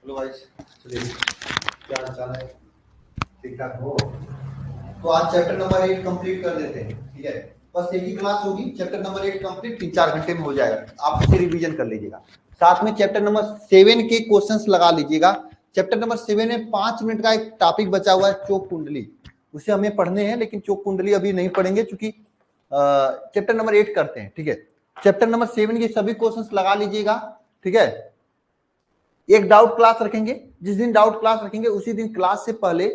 Hello guys, चलिए क्या हाल चाल है? ठीक ठाक हो? तो आज चैप्टर नंबर 8 कंप्लीट कर देते हैं। ठीक है, बस एक ही क्लास होगी। चैप्टर नंबर 8 कंप्लीट 3-4 घंटे में हो जाएगा। आप इसे रिवीजन कर लीजिएगा। साथ में चैप्टर नंबर 7 के क्वेश्चंस लगा लीजिएगा। चैप्टर नंबर 7 में 5 मिनट का एक टॉपिक बचा हुआ है, चोक कुंडली। उसे हमें पढ़ने हैं, लेकिन चोक कुंडली अभी नहीं पढ़ेंगे क्योंकि चैप्टर नंबर 8 करते हैं। ठीक है, चैप्टर नंबर 7 के सभी क्वेश्चंस लगा लीजिएगा। ठीक है, एक डाउट क्लास रखेंगे। जिस दिन डाउट क्लास रखेंगे उसी दिन क्लास से पहले,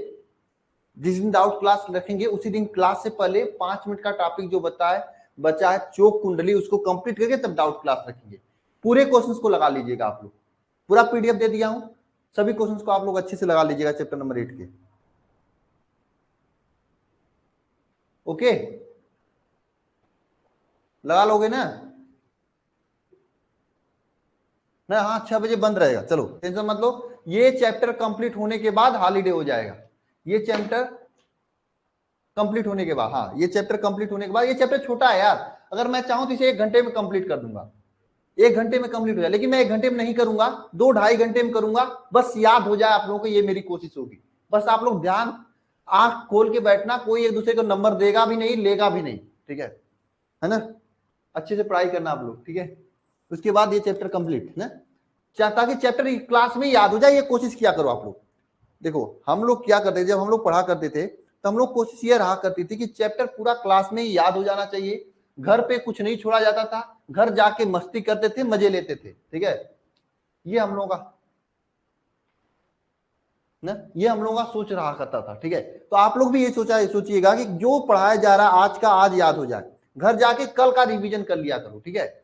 जिस दिन डाउट क्लास रखेंगे उसी दिन क्लास से पहले 5 मिनट का टॉपिक जो बचा है चोक कुंडली, उसको कंप्लीट करके तब डाउट क्लास रखेंगे। पूरे क्वेश्चंस को लगा लीजिएगा आप लोग। पूरा पीडीएफ दे दिया हूं, सभी क्वेश्चंस को आप लोग अच्छे से लगा लीजिएगा चैप्टर नंबर 8 के। ओके, लगा लोगे ना? हाँ, 6 बजे बंद रहेगा। चलो टेंशन मत लो, ये चैप्टर कंप्लीट होने के बाद हॉलीडे हो जाएगा। ये चैप्टर कंप्लीट होने के बाद, हाँ, ये चैप्टर कंप्लीट होने के बाद, ये चैप्टर छोटा है यार। अगर मैं चाहूं तो इसे 1 घंटे में कंप्लीट कर दूंगा। 1 घंटे में कंप्लीट हो जाए, लेकिन मैं 1 घंटे में नहीं करूंगा, 2-2.5 घंटे में करूंगा। बस याद हो जाए आप लोगों को, ये मेरी कोशिश होगी। बस आप लोग ध्यान आंख खोल के बैठना, कोई एक दूसरे को नंबर देगा भी नहीं, लेगा भी नहीं। ठीक है ना? अच्छे से पढ़ाई करना आप लोग। ठीक है, उसके बाद ये चैप्टर कंप्लीट है ना, ताकि चैप्टर क्लास में याद हो जाए। ये कोशिश किया करो आप लोग। देखो हम लोग क्या करते थे, जब हम लोग पढ़ा करते थे तो हम लोग कोशिश ये रहा करती थी कि चैप्टर पूरा क्लास में ही याद हो जाना चाहिए। घर पे कुछ नहीं छोड़ा जाता था, घर जाके मस्ती करते थे, मजे लेते थे। ठीक है, ये हम लोगों का ना, ये हम लोगों का सोच रहा करता था। ठीक है, तो आप लोग भी ये सोचिएगा कि जो पढ़ाया जा रहा है आज का आज याद हो जाए। घर जाके कल का रिवीजन कर लिया करो। ठीक है,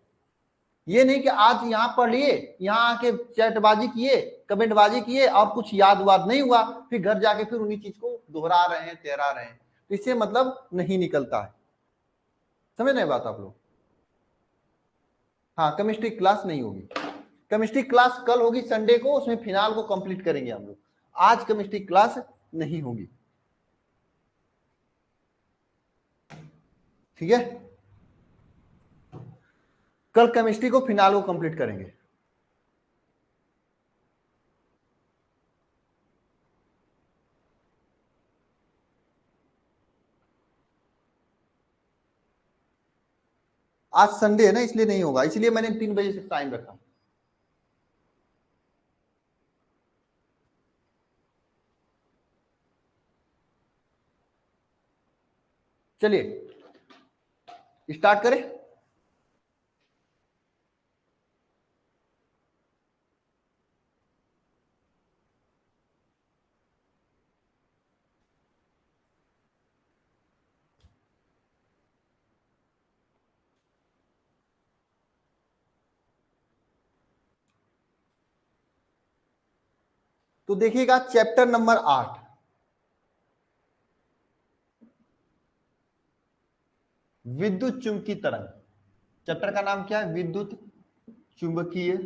ये नहीं कि आज यहाँ पढ़ लिए, यहाँ आके चैटबाजी किए, कमेंटबाजी किए और कुछ याद वाद नहीं हुआ, फिर घर जाके फिर उन्हीं चीज को दोहरा रहे हैं, तेरा रहे हैं। तो इससे मतलब नहीं निकलता है। समझ रहे बात आप लोग? हाँ, केमिस्ट्री क्लास नहीं होगी। केमिस्ट्री क्लास कल होगी संडे को, उसमें फिनाल को कंप्लीट करेंगे हम लोग। आज केमिस्ट्री क्लास नहीं होगी। ठीक है, कल केमिस्ट्री को फिनाल को कंप्लीट करेंगे। आज संडे है ना, इसलिए नहीं होगा, इसलिए मैंने 3 बजे से टाइम रखा। चलिए स्टार्ट करें। तो देखिएगा चैप्टर नंबर 8, विद्युत चुंबकीय तरंग। चैप्टर का नाम क्या है? विद्युत चुंबकीय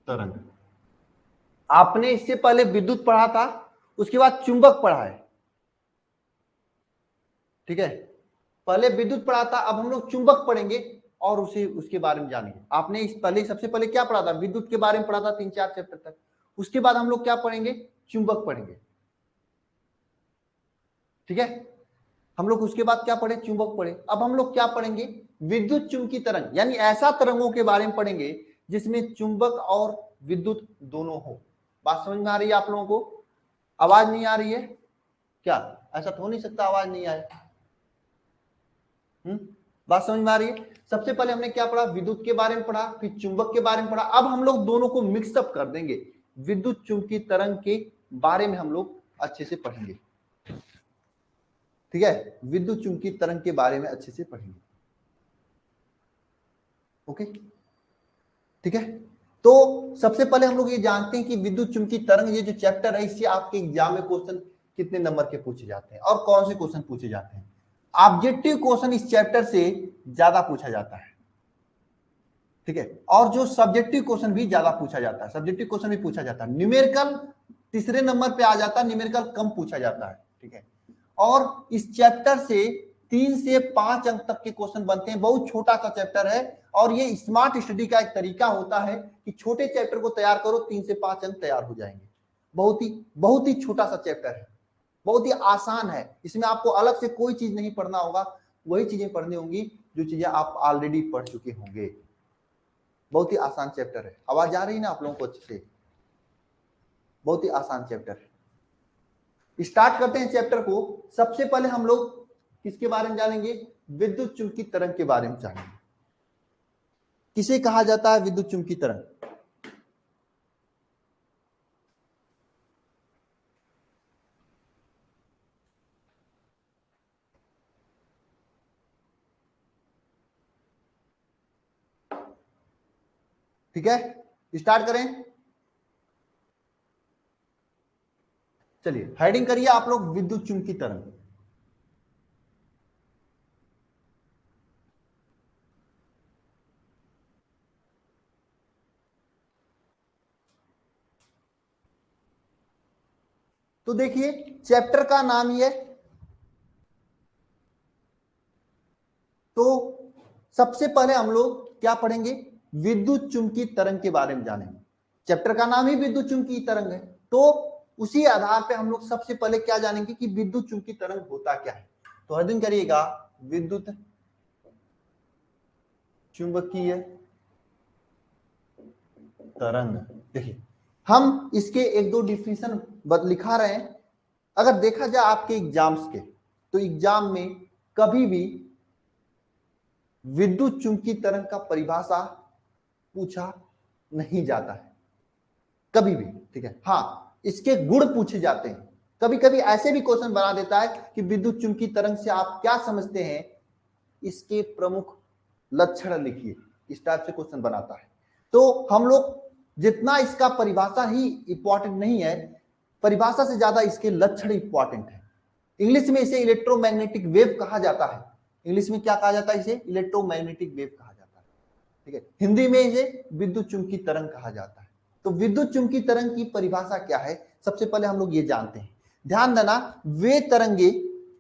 तरंग। आपने इससे पहले विद्युत पढ़ा था, उसके बाद चुंबक पढ़ा है। ठीक है, पहले विद्युत पढ़ा था, अब हम लोग चुंबक पढ़ेंगे और उसे उसके बारे में जानेंगे। आपने इस पहले सबसे पहले क्या पढ़ा था? विद्युत के बारे में पढ़ा था 3-4 चैप्टर तक। उसके बाद हम लोग क्या पढ़ेंगे? चुंबक पढ़ेंगे। ठीक है, हम लोग उसके बाद क्या पढ़े? चुंबक पढ़े। अब हम लोग क्या पढ़ेंगे? विद्युत चुंबकीय तरंग, यानी ऐसा तरंगों के बारे में पढ़ेंगे जिसमें चुंबक और विद्युत दोनों हो। बात समझ में आ रही है आप लोगों को? आवाज नहीं आ रही है क्या? ऐसा तो हो नहीं सकता आवाज नहीं आए। बात समझ में आ रही है? सबसे पहले हमने क्या पढ़ा? विद्युत के बारे में पढ़ा, फिर चुंबक के बारे में पढ़ा। अब हम लोग दोनों को मिक्सअप कर देंगे, विद्युत चुंबकीय तरंग के बारे में हम लोग अच्छे से पढ़ेंगे। ठीक है, विद्युत चुंबकीय तरंग के बारे में अच्छे से पढ़ेंगे। ओके, ठीक है। तो सबसे पहले हम लोग ये जानते हैं कि विद्युत चुंबकीय तरंग, ये जो चैप्टर है, इससे आपके एग्जाम में क्वेश्चन कितने नंबर के पूछे जाते हैं और कौन से क्वेश्चन पूछे जाते हैं? ऑब्जेक्टिव क्वेश्चन इस चैप्टर से ज्यादा पूछा जाता है। ठीक है, और जो सब्जेक्टिव क्वेश्चन भी ज्यादा पूछा जाता है, सब्जेक्टिव क्वेश्चन भी पूछा जाता है। न्यूमेरिकल तीसरे नंबर पे आ जाता है, न्यूमेरिकल कम पूछा जाता है। ठीक है, और इस चैप्टर से 3 से 5 अंक तक के क्वेश्चन बनते हैं। बहुत छोटा सा चैप्टर है और ये स्मार्ट स्टडी का एक तरीका होता है कि छोटे चैप्टर को तैयार करो, 3 से 5 अंक तैयार हो जाएंगे। बहुत ही छोटा सा चैप्टर है, बहुत ही आसान है। इसमें आपको अलग से कोई चीज नहीं पढ़ना होगा, वही चीजें पढ़नी होंगी जो चीजें आप ऑलरेडी पढ़ चुके होंगे। बहुत ही आसान चैप्टर है। आवाज आ रही है ना आप लोगों को अच्छे से? बहुत ही आसान चैप्टर है। स्टार्ट करते हैं चैप्टर को। सबसे पहले हम लोग किसके बारे में जानेंगे? विद्युत चुंबकीय तरंग के बारे में जानेंगे। किसे कहा जाता है विद्युत चुंबकीय तरंग? ठीक है, स्टार्ट करें। चलिए हेडिंग करिए आप लोग, विद्युत चुंबकीय तरंग। तो देखिए चैप्टर का नाम ही है, तो सबसे पहले हम लोग क्या पढ़ेंगे? विद्युत चुंबकीय तरंग के बारे में जानेंगे। चैप्टर का नाम ही विद्युत चुंबकीय तरंग है, तो उसी आधार पे हम लोग सबसे पहले क्या जानेंगे कि विद्युत चुंबकीय तरंग होता क्या है। तो हेडिंग करिएगा विद्युत चुंबकीय तरंग। देखिए हम इसके एक दो डिफिनेशन लिखा रहे हैं। अगर देखा जाए आपके एग्जाम्स के, तो एग्जाम में कभी भी विद्युत चुंबकीय तरंग का परिभाषा पूछा नहीं जाता है, कभी भी। ठीक है, हाँ इसके गुण पूछे जाते हैं। कभी कभी ऐसे भी क्वेश्चन बना देता है कि विद्युत चुंबकीय तरंग से आप क्या समझते हैं, इसके प्रमुख लक्षण लिखिए, इस टाइप से क्वेश्चन बनाता है। तो हम लोग जितना इसका परिभाषा ही इंपॉर्टेंट नहीं है, परिभाषा से ज्यादा इसके लक्षण इंपॉर्टेंट है। इंग्लिश में इसे इलेक्ट्रोमैग्नेटिक वेव कहा जाता है। इंग्लिश में क्या कहा जाता है? इसे इलेक्ट्रोमैग्नेटिक वेव कहा जाता है। ठीक है, हिंदी में इसे विद्युत चुंबकीय तरंग कहा जाता है। तो विद्युत चुंबकीय तरंग की परिभाषा क्या है, सबसे पहले हम लोग ये जानते हैं। ध्यान देना, वे तरंगे,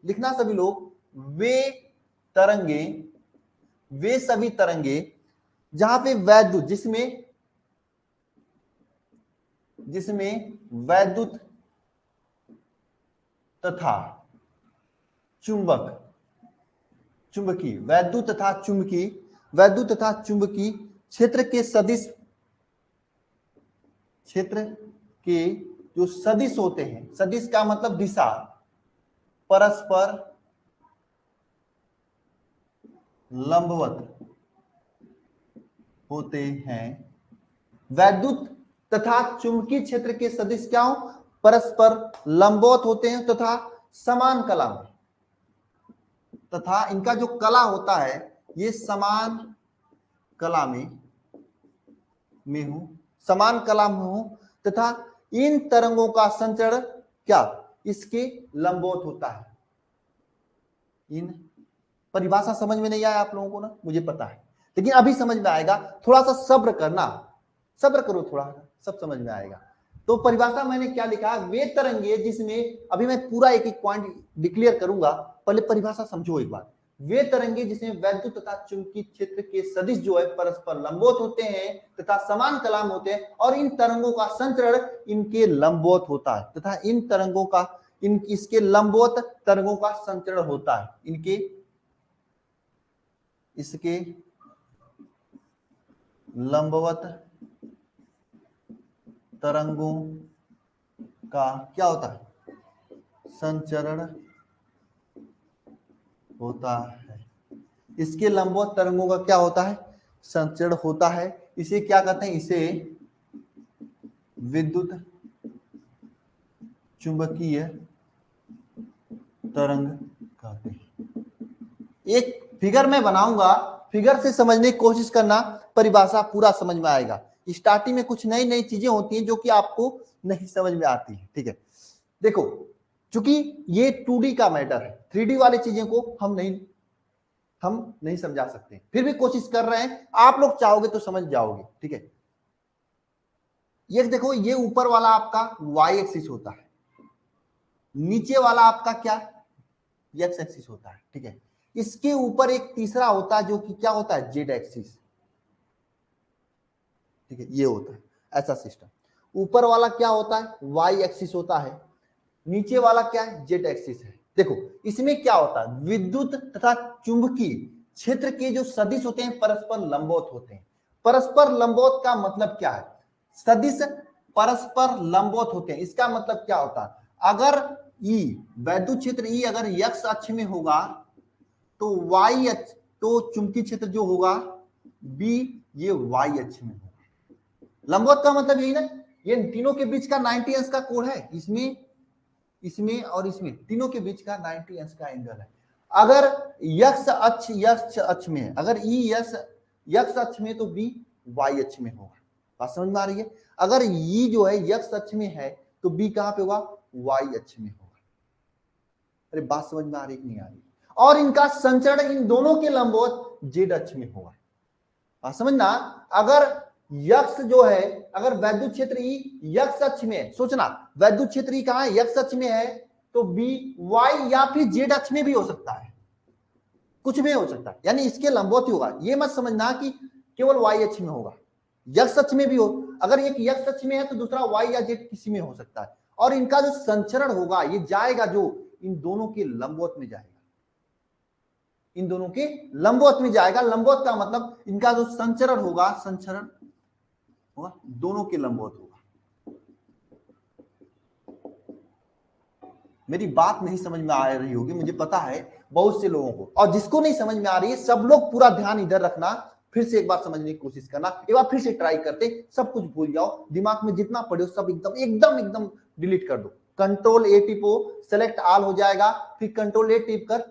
लिखना सभी लोग, वे तरंगे, वे सभी तरंगे जहां पे वैद्युत, जिसमें वैद्युत तथा चुंबकीय, वैद्युत तथा चुंबकीय क्षेत्र के सदिश, क्षेत्र के जो सदिश होते हैं, सदिश का मतलब दिशा, परस्पर लंबवत होते हैं। वैद्युत तथा चुंबकीय क्षेत्र के सदिश क्या हो? परस्पर लंबवत होते हैं तथा समान कला में, तथा इनका जो कला होता है ये समान कला में हो, समान कला में हो, तथा इन तरंगों का संचरण क्या? इसके लंबवत होता है। इन परिभाषा समझ में नहीं आया आप लोगों को ना, मुझे पता है, लेकिन अभी समझ में आएगा। थोड़ा सा सब्र करना, सब्र करो थोड़ा, सब समझ में आएगा। तो परिभाषा मैंने क्या लिखा? वे तरंगे जिसमें, अभी मैं पूरा एक एक पॉइंट डिक्लेयर करूंगा, पहले परिभाषा समझो एक बार। वे तरंगे जिसमें वैद्युत तथा चुंबकीय क्षेत्र के सदिश जो है परस्पर लंबवत होते हैं तथा समान कला में होते हैं, और इन तरंगों का संचरण इनके लंबवत होता है, तथा इन तरंगों का, इसके लंबवत तरंगों का संचरण होता है, इसके लंबवत तरंगों का क्या होता है? संचरण होता है। इसके लंबवत तरंगों का क्या होता है? संचरण होता है। इसे क्या कहते हैं? इसे विद्युत चुंबकीय तरंग कहते हैं। एक फिगर में बनाऊंगा, फिगर से समझने की कोशिश करना, परिभाषा पूरा समझ में आएगा। स्टार्टिंग में कुछ नई नई चीजें होती हैं जो कि आपको नहीं समझ में आती है। ठीक है, देखो चूंकि ये 2D का मैटर है, 3D वाली चीजें को हम नहीं समझा सकते, फिर भी कोशिश कर रहे हैं। आप लोग चाहोगे तो समझ जाओगे। ठीक है, ये देखो, ये ऊपर वाला आपका y एक्सिस होता है, नीचे वाला आपका क्या? x एक्सिस होता है। ठीक है, इसके ऊपर एक तीसरा होता है जो कि क्या होता है, जेड एक्सिस। ठीक है, ये होता है ऐसा सिस्टम। ऊपर वाला क्या होता है, वाई एक्सिस होता है, नीचे वाला क्या है, जेड एक्सिस है। देखो इसमें क्या होता है, विद्युत तथा चुंबकीय क्षेत्र के जो सदिश होते हैं परस्पर लंबवत होते हैं। परस्पर लंबवत का मतलब क्या है, सदिश परस्पर लंबवत होते हैं, इसका मतलब क्या होता है, अगर ई वैद्युत क्षेत्र ई अगर एक्स अक्ष में होगा तो वाई अक्ष, तो चुंबकीय क्षेत्र जो होगा बी ये वाई अक्ष में होगा। लंबवत का मतलब यही ना, ये तीनों के बीच का 90 अंश का कोण है, इसमें इसमें और इसमें तीनों के बीच का 90 अंश का एंगल है। अगर यक्ष अक्ष में है, अगर ई यक्ष अक्ष में तो बी वाई अक्ष में होगा। बात समझ में आ रही है, अगर ई जो है यक्ष अक्ष में है तो बी कहां पे होगा, वाई अक्ष में होगा। अरे बात समझ में आ रही नहीं आ रही, और इनका संचरण इन दोनों के लंबवत जेड अक्ष में होगा। बात समझना, अगर यक्ष जो है, अगर वैद्युत क्षेत्र ई यक्ष अक्ष में है, सोचना वैद्युत क्षेत्र ई कहां है, यक्ष अक्ष में है, तो बी वाई या फिर जेड अक्ष में भी हो सकता है, कुछ भी हो सकता है, यानी इसके लंबवत ही होगा। ये मत समझना कि केवल वाई अक्ष में होगा, यक्ष अक्ष में भी हो, अगर एक यक्ष अक्ष में है तो दूसरा वाई या जेड किसी में हो सकता है। और इनका जो संचरण होगा ये जाएगा जो इन दोनों के लंबवत में जाएगा, इन दोनों के लंबवत में जाएगा। लंबवत का मतलब इनका जो संचरण होगा, संचरण होगा दोनों के लंबवत होगा। मेरी बात नहीं समझ में आ रही होगी, मुझे पता है बहुत से लोगों को, और जिसको नहीं समझ में आ रही है सब लोग पूरा ध्यान इधर रखना, फिर से एक बार समझने की कोशिश करना, एक बार फिर से ट्राई करते, सब कुछ भूल जाओ, दिमाग में जितना पढ़े सब एकदम एकदम एकदम डिलीट कर दो। कंट्रोल ए टिपो, सेलेक्ट ऑल हो जाएगा, फिर कंट्रोल ए टिप कर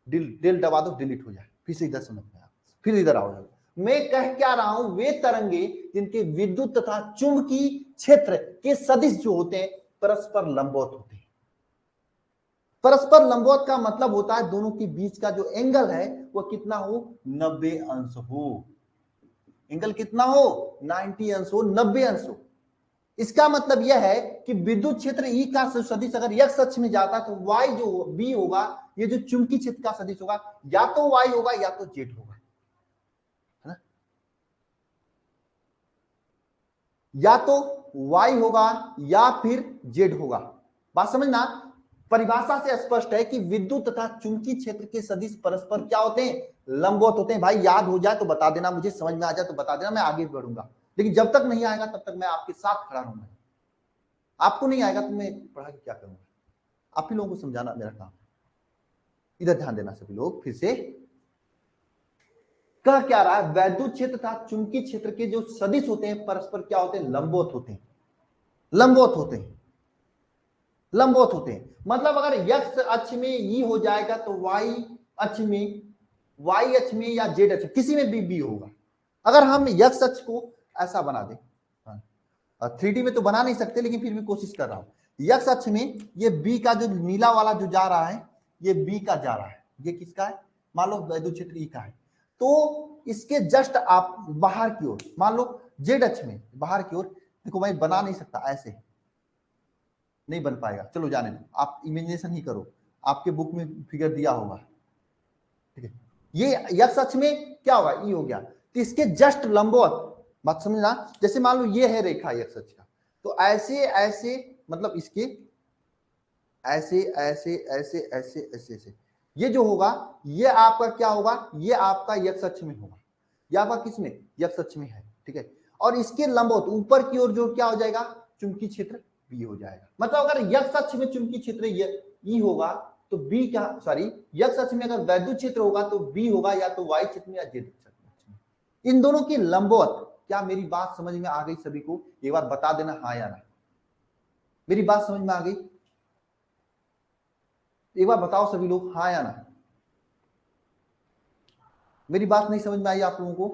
डिल दबा दो, डिलीट हो जाए, फिर से इधर समझ में आ, फिर इधर आओ। मैं कह क्या रहा हूं, वे तरंगे जिनके विद्युत तथा चुंबकीय क्षेत्र के सदिश जो होते हैं परस्पर लंबवत होते हैं। परस्पर लंबवत का मतलब होता है दोनों के बीच का जो एंगल है वो कितना हो, 90 अंश हो। एंगल कितना हो, 90 अंश हो, 90 अंश हो। इसका मतलब यह है कि विद्युत क्षेत्र ई का सदिश अगर एक्स अक्ष में जाता है तो वाई जो बी होगा, ये जो चुंबकीय क्षेत्र का सदिश होगा या तो वाई होगा या तो जेड होगा, है ना, या तो वाई होगा या फिर जेड होगा। बात समझना, परिभाषा से स्पष्ट है कि विद्युत तथा चुंबकीय क्षेत्र के सदिश परस्पर क्या होते हैं, लंबवत होते हैं। भाई याद हो जाए तो बता देना, मुझे समझ में आ जाए तो बता देना, मैं आगे बढ़ूंगा, लेकिन जब तक नहीं आएगा तब तक मैं आपके साथ खड़ा रहूंगा। आपको नहीं आएगा तो मैं पढ़ा के क्या करूंगा, आप ही लोगों को समझाना मेरा काम है। इधर ध्यान देना सभी लोग, फिर से कह क्या रहा है, वैद्युत क्षेत्र तथा चुंबकीय क्षेत्र के जो सदिश होते हैं परस्पर क्या होते हैं, लंबवत होते हैं, लंबवत होते हैं, लंबवत होते हैं। मतलब अगर एक्स अक्ष में ई हो जाएगा तो वाई अक्ष में, वाई अक्ष में या जेड अक्ष किसी में भी बी होगा। अगर हम एक्स अक्ष को ऐसा बना दें, 3D में तो बना नहीं सकते लेकिन फिर भी कोशिश कर रहा हूं, एक्स अक्ष में ये बी का जो नीला वाला जो जा रहा है ये बी का जा रहा है, ये किसका है, मान लो वैद्युत क्षेत्र ई का है, तो इसके जस्ट आप बाहर की ओर, मान लो जेड अक्ष में बाहर की ओर, देखो मैं बना नहीं सकता, ऐसे नहीं बन पाएगा, चलो जाने दो, आप इमेजिनेशन ही करो, आपके बुक में फिगर दिया होगा, ठीक है। ये एक्स अक्ष में क्या होगा, ई हो गया, तो इसके जस्ट लंबवत, बात समझना, जैसे मान लो ये है रेखा एक्स अक्ष का, तो ऐसे ऐसे मतलब इसके ऐसे ऐसे ऐसे ऐसे ऐसे ऐसे, ये जो होगा ये आपका क्या होगा, ये आपका एक्स अक्ष में होगा, ये आपका किसमें, एक्स अक्ष में है, ठीक है। और इसके लंबवत ऊपर की ओर जो क्या हो जाएगा, चुंबकीय क्षेत्र बी हो जाएगा। मतलब अगर एक्स अक्ष में चुंबकीय क्षेत्र ई होगा तो बी क्या, सॉरी एक्स अक्ष में अगर वैद्युत क्षेत्र होगा तो बी होगा या तो वाई क्षेत्र में या जेड क्षेत्र में। इन दोनों की लंबवत, क्या मेरी बात समझ में आ गई सभी को, एक बार बता देना हाँ या ना, मेरी बात समझ में आ गई, एक बार बताओ सभी लोग हाँ या ना। मेरी बात नहीं समझ में आई आप लोगों को,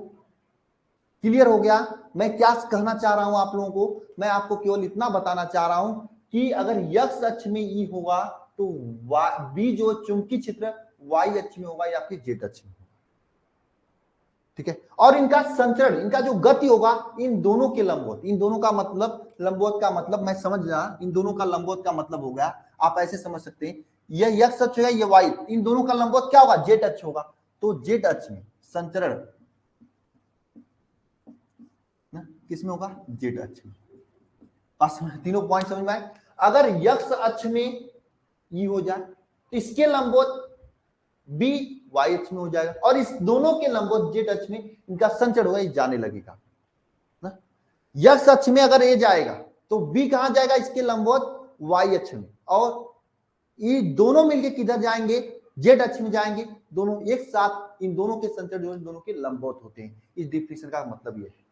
क्लियर हो गया मैं क्या कहना चाह रहा हूं आप लोगों को, मैं आपको केवल इतना बताना चाह रहा हूं कि अगर एक्स अक्ष में ई होगा तो बी जो चुंबकीय क्षेत्र वाई अक्ष में होगा या फिर जेड अक्ष में होगा, ठीक है। और इनका संचरण, इनका जो गति होगा इन दोनों के लंबवत, इन दोनों का मतलब लंबवत का मतलब मैं समझ रहा, इन दोनों का लंबवत का मतलब हो गया, आप ऐसे समझ सकते हैं यह एक्स अक्ष होगा, ये वाई, इन दोनों का लंबवत क्या होगा, जेड अक्ष होगा। तो जेड अक्ष में संचरण किस में होगा, जेड अक्ष में। तीनों पॉइंट समझ में आए। अगर एक्स अक्ष में ई हो जाए तो इसके लंबवत बी वाई अक्ष में हो जाएगा, और इस दोनों के लंबवत जेड अक्ष में इनका संचरण होगा, ये जाने लगेगा ना। एक्स अक्ष में अगर ए जाएगा तो बी कहां जाएगा, इसके लंबवत वाई अक्ष में, और ये दोनों मिलके किधर जाएंगे, जेड अक्ष में जाएंगे। दोनों एक साथ, इन दोनों के संचरण जो दोनों के लंबवत होते हैं। इस डिफिनेशन का मतलब ये है।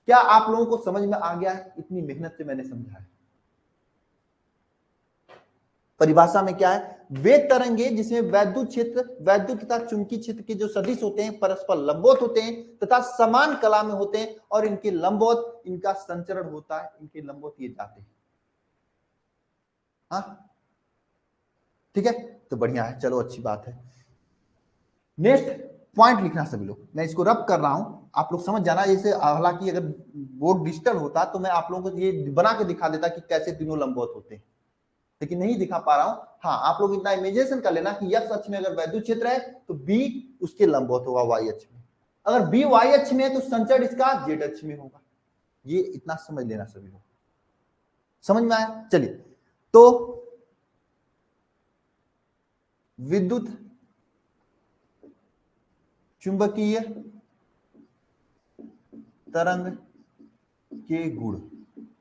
क्या आप लोगों को समझ में आ गया है? इतनी मेहनत से मैंने समझाया। परिभाषा में क्या है, वे तरंगे जिसमें वैद्युत क्षेत्र, वैद्युत तथा चुंबकीय क्षेत्र के जो सदिश होते हैं परस्पर लंबवत होते हैं तथा समान कला में होते हैं, और इनके लंबवत इनका संचरण होता है, इनके लंबवत ये जाते हैं। हाँ ठीक है, तो बढ़िया है, चलो अच्छी बात है। नेक्स्ट पॉइंट लिखना सभी लोग, मैं इसको रब कर रहा हूं, आप लोग समझ जाना। जैसे हालांकि अगर बोर्ड डिजिटल होता तो मैं आप लोगों को ये बना के दिखा देता कि कैसे तीनों लंबवत होते हैं, लेकिन नहीं दिखा पा रहा हूं। हाँ, आप लोग इतना इमेजिनेशन कर लेना कि एक्स अक्ष में अगर वैद्युत क्षेत्र है तो बी उसके लंबवत होगा वाई अक्ष में, अगर बी वाई अक्ष में है तो संचरण इसका जेड अक्ष में होगा। ये इतना समझ लेना सभी लोग, समझ में आया। चलिए, तो विद्युत चुंबकीय तरंग के गुण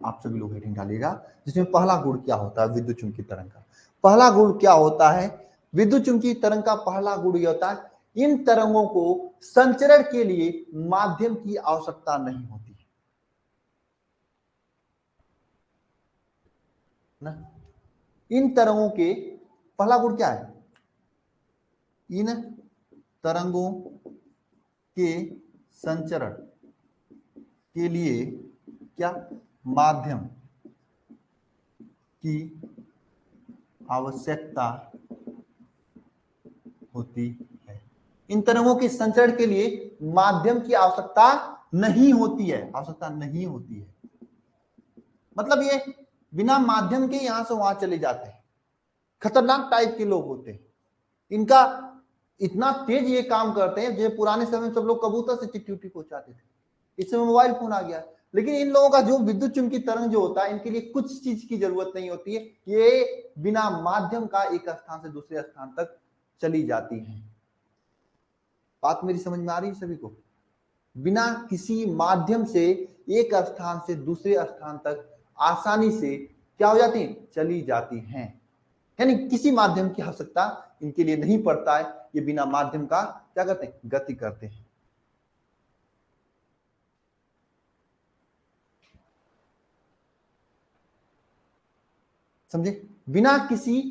आप सभी लोग हेडिंग डालिएगा, जिसमें पहला गुण क्या होता है विद्युत चुंबकीय तरंग का। पहला गुण क्या होता है विद्युत चुंबकीय तरंग का, पहला गुण यह होता है इन तरंगों को संचरण के लिए माध्यम की आवश्यकता नहीं होती ना। इन तरंगों के पहला गुण क्या है, इन तरंगों के संचरण के लिए क्या माध्यम की आवश्यकता होती है। इन तरंगों के संचरण के लिए माध्यम की आवश्यकता नहीं होती है, आवश्यकता नहीं होती है। मतलब ये बिना माध्यम के यहां से वहां चले जाते हैं, खतरनाक टाइप के लोग होते हैं। इनका इतना तेज ये काम करते हैं, जो पुराने समय में सब लोग कबूतर से चिट्ठी उट्ठी पहुंचाते थे, इस समय मोबाइल फोन आ गया। लेकिन इन लोगों का जो विद्युत चुंबकीय तरंग जो होता है, इनके लिए कुछ चीज की जरूरत नहीं होती है, ये बिना माध्यम का एक स्थान से दूसरे स्थान तक चली जाती है। बात मेरी समझ में आ रही है सभी को? बिना किसी माध्यम से एक स्थान से दूसरे स्थान तक आसानी से क्या हो जाती है, चली जाती हैं। यानी किसी माध्यम की आवश्यकता इनके लिए नहीं पड़ता है, ये बिना माध्यम का क्या करते हैं, गति करते हैं। समझे? बिना किसी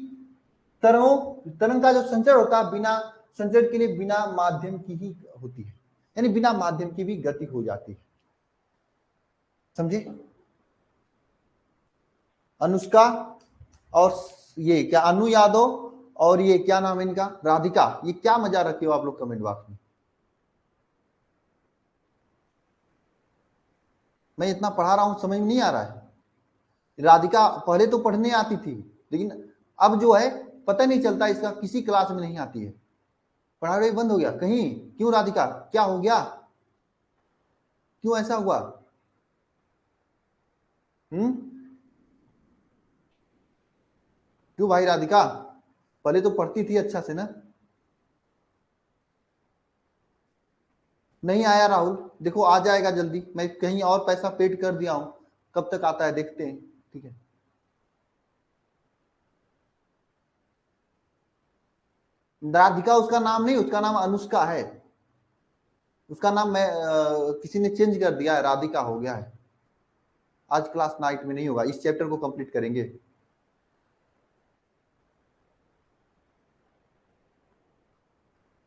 तरंग का जो संचरण होता है, बिना संचरण के लिए बिना माध्यम की ही होती है, यानी बिना माध्यम की भी गति हो जाती है। समझे? अनुष्का और ये क्या अनु यादव और ये क्या नाम है इनका, राधिका, ये क्या मजा रखे हो आप लोग कमेंट बॉक्स में। मैं इतना पढ़ा रहा हूं, समझ में नहीं आ रहा है। राधिका पहले तो पढ़ने आती थी, लेकिन अब जो है पता नहीं चलता, इसका किसी क्लास में नहीं आती है, पढ़ाई बंद हो गया कहीं। क्यों राधिका, क्या हो गया, क्यों ऐसा हुआ? क्यों भाई राधिका, पहले तो पढ़ती थी अच्छा से ना। नहीं आया राहुल, देखो आ जाएगा जल्दी, मैं कहीं और पैसा पेड कर दिया हूं, कब तक आता है देखते हैं। ठीक है, राधिका उसका नाम नहीं, उसका नाम अनुष्का है। उसका नाम मैं किसी ने चेंज कर दिया है, राधिका हो गया है। आज क्लास नाइट में नहीं होगा, इस चैप्टर को कंप्लीट करेंगे।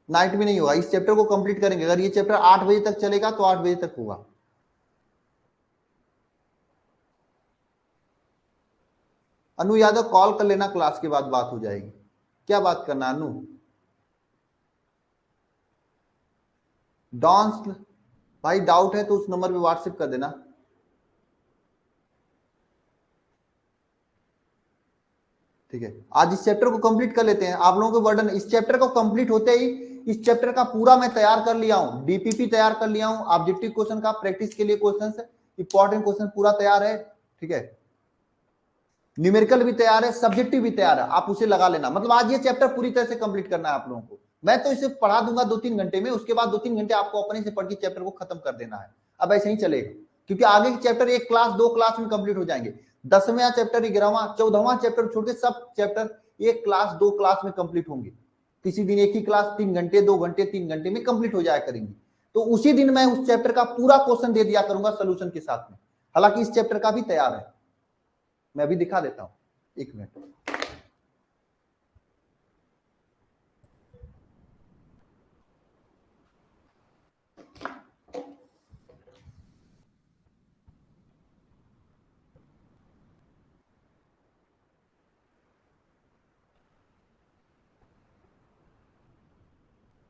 नाइट में नहीं होगा, इस चैप्टर को कंप्लीट करेंगे। अगर ये चैप्टर 8 बजे तक चलेगा तो 8 बजे तक होगा। अनु यादव कॉल कर लेना, क्लास के बाद बात हो जाएगी। क्या बात करना अनु? डांस भाई, डाउट है तो उस नंबर पे व्हाट्सएप कर देना। ठीक। ठीक है, आज इस चैप्टर को कंप्लीट कर लेते हैं। आप लोगों को बर्डन इस चैप्टर को कंप्लीट होते ही इस चैप्टर का पूरा मैं तैयार कर लिया हूं, डीपीपी तैयार कर लिया हूं, ऑब्जेक्टिव क्वेश्चन का प्रैक्टिस के लिए क्वेश्चन, इंपॉर्टेंट क्वेश्चन पूरा तैयार है, ठीक है, न्यूमेरिकल भी तैयार है, सब्जेक्टिव भी तैयार है, आप उसे लगा लेना। मतलब आज ये चैप्टर पूरी तरह से कंप्लीट करना है आप लोगों को। मैं तो इसे पढ़ा दूंगा 2-3 घंटे में, उसके बाद 2-3 घंटे आपको अपने से पढ़ के चैप्टर को खत्म कर देना है। अब ऐसे ही चलेगा, क्योंकि आगे के चैप्टर एक क्लास 2 क्लास में कंप्लीट हो जाएंगे। 10वां चैप्टर, 11वां, 14वां चैप्टर छोड़ के सब चैप्टर एक क्लास 2 क्लास में कंप्लीट होंगे। किसी दिन एक ही क्लास 3 घंटे, 2 घंटे, 3 घंटे में कंप्लीट हो जाया करेंगी। तो उसी दिन मैं उस चैप्टर का पूरा क्वेश्चन दे दिया करूंगा सोल्यूशन के साथ में। हालांकि इस चैप्टर का भी तैयार है, मैं अभी दिखा देता हूं, 1 मिनट।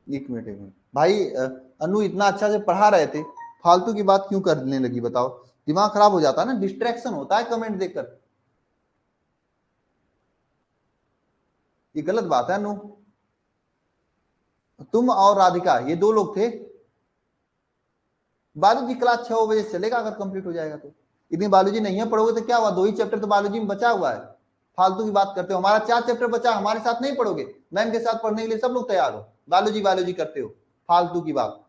एक मिनट, एक मिनट भाई, अनु इतना अच्छा से पढ़ा रहे थे, फालतू की बात क्यों करने लगी बताओ? दिमाग खराब हो जाता है ना, डिस्ट्रैक्शन होता है कमेंट देखकर, ये गलत बात है अनु। तुम और राधिका ये 2 लोग थे। बायोलॉजी क्लास 6 बजे चलेगा अगर कंप्लीट हो जाएगा तो। इतनी बायोलॉजी नहीं है, पढ़ोगे तो क्या हुआ, 2 ही चैप्टर तो बायोलॉजी में बचा हुआ है। फालतू की बात करते हो, हमारा 4 चैप्टर बचा, हमारे साथ नहीं पढ़ोगे? मैम के साथ पढ़ने के लिए सब लोग तैयार हो, बायोलॉजी बायोलॉजी करते हो, फालतू की बात।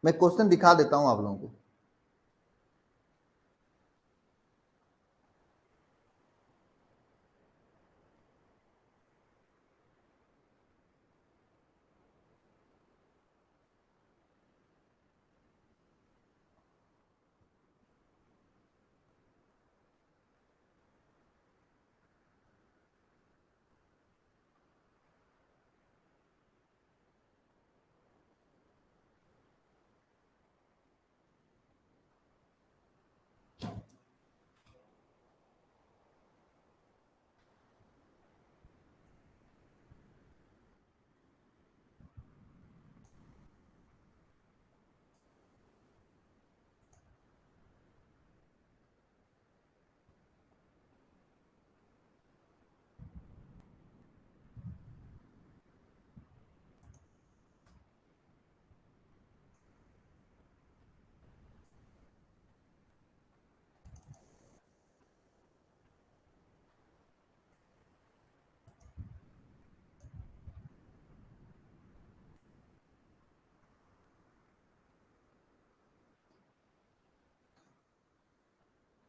मैं क्वेश्चन दिखा देता हूं आप लोगों को।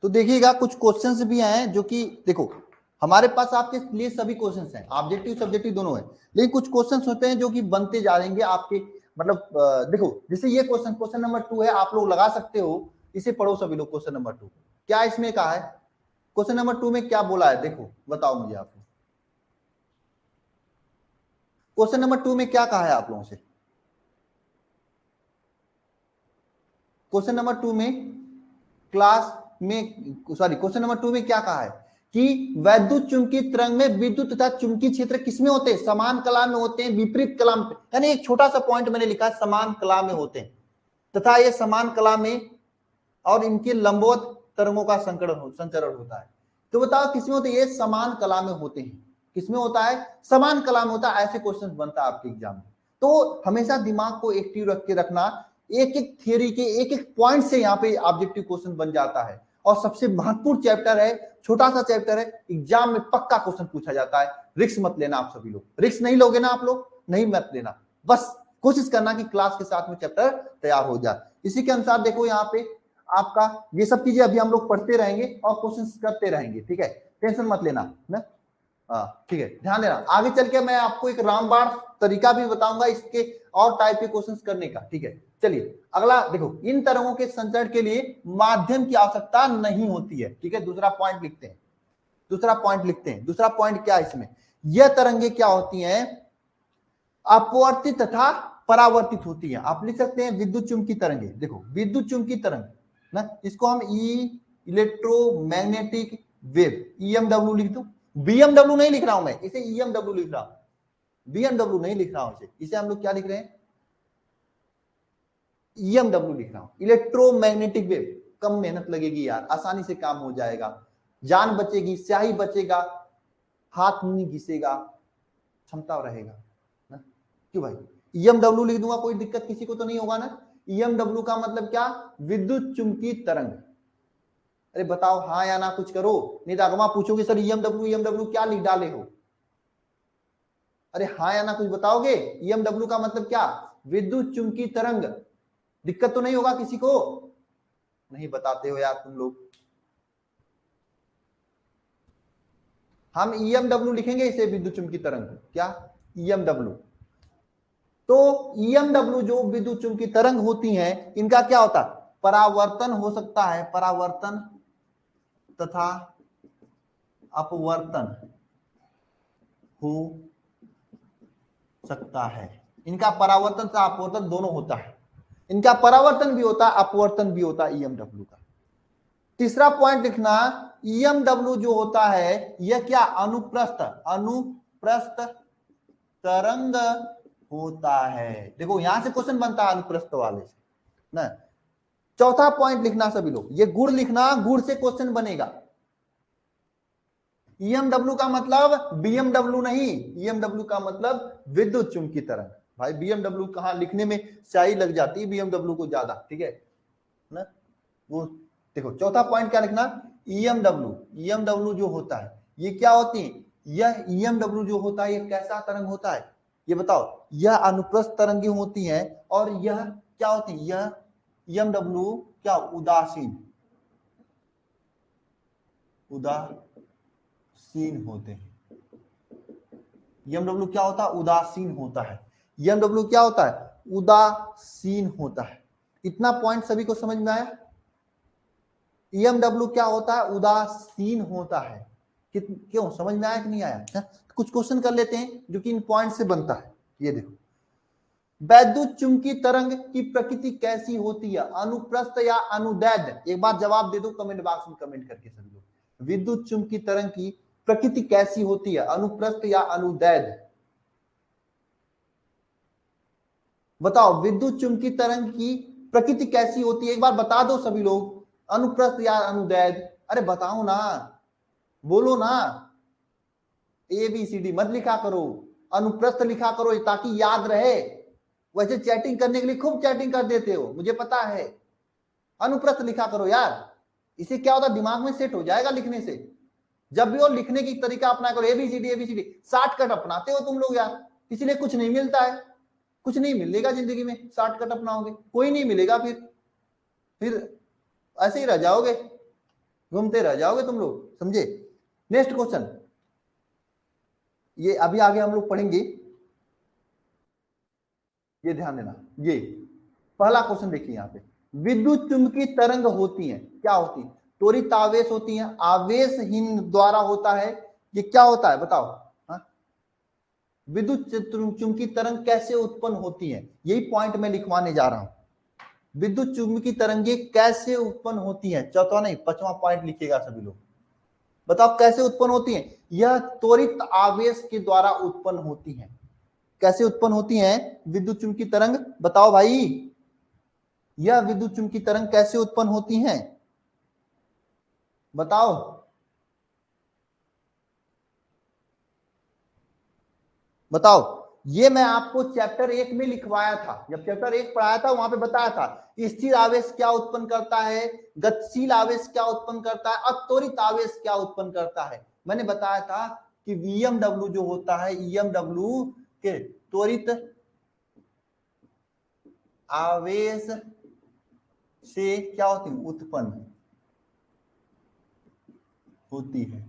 तो देखिएगा कुछ क्वेश्चंस भी हैं जो कि देखो, हमारे पास आपके लिए सभी क्वेश्चंस हैं, ऑब्जेक्टिव सब्जेक्टिव दोनों है, लेकिन कुछ क्वेश्चंस होते हैं जो कि बनते जा रहेंगे आपके। मतलब देखो, जैसे ये क्वेश्चन, क्वेश्चन नंबर 2 है, आप लोग लगा सकते हो, इसे पढ़ो सभी लोग। क्वेश्चन नंबर 2 क्या इसमें कहा है, क्वेश्चन नंबर 2 में क्या बोला है, देखो बताओ मुझे आप। क्वेश्चन नंबर 2 में क्या कहा है आप लोगों से? क्वेश्चन नंबर 2 में क्लास में, सॉरी, क्वेश्चन नंबर 2 में क्या कहा है कि वैद्युत चुंबकीय तरंग में विद्युत तथा चुंबकीय क्षेत्र किसमें होते हैं? समान कला में होते हैं, विपरीत कला में। यानी एक छोटा सा पॉइंट मैंने लिखा है, समान कला में होते हैं, तथा ये समान कला में और इनके लंबवत तरंगों का संचरण होता है। तो बताओ किसमें होते हैं? ये समान कला में होते हैं। किसमें होता है? समान कला में होता है। ऐसे क्वेश्चन बनता है आपके एग्जाम में। तो हमेशा दिमाग को एक्टिव रख के रखना, एक एक थियरी के एक एक पॉइंट से यहाँ पे ऑब्जेक्टिव क्वेश्चन बन जाता है। और सबसे महत्वपूर्ण चैप्टर है, छोटा सा चैप्टर है, एग्जाम में पक्का क्वेश्चन पूछा जाता है। रिस्क मत लेना आप सभी लोग, रिस्क नहीं लोगे ना आप लोग, नहीं मत लेना, बस कोशिश करना कि क्लास के साथ में चैप्टर तैयार हो जाए। इसी के अनुसार देखो यहाँ पे आपका ये सब चीजें अभी हम लोग पढ़ते रहेंगे और क्वेश्चन करते रहेंगे, ठीक है, टेंशन मत लेना ना। ठीक है, ध्यान देना। आगे चल के मैं आपको एक रामबाण तरीका भी बताऊंगा इसके और टाइप के क्वेश्चंस करने का, ठीक है। चलिए अगला देखो, इन तरंगों के संचरण के लिए माध्यम की आवश्यकता नहीं होती है, ठीक है। दूसरा पॉइंट लिखते हैं, दूसरा पॉइंट लिखते हैं। दूसरा पॉइंट क्या है इसमें? यह तरंगे क्या होती हैं? अपवर्तित तथा परावर्तित होती है। आप लिख सकते हैं विद्युत चुंबकीय तरंगे। देखो विद्युत चुंबकीय तरंग ना, इसको हम इलेक्ट्रोमैग्नेटिक वेव, ईएमडब्ल्यू लिख दो। बीएमडब्ल्यू नहीं लिख रहा हूं मैं, इसे ईएमडब्ल्यू लिख रहा हूं। बीएमडब्ल्यू नहीं लिख रहा हूं, इसे हम लोग क्या लिख रहे हैं, ईएमडब्ल्यू लिख रहा हूं, इलेक्ट्रोमैग्नेटिक वेव। कम मेहनत लगेगी यार, आसानी से काम हो जाएगा, जान बचेगी, स्याही बचेगा, हाथ नहीं घिसेगा, क्षमता रहेगा ना। क्यों भाई, ईएमडब्ल्यू लिख दूंगा, कोई दिक्कत किसी को तो नहीं होगा ना। ईएमडब्ल्यू का मतलब क्या, विद्युत चुंबकीय तरंग। अरे बताओ हाँ या ना, कुछ करो, नहीं तो अगवा पूछोगे सर ईएमडब्ल्यू ईएमडब्ल्यू क्या लिख डाले हो। अरे हाँ या ना कुछ बताओगे, ईएमडब्ल्यू का मतलब क्या, विद्युत चुंबकीय तरंग। दिक्कत तो नहीं होगा किसी को, नहीं बताते हो यार तुम लोग। हम ईएमडब्ल्यू लिखेंगे इसे, विद्युत चुंबकीय तरंग, क्या ईएमडब्ल्यू। तो ईएमडब्ल्यू जो विद्युत चुंबकीय तरंग होती हैं, इनका क्या होता है, परावर्तन हो सकता है, परावर्तन तथा अपवर्तन हो सकता है। इनका परावर्तन तथा अपवर्तन दोनों होता है, इनका परावर्तन भी होता है, अपवर्तन भी होता है ईएमडब्ल्यू का। तीसरा पॉइंट लिखना, ईएमडब्ल्यू जो होता है यह क्या, अनुप्रस्थ, अनुप्रस्थ तरंग होता है। देखो यहां से क्वेश्चन बनता है अनुप्रस्थ वाले से ना। चौथा पॉइंट लिखना सभी लोग, ये गुण लिखना, गुण से क्वेश्चन बनेगा। ईएमडब्ल्यू का मतलब बीएमडब्ल्यू नहीं, ईएमडब्ल्यू का मतलब विद्युत चुंबकीय तरंग। भाई बीएमडब्ल्यू कहां लिखने में स्याही लग जाती है बीएमडब्ल्यू को ज्यादा, ठीक है ना। वो देखो चौथा पॉइंट क्या लिखना, ईएमडब्ल्यू, ईएमडब्ल्यू जो होता है ये क्या होती है, यह ईएमडब्ल्यू जो होता है ये कैसा तरंग होता है, ये बताओ। यह अनुप्रस्थ तरंगे होती हैं, और यह क्या होती है, यह ईएमडब्ल्यू क्या, उदासीन, उदासीन होते हैं। ईएमडब्ल्यू क्या होता है, उदासीन होता है। ईएमडब्ल्यू क्या होता है, उदासीन होता है। इतना पॉइंट सभी को समझ में आया। ईएमडब्ल्यू क्या होता है, उदासीन होता है। क्यों, समझ में आया कि नहीं आया है? कुछ क्वेश्चन कर लेते हैं जो कि इन पॉइंट से बनता है। ये देखो, वैद्युत चुंबकीय तरंग की प्रकृति कैसी होती है, अनुप्रस्थ या अनुदैर्ध्य। एक बार जवाब दे दो कमेंट बॉक्स में, कमेंट करके सभी लोग, विद्युत चुंबकीय तरंग की प्रकृति कैसी होती है, अनुप्रस्थ या अनुदैर्ध्य। बताओ विद्युत चुंबकीय तरंग की प्रकृति कैसी होती है, एक बार बता दो सभी लोग, अनुप्रस्थ या अनुदैर्ध्य। अरे बताओ ना, बोलो ना, ए बी सी डी मत लिखा करो, अनुप्रस्थ लिखा करो ताकि याद रहे। वैसे चैटिंग करने के लिए खूब चैटिंग कर देते हो, मुझे पता है। अनुप्रस्थ लिखा करो यार, इसे क्या होता है, दिमाग में सेट हो जाएगा लिखने से। जब भी वो लिखने की तरीका अपना करो, एबीसीडी एबीसीडी, शॉर्टकट अपनाते हो तुम लोग यार, इसलिए कुछ नहीं मिलता है, कुछ नहीं मिलेगा जिंदगी में, शॉर्टकट अपनाओगे कोई नहीं मिलेगा, फिर ऐसे ही रह जाओगे, घूमते रह जाओगे तुम लोग, समझे। नेक्स्ट क्वेश्चन, ये अभी आगे हम लोग पढ़ेंगे, ये ध्यान देना। ये पहला क्वेश्चन देखिए यहाँ पे, विद्युत चुंबकीय तरंग होती है, क्या होती है, त्वरित आवेश होती है, आवेशहीन द्वारा होता है, ये क्या होता है बताओ। हाँ? विद्युत चुंबकीय तरंग कैसे उत्पन्न होती है, यही पॉइंट मैं लिखवाने जा रहा हूं। विद्युत चुंबकीय तरंगे कैसे उत्पन्न होती है, चौथा नहीं पांचवा पॉइंट लिखिएगा सभी लोग। बताओ कैसे उत्पन्न होती है, यह त्वरित आवेश के द्वारा उत्पन्न होती है। कैसे उत्पन्न होती है विद्युत चुंबकीय तरंग, बताओ भाई, यह विद्युत चुंबकीय तरंग कैसे उत्पन्न होती हैं, बताओ। बताओ, ये मैं आपको चैप्टर 1 में लिखवाया था, जब चैप्टर 1 पढ़ाया था वहां पे बताया था, स्थिर आवेश क्या उत्पन्न करता है, गतिशील आवेश क्या उत्पन्न करता है, और त्वरित आवेश क्या उत्पन्न करता है। मैंने बताया था कि ईएमडब्ल्यू जो होता है, ईएमडब्ल्यू के त्वरित आवेश से क्या होती है, उत्पन्न होती है।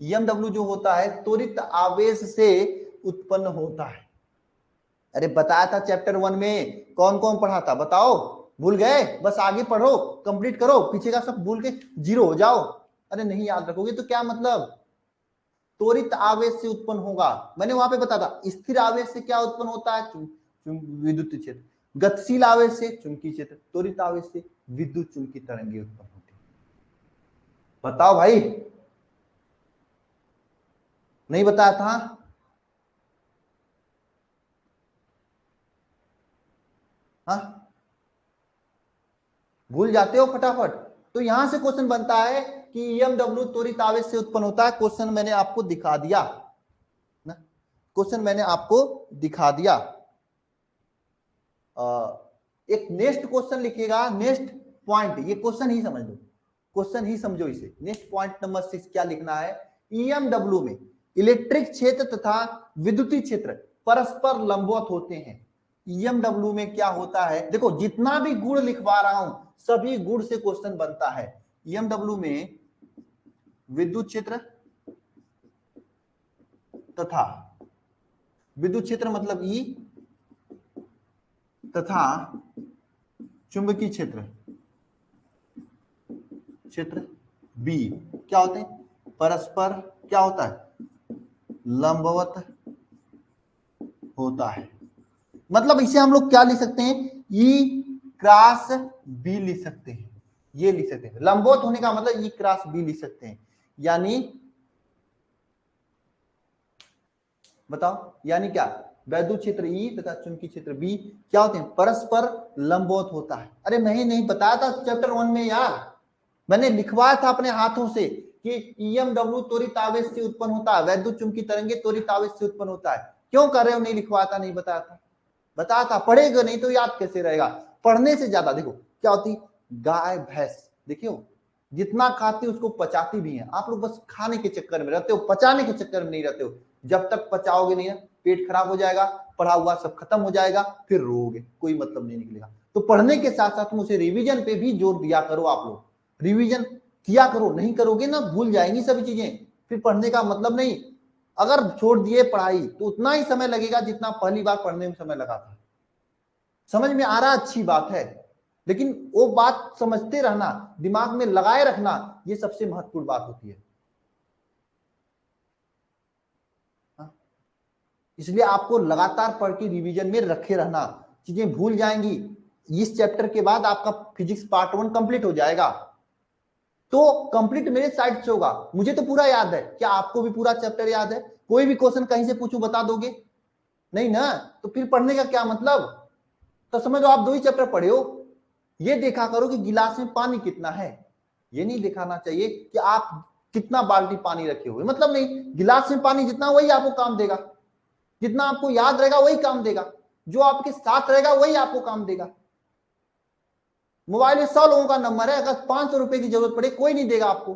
ईएमडब्ल्यू जो होता है त्वरित आवेश से उत्पन्न होता है। अरे बताया था चैप्टर 1 में, कौन कौन पढ़ा था बताओ, भूल गए, बस आगे पढ़ो, कंप्लीट करो, पीछे का सब भूल के जीरो हो जाओ। अरे नहीं याद रखोगे तो क्या मतलब, त्वरित आवेश से उत्पन्न होगा, मैंने वहां पे बताया था। स्थिर आवेश से क्या उत्पन्न होता है, विद्युत क्षेत्र, गतिशील आवेश से चुंबकीय क्षेत्र, त्वरित आवेश से विद्युत चुंबकीय तरंगे उत्पन्न होती है। बताओ भाई, नहीं बताया था। हाँ, भूल जाते हो फटाफट। तो यहां से क्वेश्चन बनता है कि ईएमडब्ल्यू त्वरित आवेश से उत्पन्न होता है। क्वेश्चन मैंने आपको दिखा दिया ना, क्वेश्चन मैंने आपको दिखा दिया। एक नेक्स्ट क्वेश्चन लिखिएगा, नेक्स्ट पॉइंट, ये क्वेश्चन ही समझ लो, क्वेश्चन ही समझो इसे। नेक्स्ट पॉइंट नंबर 6 क्या लिखना है, ईएमडब्ल्यू में इलेक्ट्रिक क्षेत्र तथा विद्युतीय क्षेत्र परस्पर लंबवत होते हैं। ईएमडब्ल्यू में क्या होता है, देखो जितना भी गुण लिखवा रहा हूं सभी गुण से क्वेश्चन बनता है। ईएमडब्ल्यू में विद्युत क्षेत्र तथा विद्युत क्षेत्र मतलब ई तथा चुंबकीय क्षेत्र क्षेत्र बी क्या होते हैं, परस्पर क्या होता है, लंबवत होता है। मतलब इसे हम लोग क्या लिख सकते हैं, ई क्रॉस बी लिख सकते हैं, ये लिख सकते हैं। लंबवत होने का मतलब ई क्रॉस बी लिख सकते हैं। यानी बताओ, यानी क्या, वैद्युत क्षेत्र ई तथा चुंबकीय क्षेत्र बी क्या होते हैं, परस्पर लंबवत होता है। अरे मैं नहीं बताया था चैप्टर 1 में यार, मैंने लिखवाया था अपने हाथों से कि ईएमडब्ल्यू त्वरित आवेश से उत्पन्न होता है, वैद्युत चुंबकीय तरंगे त्वरित आवेश से उत्पन्न होता है। क्यों कर रहे हो, नहीं लिखवाया था, नहीं बताया था, बताया था। पढ़ेगा नहीं तो याद कैसे रहेगा, पढ़ने से ज्यादा देखो क्या होती, गाय भैंस देखियो जितना खाती उसको पचाती भी है। आप लोग बस खाने के चक्कर में रहते हो, पचाने के चक्कर में नहीं रहते हो। जब तक पचाओगे नहीं ना, पेट खराब हो जाएगा, पढ़ा हुआ सब खत्म हो जाएगा, फिर रोओगे, कोई मतलब नहीं निकलेगा। तो पढ़ने के साथ साथ मुझे रिवीजन पे भी जोर दिया करो। आप लोग रिवीजन किया करो, नहीं करोगे ना भूल जाएंगी सभी चीजें, फिर पढ़ने का मतलब नहीं। अगर छोड़ दिए पढ़ाई तो उतना ही समय लगेगा जितना पहली बार पढ़ने में समय लगा था। समझ में आ रहा, अच्छी बात है, लेकिन वो बात समझते रहना, दिमाग में लगाए रखना, ये सबसे महत्वपूर्ण बात होती है। हाँ? इसलिए आपको लगातार पढ़ के रिवीजन में रखे रहना, चीजें भूल जाएंगी। इस चैप्टर के बाद आपका फिजिक्स पार्ट 1 कंप्लीट हो जाएगा, तो कंप्लीट मेरे साइड से होगा। मुझे तो पूरा याद है, क्या आपको भी पूरा चैप्टर याद है? कोई भी क्वेश्चन कहीं से पूछूं बता दोगे? नहीं ना, तो फिर पढ़ने का क्या मतलब? तो समझो आप 2 ही चैप्टर पढ़े हो। ये देखा करो कि गिलास में पानी कितना है, ये नहीं दिखाना चाहिए कि आप कितना बाल्टी पानी रखे हुए, मतलब नहीं। गिलास में पानी जितना वही आपको काम देगा, जितना आपको याद रहेगा वही काम देगा, जो आपके साथ रहेगा वही आपको काम देगा। मोबाइल में 100 लोगों का नंबर है, अगर 500 रुपए की जरूरत पड़े कोई नहीं देगा आपको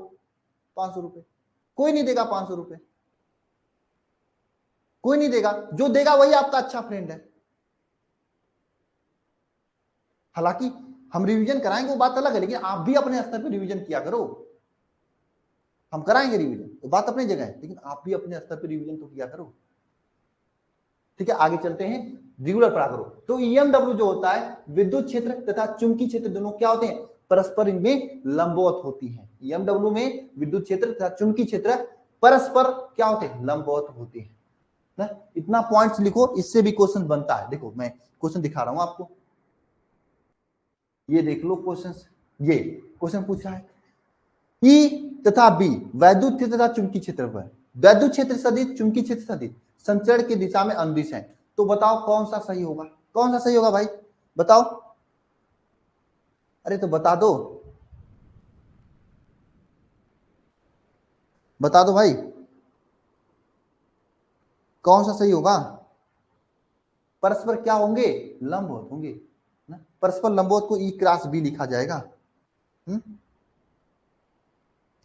500 रुपए, कोई नहीं देगा 500 रुपए, कोई नहीं देगा। जो देगा वही आपका अच्छा फ्रेंड है। हालांकि हम रिवीजन कराएंगे वो बात अलग है, लेकिन आप भी अपने स्तर पर रिवीजन किया करो। हम कराएंगे रिवीजन, तो बात अपनी जगह है, लेकिन आप भी अपने स्तर पर रिवीजन तो किया करो। ठीक है, आगे चलते हैं, रेगुलर पढ़ा करो। तो ईएमडब्ल्यू जो होता है, विद्युत क्षेत्र तथा चुंबकीय क्षेत्र दोनों क्या होते हैं, परस्पर इनमें लंबवत होती है। ईएमडब्ल्यू में विद्युत क्षेत्र तथा चुंबकीय क्षेत्र परस्पर क्या होते हैं, लंबवत होते हैं ना। इतना पॉइंट्स लिखो, इससे भी क्वेश्चन बनता है। देखो मैं क्वेश्चन दिखा रहा हूं आपको, ये देख लो क्वेश्चन, ये क्वेश्चन पूछा है ई तथा बी वैद्युत क्षेत्र तथा चुंबकीय क्षेत्र पर, वैद्युत क्षेत्र सदिश चुंबकीय क्षेत्र सदिश संचरण की दिशा में अंदिश है। तो बताओ कौन सा सही होगा, कौन सा सही होगा भाई, बताओ। अरे तो बता दो, बता दो भाई, कौन सा सही होगा? परस्पर क्या होंगे, लंबवत होंगे ना। परस्पर लंबवत को ई क्रॉस बी लिखा जाएगा। हुँ?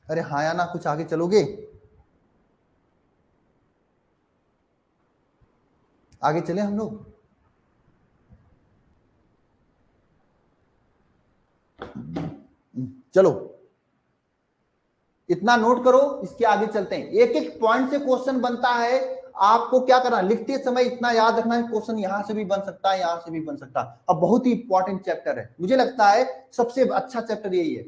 अरे हाँ या ना, कुछ आगे चलोगे, आगे चले हम लोग। चलो इतना नोट करो, इसके आगे चलते हैं। एक एक पॉइंट से क्वेश्चन बनता है, आपको क्या करना, लिखते समय इतना याद रखना है, क्वेश्चन यहां से भी बन सकता है, यहां से भी बन सकता है। अब बहुत ही इंपॉर्टेंट चैप्टर है, मुझे लगता है सबसे अच्छा चैप्टर यही है।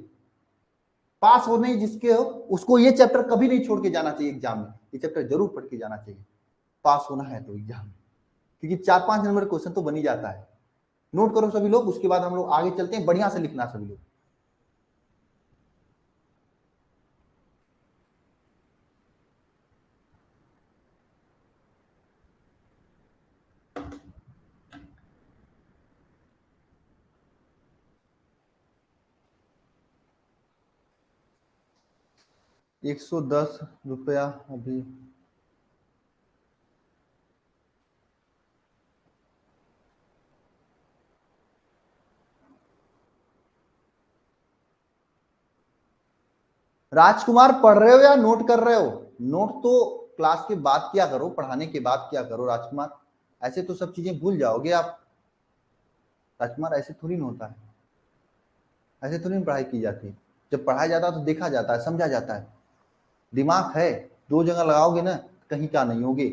पास होने जिसके हो उसको ये चैप्टर कभी नहीं छोड़ के जाना चाहिए एग्जाम में, ये चैप्टर जरूर पढ़ के जाना चाहिए, पास होना है तो एग्जाम में, क्योंकि 4-5 नंबर क्वेश्चन तो बन ही जाता है। नोट करो सभी लोग, उसके बाद हम लोग आगे चलते हैं, बढ़िया से लिखना सभी लोग। 110 रुपया अभी। राजकुमार पढ़ रहे हो या नोट कर रहे हो? नोट तो क्लास के बाद क्या करो, पढ़ाने के बाद क्या करो राजकुमार, ऐसे तो सब चीजें भूल जाओगे आप। राजकुमार ऐसे थोड़ी ना होता है, ऐसे थोड़ी ना पढ़ाई की जाती है। जब पढ़ाया जाता है तो देखा जाता है, समझा जाता है। दिमाग है, दो जगह लगाओगे ना कहीं का नहीं होगे।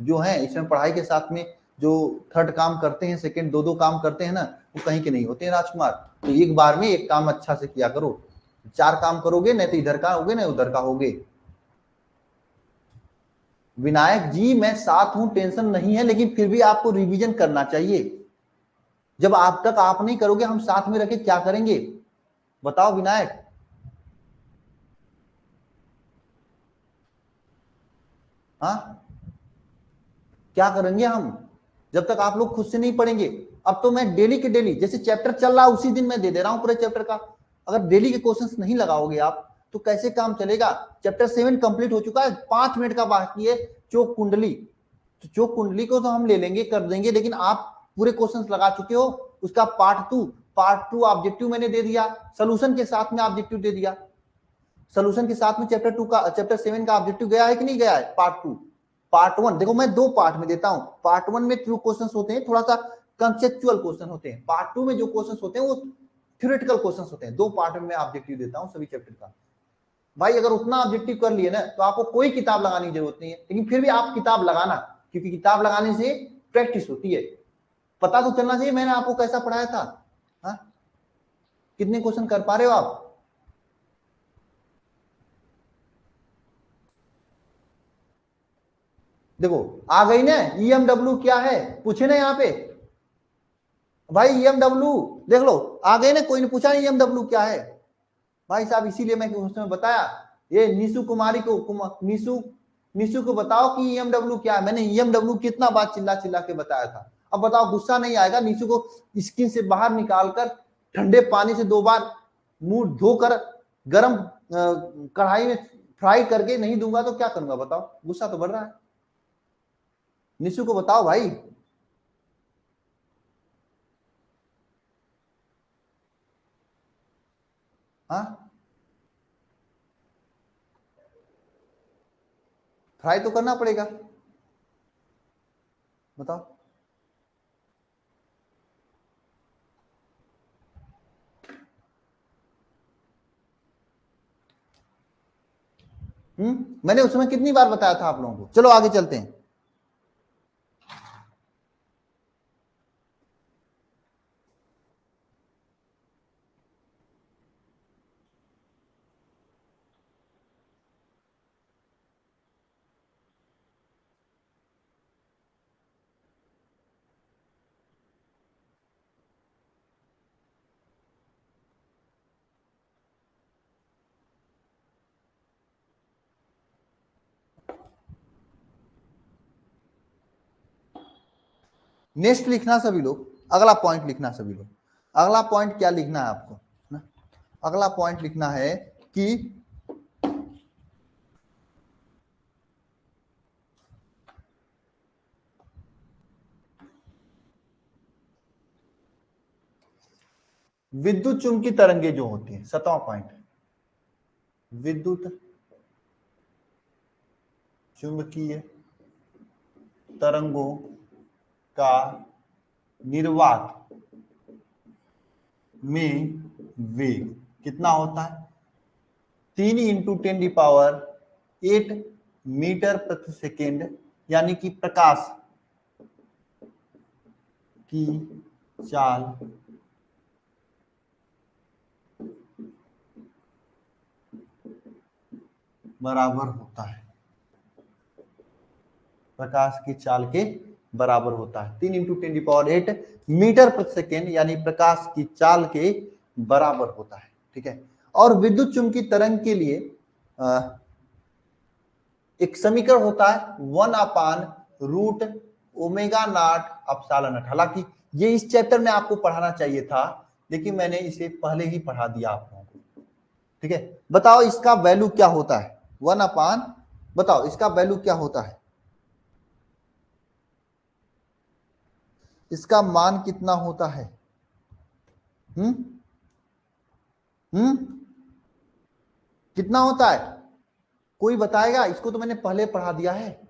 जो है इसमें पढ़ाई के साथ में जो थर्ड काम करते हैं, सेकंड दो दो काम करते हैं ना, वो कहीं के नहीं होते हैं राजकुमार। तो एक बार में एक काम अच्छा से किया करो, चार काम करोगे नहीं तो इधर का होगे ना उधर का होगे। विनायक जी मैं साथ हूं, टेंशन नहीं है, लेकिन फिर भी आपको रिवीजन करना चाहिए। जब आप तक आप नहीं करोगे हम साथ में रखे क्या करेंगे, बताओ विनायक। हाँ क्या करेंगे हम जब तक आप लोग खुद से नहीं पढ़ेंगे। अब तो मैं डेली के डेली जैसे चैप्टर चल रहा है उसी दिन मैं दे दे रहा हूं पूरे चैप्टर का। अगर डेली के क्वेश्चंस नहीं लगाओगे आप तो कैसे काम चलेगा। चैप्टर 7 कंप्लीट हो चुका है, 5 मिनट का बाकी है। चोक कुंडली, तो चोक कुंडली को तो हम ले लेंगे कर देंगे, लेकिन आप पूरे क्वेश्चंस लगा चुके हो। उसका पार्ट टू ऑब्जेक्टिव मैंने दे दिया, सोल्यूशन के साथ में ऑब्जेक्टिव दे दिया। सोल्यूशन के साथ में चैप्टर 7 का ऑब्जेक्टिव गया है कि नहीं गया है। पार्ट 2 पार्ट 1 देखो मैं दो पार्ट में देता हूं। पार्ट 1 में ट्रू क्वेश्चंस होते हैं, थोड़ा सा कंसेप्चुअल क्वेश्चन होते हैं। पार्ट 2 में जो क्वेश्चंस होते हैं वो थ्योरेटिकल क्वेश्चंस होते हैं। दो पार्ट में मैं ऑब्जेक्टिव देता हूं सभी चैप्टर का। भाई अगर उतना ऑब्जेक्टिव कर लिए ना तो आपको कोई किताब लगाने की जरूरत नहीं है, लेकिन फिर भी आप किताब लगाना, क्योंकि किताब लगाने से प्रैक्टिस होती है। पता तो चलना चाहिए मैंने आपको कैसा पढ़ाया था। हाँ कितने क्वेश्चन कर पा रहे हो आप। देखो आ गई ना ईएमडब्ल्यू क्या है, पूछे ना यहाँ पे भाई ईएमडब्ल्यू देख लो। आ गए ना, कोई ने पूछा नहीं ईएमडब्ल्यू क्या है। भाई साहब इसीलिए मैं उसमें बताया ये निशु कुमारी को निशु निशु को बताओ कि ईएमडब्ल्यू क्या है। मैंने ईएमडब्ल्यू कितना बार चिल्ला चिल्ला के बताया था। अब बताओ गुस्सा नहीं आएगा। निशु को स्किन से बाहर निकालकर ठंडे पानी से 2 बार मुंह धोकर गर्म कढ़ाई में फ्राई करके नहीं दूंगा तो क्या करूंगा बताओ। गुस्सा तो बढ़ रहा है। निशु को बताओ भाई। हाँ फ्राई तो करना पड़ेगा, बताओ। मैंने उस समय कितनी बार बताया था आप लोगों को। चलो आगे चलते हैं। नेक्स्ट लिखना सभी लोग, अगला पॉइंट लिखना सभी लोग। अगला पॉइंट क्या लिखना है आपको ना, अगला पॉइंट लिखना है कि विद्युत चुंबकीय तरंगे जो होती है, 7वां पॉइंट, विद्युत चुंबकीय तरंगों का निर्वात में वेग कितना होता है। 3 × 10⁸ मीटर प्रति सेकेंड, यानी कि प्रकाश की चाल बराबर होता है, प्रकाश की चाल के बराबर होता है। 3 × 10⁸ मीटर प्रति सेकेंड, यानी प्रकाश की चाल के बराबर होता है। ठीक है। और विद्युत चुंबकीय तरंग के लिए एक समीकरण होता है 1/√ω0ε0। हालांकि ये इस चैप्टर में आपको पढ़ाना चाहिए था, लेकिन मैंने इसे पहले ही पढ़ा दिया आप लोगों को। ठीक है। बताओ इसका वैल्यू क्या होता है। 1 अपान, बताओ इसका वैल्यू क्या होता है, इसका मान कितना होता है? हम्म हम्म कितना होता है? कोई बताएगा? इसको तो मैंने पहले पढ़ा दिया है।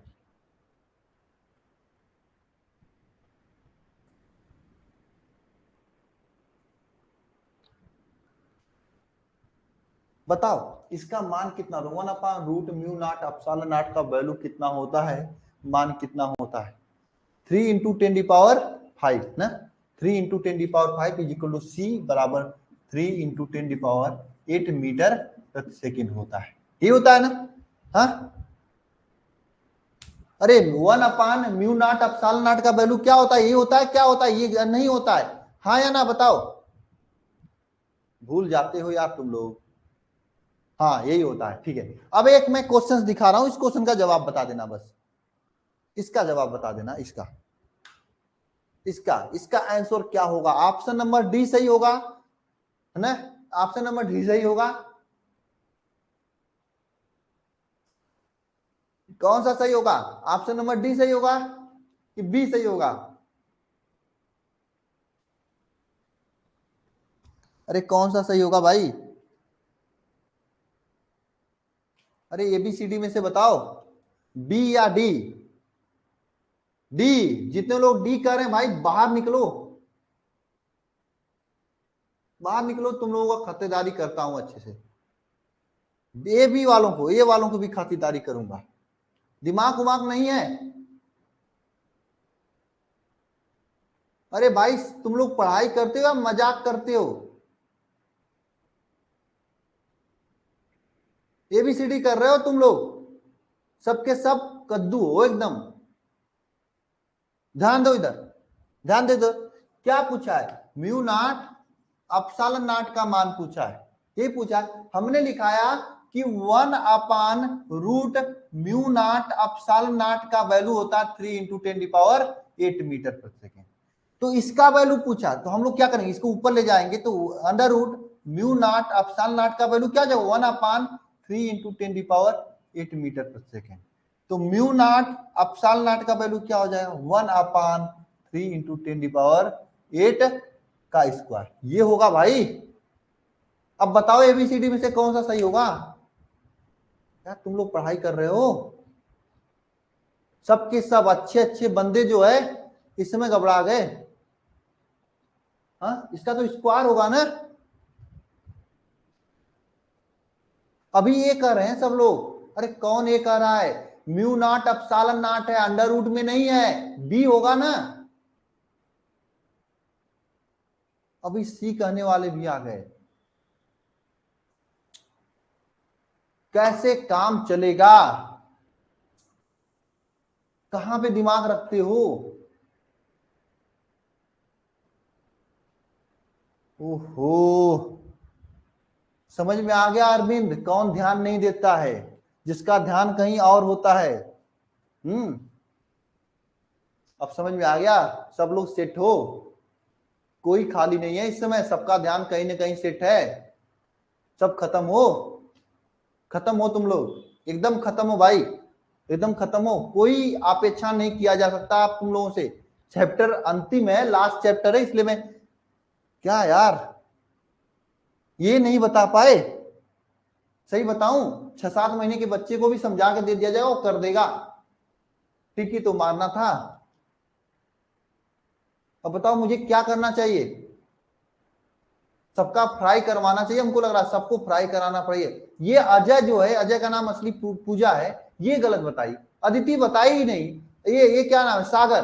बताओ इसका मान कितना, 1/√μ0 का वैल्यू कितना होता है, मान कितना होता है? 3 × 10⁵ ना, 3 × 10⁵ इज इक्वल टू सी बराबर 3 × 10⁸ मीटर प्रति सेकेंड होता है। ये होता है ना? हाँ, अरे 1/μ0 का वैल्यू क्या होता है? ये होता है, क्या होता है? ये नहीं होता है, हाँ या ना बताओ? भूल जाते हो यार तुम लोग। हाँ यही होता है, ठीक है। अब एक मैं क्वेश्चन दिखा रहा हूं, इस क्वेश्चन का जवाब बता देना, बस इसका जवाब बता देना। इसका इसका इसका आंसर क्या होगा? ऑप्शन नंबर डी सही होगा, है ना? ऑप्शन नंबर डी सही होगा। कौन सा सही होगा? ऑप्शन नंबर डी सही होगा कि बी सही होगा? अरे कौन सा सही होगा भाई? अरे एबीसीडी में से बताओ, बी या डी? डी। जितने लोग डी कर रहे हैं भाई बाहर निकलो, बाहर निकलो, तुम लोगों का खातिरदारी करता हूं अच्छे से। ए बी वालों को, ए वालों को भी खातिरदारी करूंगा। दिमाग उमाग नहीं है? अरे भाई तुम लोग पढ़ाई करते हो या मजाक करते हो? एबीसीडी कर रहे हो तुम लोग, सबके सब कद्दू हो एकदम। ध्यान दो इधर, ध्यान दे दो। क्या पूछा है? μ0 का मान पूछा है, ये पूछा है। हमने लिखाया कि 1/√μ0 का वैल्यू होता है 3 × 10⁸ मीटर प्रति सेकेंड। तो इसका वैल्यू पूछा, तो हम लोग क्या करेंगे, इसको ऊपर ले जाएंगे, तो √μ0 का वैल्यू क्या जाएगा? 1/3 × 10⁸ मीटर प्रति सेकेंड। तो μ0 का वैल्यू क्या हो जाएगा? 1/3 × 10⁸ का स्क्वायर, ये होगा भाई। अब बताओ एबीसीडी में से कौन सा सही होगा? यार तुम लोग पढ़ाई कर रहे हो, सबके सब अच्छे अच्छे बंदे जो है इस समय घबरा गए। हाँ, इसका तो स्क्वायर होगा ना। अभी ये कर रहे हैं सब लोग। अरे कौन ये कर रहा है? μ0 है, अंडर रूट में नहीं है, बी होगा ना। अभी सी कहने वाले भी आ गए। कैसे काम चलेगा? कहां पे दिमाग रखते हो? ओहो, समझ में आ गया अरविंद, कौन ध्यान नहीं देता है, जिसका ध्यान कहीं और होता है। अब समझ में आ गया? सब लोग सेट हो, कोई खाली नहीं है इस समय, सबका ध्यान कहीं ना कहीं सेट है। सब खत्म हो, खत्म हो तुम लोग, एकदम खत्म हो भाई, एकदम खत्म हो। कोई अपेक्षा नहीं किया जा सकता आप तुम लोगों से। चैप्टर अंतिम है, लास्ट चैप्टर है, इसलिए मैं क्या यार ये नहीं बता पाए। सही बताऊं, 6-7 महीने के बच्चे को भी समझा के दे दिया जाएगा, वो कर देगा। ठीक ही तो मारना था। अब बताओ मुझे क्या करना चाहिए? सबका फ्राई करवाना चाहिए, हमको लग रहा है सबको फ्राई कराना पड़ेगा। ये अजय जो है, अजय का नाम असली पूजा है, ये गलत बताई। अदिति बताई ही नहीं। ये क्या नाम है? सागर,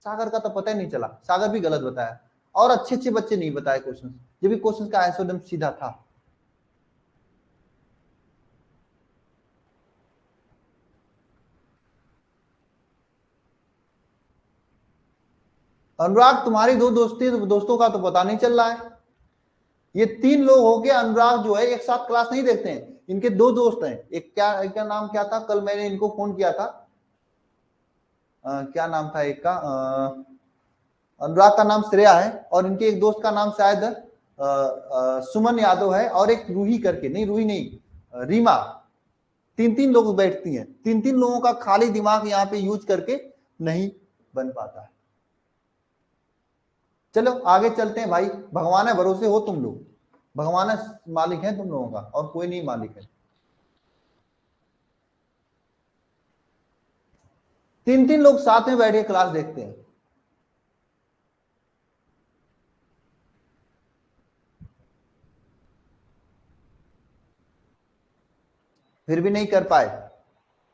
सागर का तो पता ही नहीं चला, सागर भी गलत बताया। और अच्छे अच्छे बच्चे नहीं बताए क्वेश्चन, जब भी क्वेश्चन का आंसर एकदम सीधा था। अनुराग तुम्हारी दो दोस्तों का तो पता नहीं चल रहा है। ये 3 लोग हो गए, अनुराग जो है एक साथ क्लास नहीं देखते हैं, इनके 2 दोस्त हैं। एक क्या नाम क्या था? कल मैंने इनको फोन किया था, क्या नाम था एक का? अनुराग का नाम श्रेया है, और इनके एक दोस्त का नाम शायद सुमन यादव है, और एक रूही करके, नहीं रूही नहीं, रीमा, तीन तीन लोग बैठती हैं, तीन तीन लोगों का खाली दिमाग यहाँ पे यूज करके नहीं बन पाता है। चलो आगे चलते हैं भाई, भगवान है भरोसे हो तुम लोग, भगवान मालिक है तुम लोगों का और कोई नहीं मालिक है। तीन तीन लोग साथ में बैठ के क्लास देखते हैं, फिर भी नहीं कर पाए।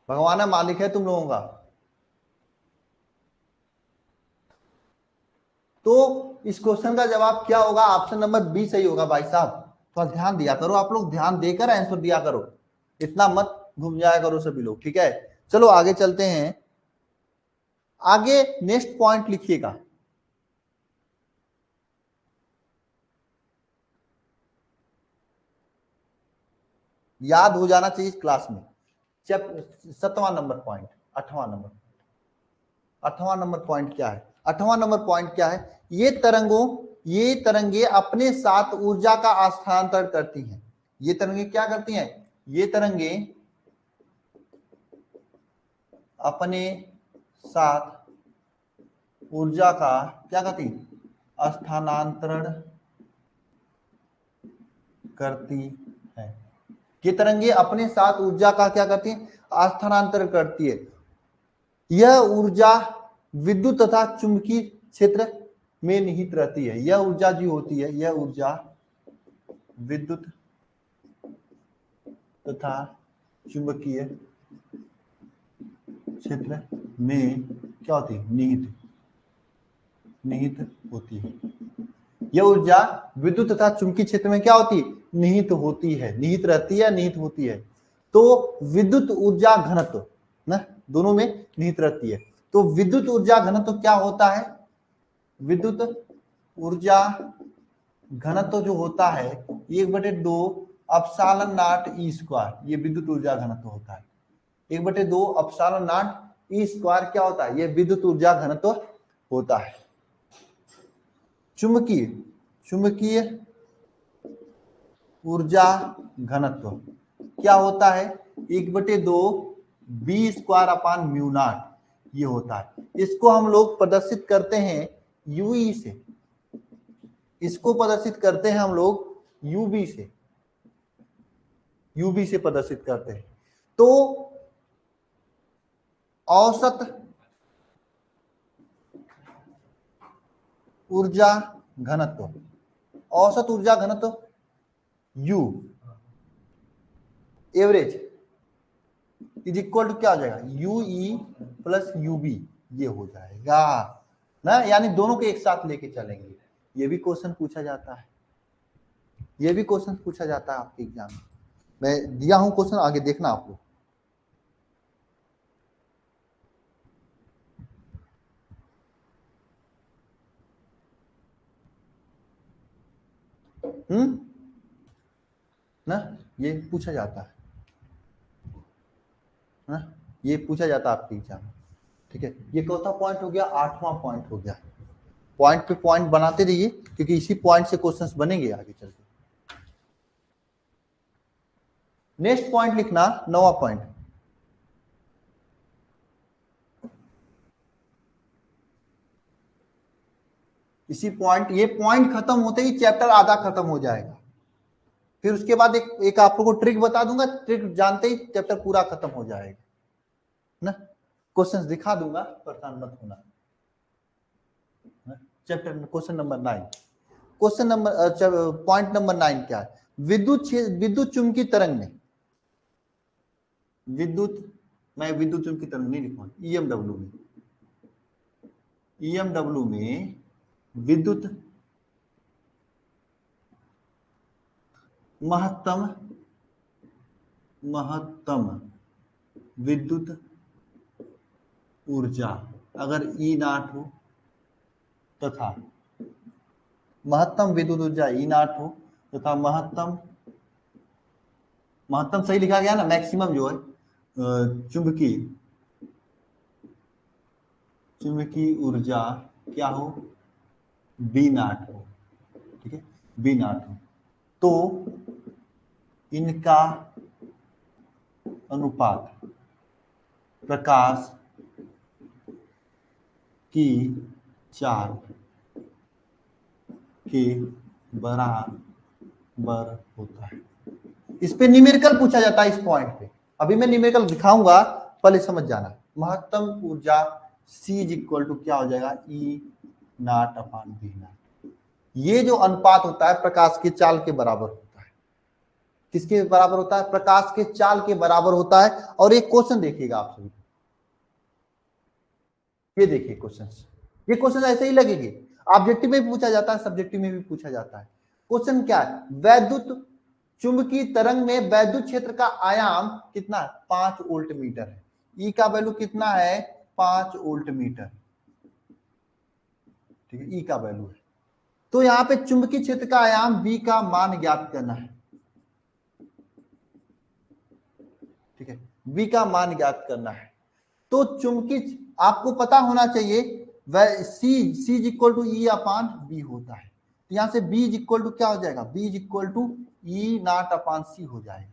भगवान है मालिक है तुम लोगों का। तो इस क्वेश्चन का जवाब क्या होगा? ऑप्शन नंबर बी सही होगा भाई साहब। थोड़ा ध्यान दिया करो आप लोग, ध्यान देकर आंसर दिया करो, इतना मत घूम जाया करो सभी लोग, ठीक है। चलो आगे चलते हैं, आगे नेक्स्ट पॉइंट लिखिएगा। याद हो जाना चाहिए क्लास में। 7वां नंबर पॉइंट, 8वां नंबर, 8वां नंबर पॉइंट क्या है? 8वां नंबर पॉइंट क्या है? ये तरंगे अपने साथ ऊर्जा का स्थानांतरण करती हैं। ये तरंगे क्या करती हैं? ये तरंगे अपने साथ ऊर्जा का क्या करती? स्थानांतरण करती है। ये तरंगे अपने साथ ऊर्जा का क्या करती है? स्थानांतरण करती है। यह ऊर्जा विद्युत तथा चुंबकीय क्षेत्र में निहित रहती है। यह ऊर्जा जो होती है, यह ऊर्जा विद्युत तथा चुंबकीय क्षेत्र में क्या होती है? निहित होती है। यह ऊर्जा विद्युत तथा चुंबकीय क्षेत्र में क्या होती है? निहित होती है। निहित रहती है, निहित होती है। तो विद्युत ऊर्जा घनत्व ना, दोनों में निहित रहती है। तो विद्युत ऊर्जा घनत्व क्या होता है? विद्युत ऊर्जा घनत्व जो होता है 1/2 एप्सिलॉन नॉट ई स्क्वायर, ये विद्युत ऊर्जा घनत्व होता है। 1/2 एप्सिलॉन नॉट ई स्क्वायर क्या होता है? ये विद्युत ऊर्जा घनत्व होता है। चुंबकीय ऊर्जा घनत्व क्या होता है? 1/2 B square upon mu naught, ये होता है। इसको हम लोग प्रदर्शित करते हैं यूई से, इसको प्रदर्शित करते हैं हम लोग यूबी से, यूबी से प्रदर्शित करते हैं। तो औसत ऊर्जा घनत्व, औसत ऊर्जा घनत्व U average is equal to क्या हो जाएगा? U E plus U B, ये हो जाएगा ना, यानी दोनों को एक साथ लेके चलेंगे। ये भी क्वेश्चन पूछा जाता है, ये भी क्वेश्चन पूछा जाता है आपके एग्जाम में। मैं दिया हूं क्वेश्चन, आगे देखना आप लोग। ना, ये पूछा जाता है ना, ये पूछा जाता है आपके एग्जाम में, ठीक है। ये चौथा पॉइंट हो गया, 8वां पॉइंट हो गया। पॉइंट पे पॉइंट बनाते रहिए, क्योंकि इसी पॉइंट से क्वेश्चंस बनेंगे आगे चल के। नेक्स्ट पॉइंट लिखना, 9वां पॉइंट। इसी पॉइंट, ये पॉइंट खत्म होते ही चैप्टर आधा खत्म हो जाएगा। फिर उसके बाद एक आप लोगों को ट्रिक बता दूंगा, ट्रिक जानते ही चैप्टर पूरा खत्म हो जाएगा ना। क्वेश्चंस दिखा दूंगा, परेशान मत होना। चैप्टर में question number 9, question number point number 9 क्या है? विद्युत चुंबकीय तरंग में, मैं विद्युत चुंबकीय तरंग नहीं लिखूंगा, ईएमडब्ल्यू में विद्युत महत्तम विद्युत ऊर्जा अगर ई नॉट हो तथा महत्तम विद्युत ऊर्जा ई नॉट हो तथा महत्तम सही लिखा गया ना, मैक्सिमम जो है चुंबकीय ऊर्जा क्या हो? बी नॉट हो, ठीक है, बी नॉट हो। तो इनका अनुपात प्रकाश की चाल के बराबर होता है। इस पे न्यूमेरिकल पूछा जाता है इस पॉइंट पे। अभी मैं न्यूमेरिकल दिखाऊंगा, पहले समझ जाना। महत्तम ऊर्जा C इज इक्वल टू क्या हो जाएगा, E not upon V not. ये जो अनुपात होता है प्रकाश के चाल के बराबर होता है। किसके बराबर होता है, प्रकाश के चाल के बराबर होता है। और एक क्वेश्चन देखिएगा आप सभी, ये देखिए क्वेश्चन, ये क्वेश्चन ऐसे ही लगेगी। ऑब्जेक्टिव में भी पूछा जाता है, सब्जेक्टिव में भी पूछा जाता है। क्वेश्चन क्या है, वैद्युत चुंबकीय तरंग में वैद्युत क्षेत्र का आयाम कितना है, 5 वोल्ट मीटर है। ई का वैल्यू कितना है, 5 वोल्ट मीटर। ठीक है, ई का वैल्यू है। तो यहां पे चुंबकीय क्षेत्र का आयाम बी का मान ज्ञात करना है। ठीक है, बी का मान ज्ञात करना है। तो चुंबकीय आपको पता होना चाहिए C is equal to E upon B होता है। तो यहां से बी इज इक्वल टू क्या हो जाएगा, B is equal to E not upon C हो जाएगा।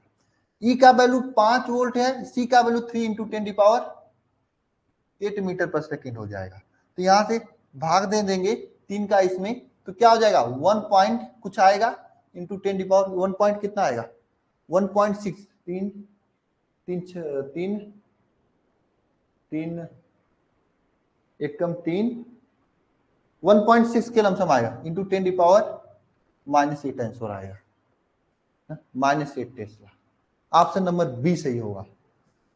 ई का वैल्यू 5 वोल्ट है, सी का वैल्यू 3 इंटू 10⁸ मीटर पर सेकेंड हो जाएगा। तो यहां से भाग दे देंगे 3 का इसमें, तो क्या हो जाएगा 1 पॉइंट कुछ आएगा इंटू 10⁻1 पॉइंट कितना आएगा 1.6, 3 3 3 एक कम 3 1.6 के लमसम आएगा इंटू 10⁻⁻8 आंसर आएगा, -8 टेस्ला। ऑप्शन नंबर बी सही होगा।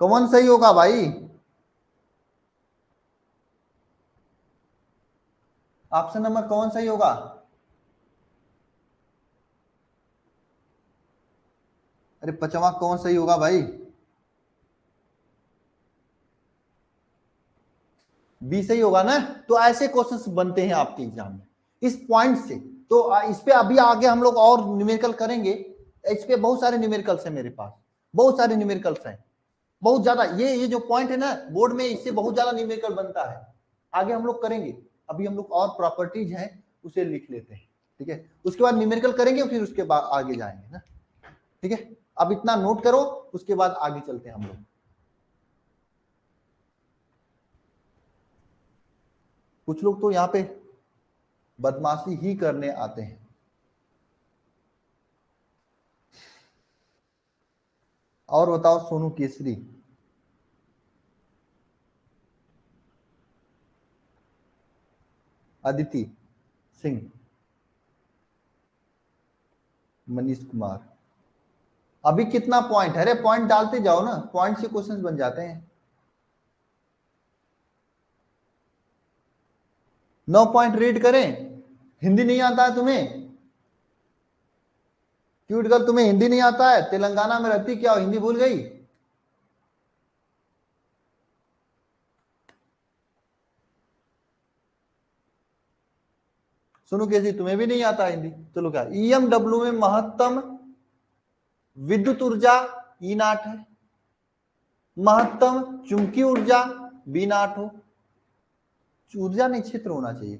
कौन सही होगा भाई, ऑप्शन नंबर कौन सही होगा, अरे पचवा कौन सही होगा भाई, बी सही होगा ना। तो ऐसे क्वेश्चंस बनते हैं आपके एग्जाम में इस पॉइंट से। तो इस पे अभी आगे हम लोग और न्यूमेरिकल करेंगे। इस पे बहुत सारे न्यूमेरिकल्स हैं मेरे पास, बहुत सारे न्यूमेरिकल्स हैं, बहुत ज्यादा। ये जो पॉइंट है ना बोर्ड में, इससे बहुत ज्यादा न्यूमेरिकल बनता है। आगे हम लोग करेंगे, अभी हम लोग और प्रॉपर्टीज हैं उसे लिख लेते हैं। ठीक है, उसके बाद न्यूमेरिकल करेंगे, फिर उसके बाद आगे जाएंगे ना। ठीक है, अब इतना नोट करो, उसके बाद आगे चलते हैं हम लोग। कुछ लोग तो यहाँ पे बदमाशी ही करने आते हैं। और बताओ सोनू केसरी, अदिति सिंह, मनीष कुमार, अभी कितना पॉइंट है, अरे पॉइंट डालते जाओ ना, पॉइंट से क्वेश्चंस बन जाते हैं। 9 पॉइंट रीड करें, हिंदी नहीं आता है तुम्हें, क्यूट गर्ल तुम्हें हिंदी नहीं आता है, तेलंगाना में रहती क्या हो, हिंदी भूल गई। सुनो कैसी, तुम्हें भी नहीं आता हिंदी, चलो क्या, ईएमडब्ल्यू में महत्तम विद्युत ऊर्जा ई नाट है, महत्तम चुंबकीय ऊर्जा बी नाट हो। ऊर्जा नहीं क्षेत्र होना चाहिए,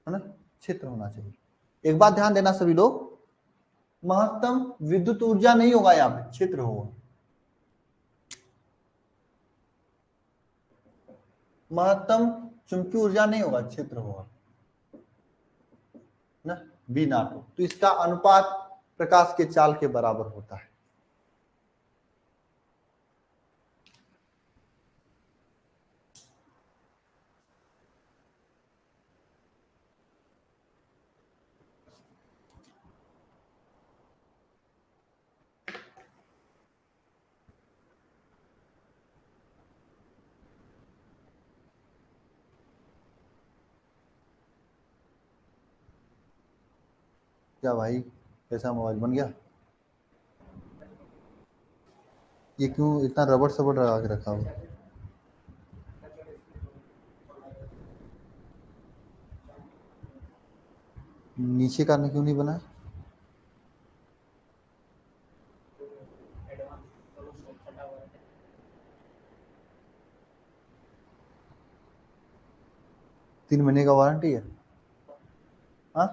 है ना, क्षेत्र होना चाहिए। एक बात ध्यान देना सभी लोग, महत्तम विद्युत ऊर्जा नहीं होगा, यहाँ पे क्षेत्र होगा। महत्तम चुंबकीय ऊर्जा नहीं होगा, क्षेत्र होगा ना, बी नाट हो। तो इसका अनुपात प्रकाश के चाल के बराबर होता है। क्या भाई, कैसा मोबाइल बन गया, ये क्यों इतना रबड़ सबड़ लगा के रखा हुआ, नीचे का क्यों नहीं बना, 3 महीने का वारंटी है। हाँ,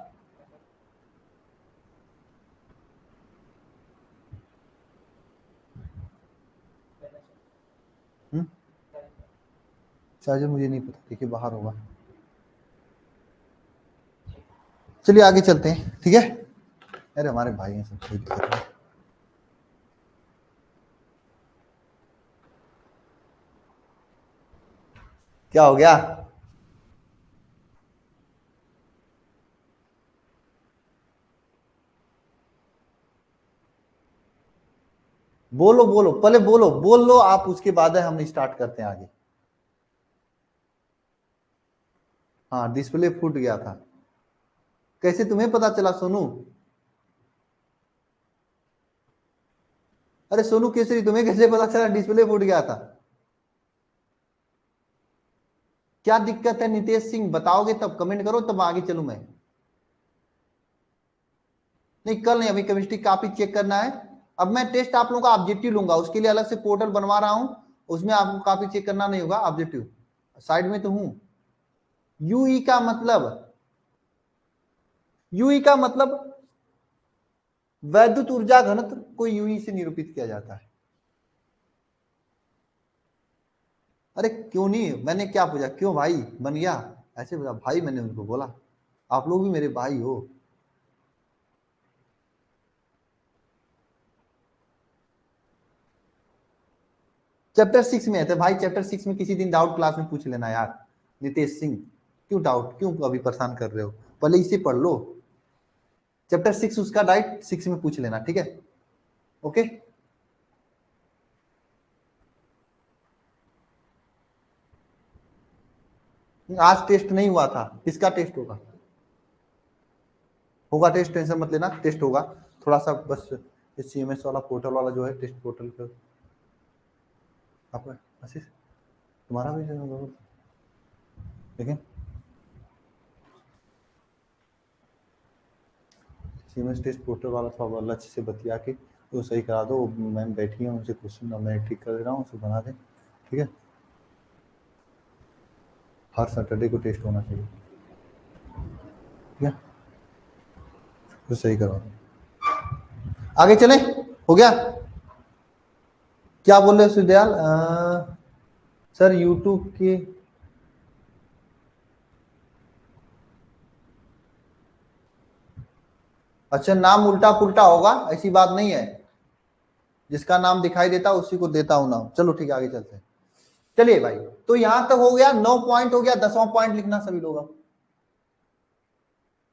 चार्जर मुझे नहीं पता, देखिए बाहर होगा। चलिए आगे चलते हैं, ठीक है। अरे हमारे भाई हैं सब, कोई दिक्कत नहीं। क्या हो गया? बोलो बोलो, पहले बोलो, बोल लो आप, उसके बाद है हम स्टार्ट करते हैं आगे। हाँ डिस्प्ले फूट गया था। कैसे तुम्हें पता चला सोनू? अरे सोनू केसरी, तुम्हें कैसे पता चला डिस्प्ले फूट गया था? क्या दिक्कत है नितेश सिंह, बताओगे तब, कमेंट करो तब आगे चलूं मैं। नहीं कल नहीं, अभी केमिस्ट्री कॉपी चेक करना है। अब मैं टेस्ट आप लोगों का ऑब्जेक्टिव लूंगा, उसके लिए अलग से पोर्टल बनवा रहा हूं। उसमें आपको कॉपी चेक करना नहीं होगा, ऑब्जेक्टिव साइड में तो हूं। यूई का मतलब, यूई का मतलब वैद्युत ऊर्जा घनत्व को यूई से निरूपित किया जाता है। अरे क्यों नहीं, मैंने क्या पूछा, क्यों भाई बन गया? ऐसे बोला भाई, मैंने उनको बोला आप लोग भी मेरे भाई हो। चैप्टर 6 में है तो भाई, चैप्टर 6 में किसी दिन डाउट क्लास में पूछ लेना यार। नितेश सिंह, क्यों डाउट, क्यों अभी परेशान कर रहे हो? पहले इसे पढ़ लो। चैप्टर 6 उसका डाइट 6 में पूछ लेना, ठीक है। ओके। आज टेस्ट नहीं हुआ था, किसका टेस्ट होगा? होगा टेस्ट, टेंशन मत लेना, टेस्ट होगा। थोड़ा सा बस CMS वाला पोर्टल वाला जो है, टेस्ट पोर्टल का। आपका आशीष, तुम्हारा भी लेकिन CMS टेस्ट पोर्टल वाला थोड़ा अच्छे से बतिया के तो सही करा दो। मैम बैठी है, उनसे क्वेश्चन मैं ठीक कर दे रहा हूँ, उसे बना दें, ठीक है। हर सैटरडे को टेस्ट होना चाहिए, ठीक है, तो सही करवा दो। आगे चले, हो गया? क्या बोल रहे हो सुदयाल? सर यूट्यूब के, अच्छा नाम उल्टा पुल्टा होगा, ऐसी बात नहीं है। जिसका नाम दिखाई देता उसी को देता हूं नाम। चलो ठीक है आगे चलते हैं। चलिए भाई, तो यहां तक हो गया, 9 पॉइंट हो गया। 10वां पॉइंट लिखना सभी लोग।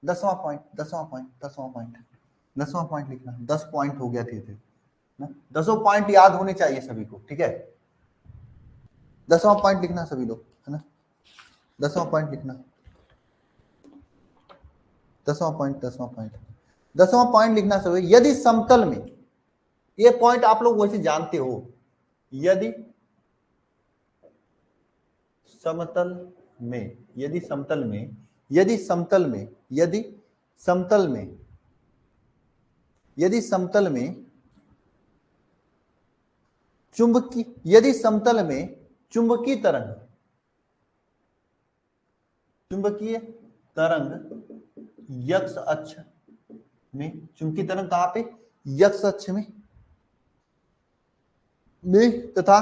10वां पॉइंट, 10वां पॉइंट, 10वां पॉइंट, 10वां पॉइंट लिखना। 10 पॉइंट हो गया, धीरे धीरे 10 पॉइंट याद होने चाहिए सभी को, ठीक है। 10वां पॉइंट लिखना सभी लोग, है ना। 10वां पॉइंट लिखना, 10वां पॉइंट, 10वां पॉइंट, 10वां पॉइंट लिखना सभी। यदि समतल में, ये पॉइंट आप लोग वैसे जानते हो, यदि समतल में, यदि समतल में, यदि समतल में, यदि समतल में, यदि समतल में चुंबकीय, यदि समतल में चुंबकीय तरंग, चुंबकीय तरंग यक्ष अक्ष में, चुंबकीय तरंग कहां पे? यक्ष अक्ष में तथा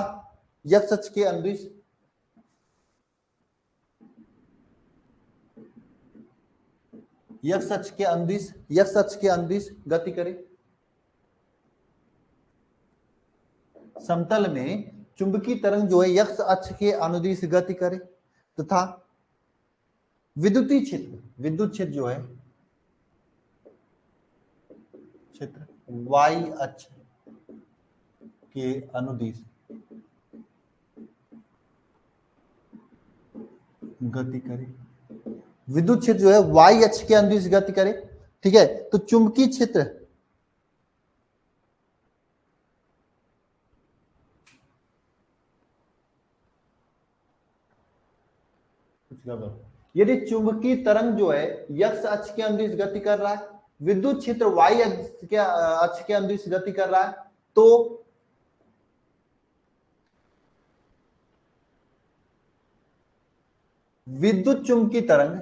यक्ष अक्ष के अनुदिश, यक्ष अक्ष के अनुदिश, यक्ष अक्ष के अनुदिश गति करे। समतल में चुंबकीय तरंग जो है यक्ष अक्ष के अनुदिश गति करे तथा विद्युतीय क्षेत्र, विद्युत क्षेत्र जो है, क्षेत्र वाई अक्ष के अनुदिश गति करे। विद्युत क्षेत्र जो है वाई अक्ष के अनुदिश गति करे, ठीक है। तो चुंबकीय क्षेत्र, यदि चुंबकीय तरंग जो है यक्ष अक्ष के अनुदिश गति कर रहा है, विद्युत क्षेत्र वाई अक्ष के अनुदिश गति कर रहा है, तो विद्युत चुंबकीय तरंग,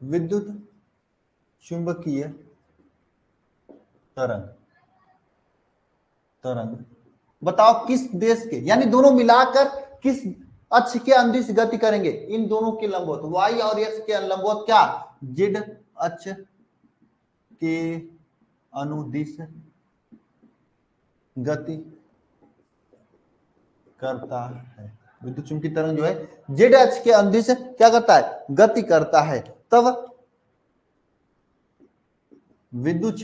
विद्युत चुंबकीय तरंग, तरंग बताओ किस देश के, यानी दोनों मिलाकर किस अक्ष के अनुदिश गति करेंगे, इन दोनों के लंबवत, y और x के लंबवत क्या, z अक्ष के अनुदिश गति करता है। विद्युत चुंबकीय तरंग जो है z अक्ष के अनुदिश क्या करता है, गति करता है। तब विद्युत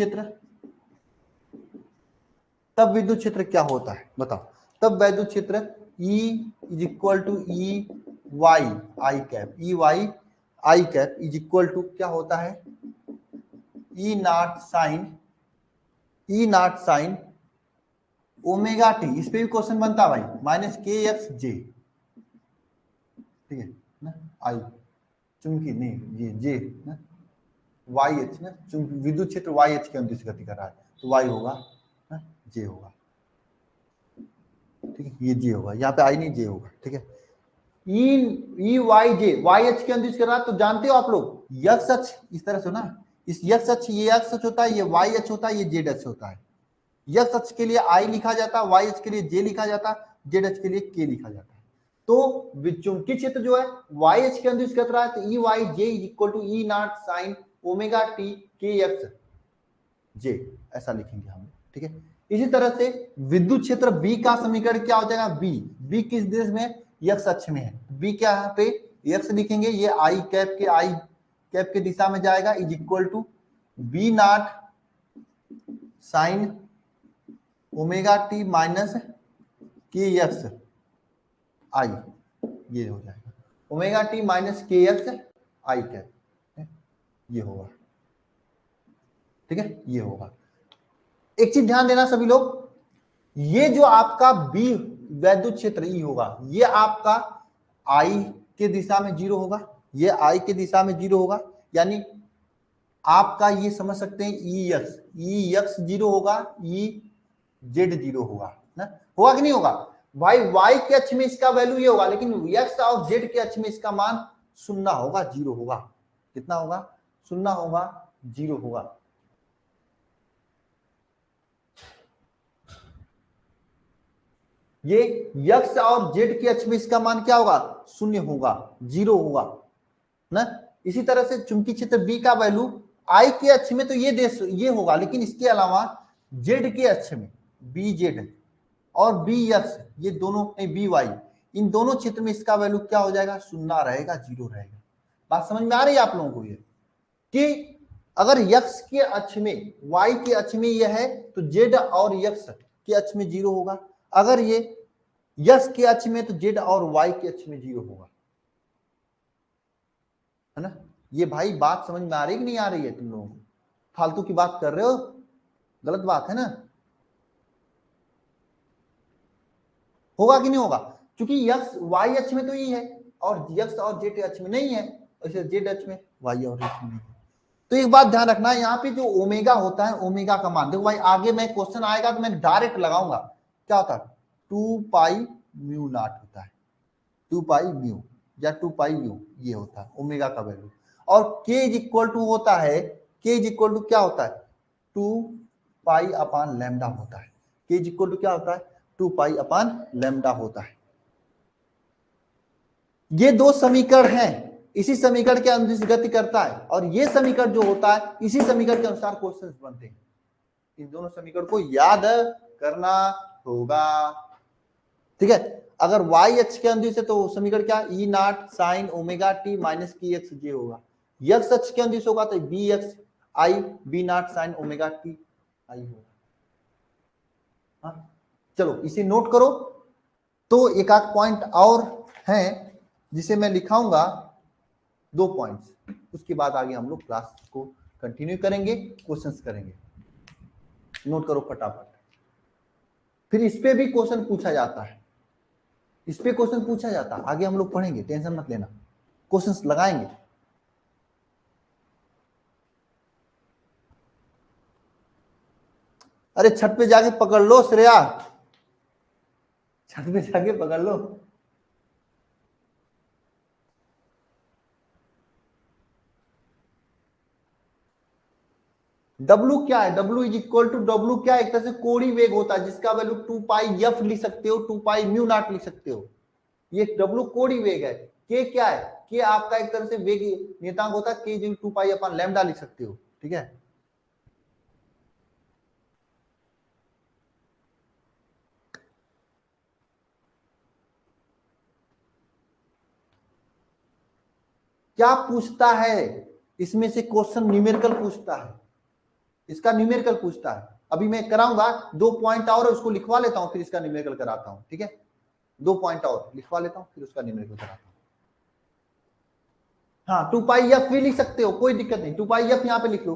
क्षेत्र क्या होता है बताओ। तब विद्युत क्षेत्र E is equal to E Y I cap, E Y I cap is equal to क्या होता है, E not sine omega T, इस पे भी क्वेश्चन बनता है भाई, माइनस के एक्स जे, ठीक है ना, आई चुंबकीय नहीं ये जे ना, वाई एच ना, विद्युत क्षेत्र वाई एच के अनुदिश गति कर रहा है, तो वाई होगा ना, जे होगा, ठीक है, ये जे होगा, यहाँ पे आई नहीं जे होगा, ठीक है। ई वाई जे, वाई एच के अनुदिश कर रहा है, तो जानते हो आप लोग यक्स अक्ष इस तरह से ना, इस यक्स अक्ष ये यक्स अक्ष होता है, ये वाई अक्ष होता है, ये जेड अक्ष होता है। यक्स अक्ष के लिए आई लिखा जाता है, वाई अक्ष के लिए जे लिखा जाता है, जेड अक्ष के लिए के लिखा जाता है। तो चुंबकीय क्षेत्र जो है वाई एच के अनुदिश कर रहा है, तो E Y J is equal to E not sine omega T K X J, ऐसा लिखेंगे हम, ठीक है। इसी तरह से विद्युत क्षेत्र बी का समीकरण क्या हो जाएगा, बी किस दिशा में, एक्स अक्ष में है, बी क्या यहाँ पे एक्स लिखेंगे, ये आई कैप के दिशा में जाएगा, is equal to B not sine omega T minus K X I, ये हो जाएगा omega T minus K X I cap, ये होगा, ठीक है, ये होगा। एक चीज ध्यान देना सभी लोग, ये जो आपका बी वैद्युत क्षेत्र ई होगा, ये आपका आई के दिशा में जीरो होगा, ये आई के दिशा में जीरो होगा, यानी आपका ये समझ सकते हैं ई एक्स जीरो होगा, ई जेड जीरो होगा ना, होगा कि नहीं होगा भाई, वाई के अक्ष में इसका वैल्यू ये होगा, लेकिन एक्स और जेड के अक्ष में इसका मान शून्य होगा, जीरो होगा, कितना होगा, शून्य होगा, जीरो होगा। ये यक्स और जेड के अक्ष में इसका मान क्या होगा, शून्य होगा, जीरो होगा ना। इसी तरह से चुंबकीय क्षेत्र बी का वैल्यू आई के अक्ष में तो ये होगा, लेकिन इसके अलावा जेड के अक्ष में बी जेड और बी एक्स, ये दोनों बी वाई, इन दोनों क्षेत्र में इसका वैल्यू क्या हो जाएगा, शून्य रहेगा, जीरो रहेगा। बात समझ में आ रही है आप लोगों को, ये कि अगर यक्स के अक्ष में वाई के अक्ष में यह है, तो जेड और यक्स के अक्ष में जीरो होगा, अगर ये यक्स के अक्ष में तो जेड और वाई के अक्ष में जीरो होगा, है ना। ये भाई बात समझ में आ रही है कि नहीं आ रही है, तुम लोगों को फालतू की बात कर रहे हो, गलत बात है ना, होगा कि नहीं होगा, क्योंकि यक्स वाई अक्ष में तो ये है और यक्स और जेड अक्ष में नहीं है, ऐसे जेड अक्ष में वाई और एक्स में नहीं है। तो एक बात ध्यान रखना, यहाँ पे जो ओमेगा होता है, ओमेगा का मान देखो भाई, आगे में क्वेश्चन आएगा तो मैं डायरेक्ट लगाऊंगा, क्या होता है, 2 पाई म्यू नॉट होता है, 2 पाई म्यू या 2 पाई म्यू, ये होता है ओमेगा का वैल्यू। और के इज इक्वल टू होता है, के इज इक्वल टू क्या होता है, 2 पाई अपान लैम्डा होता है, के इज इक्वल टू क्या होता है, 2 पाई अपान लैम्डा होता है। ये दो समीकरण हैं, इसी समीकरण के अनुदिश गति करता है, और ये समीकरण जो होता है इसी समीकरण के अनुसार क्वेश्चंस बनते हैं। इन दोनों समीकरण को याद करना होगा, ठीक है। अगर y अक्ष के अनुदिश है तो समीकरण क्या, E not sine omega T minus की एक्स जे होगा, x अक्ष के अनुदिश होगा तो B X I B not sine omega T I होगा। हाँ चलो इसे नोट करो। तो एक आध पॉइंट और हैं जिसे मैं लिखाऊंगा, 2 पॉइंट्स, उसके बाद आगे हम लोग क्लास को कंटिन्यू करेंगे, क्वेश्चंस करेंगे, नोट करो फटाफट। फिर इस पे भी क्वेश्चन पूछा जाता है, इस पे क्वेश्चन पूछा जाता है, आगे हम लोग पढ़ेंगे, टेंशन मत लेना, क्वेश्चंस लगाएंगे। अरे छत पे जाके पकड़ लो श्रेया, छत पे जाके पकड़ लो। W क्या है, W is equal to, W क्या है, एक तरह से कोणीय वेग होता है जिसका वैल्यू 2 पाई एफ लिख सकते हो, 2 पाई म्यू नॉट लिख सकते हो, ये डब्ल्यू कोणीय वेग है, के क्या है, के आपका एक तरह से वेग नियतांक होता है, के जो 2 पाई अपन लैम्डा लिख सकते हो, ठीक है। क्या पूछता है इसमें से क्वेश्चन, न्यूमेरिकल पूछता है, इसका न्यूमेरिकल पूछता है। अभी मैं कराऊंगा 2 पॉइंट और उसको लिखवा लेता हूं, फिर इसका न्यूमेरिकल कराता हूं, ठीक है। 2 पॉइंट और लिखवा लेता हूं, फिर उसका न्यूमेरिकल कराता हूं। हाँ 2 पाई एफ भी लिख सकते हो, कोई दिक्कत नहीं, 2 पाई एफ यहां पे लिख लो।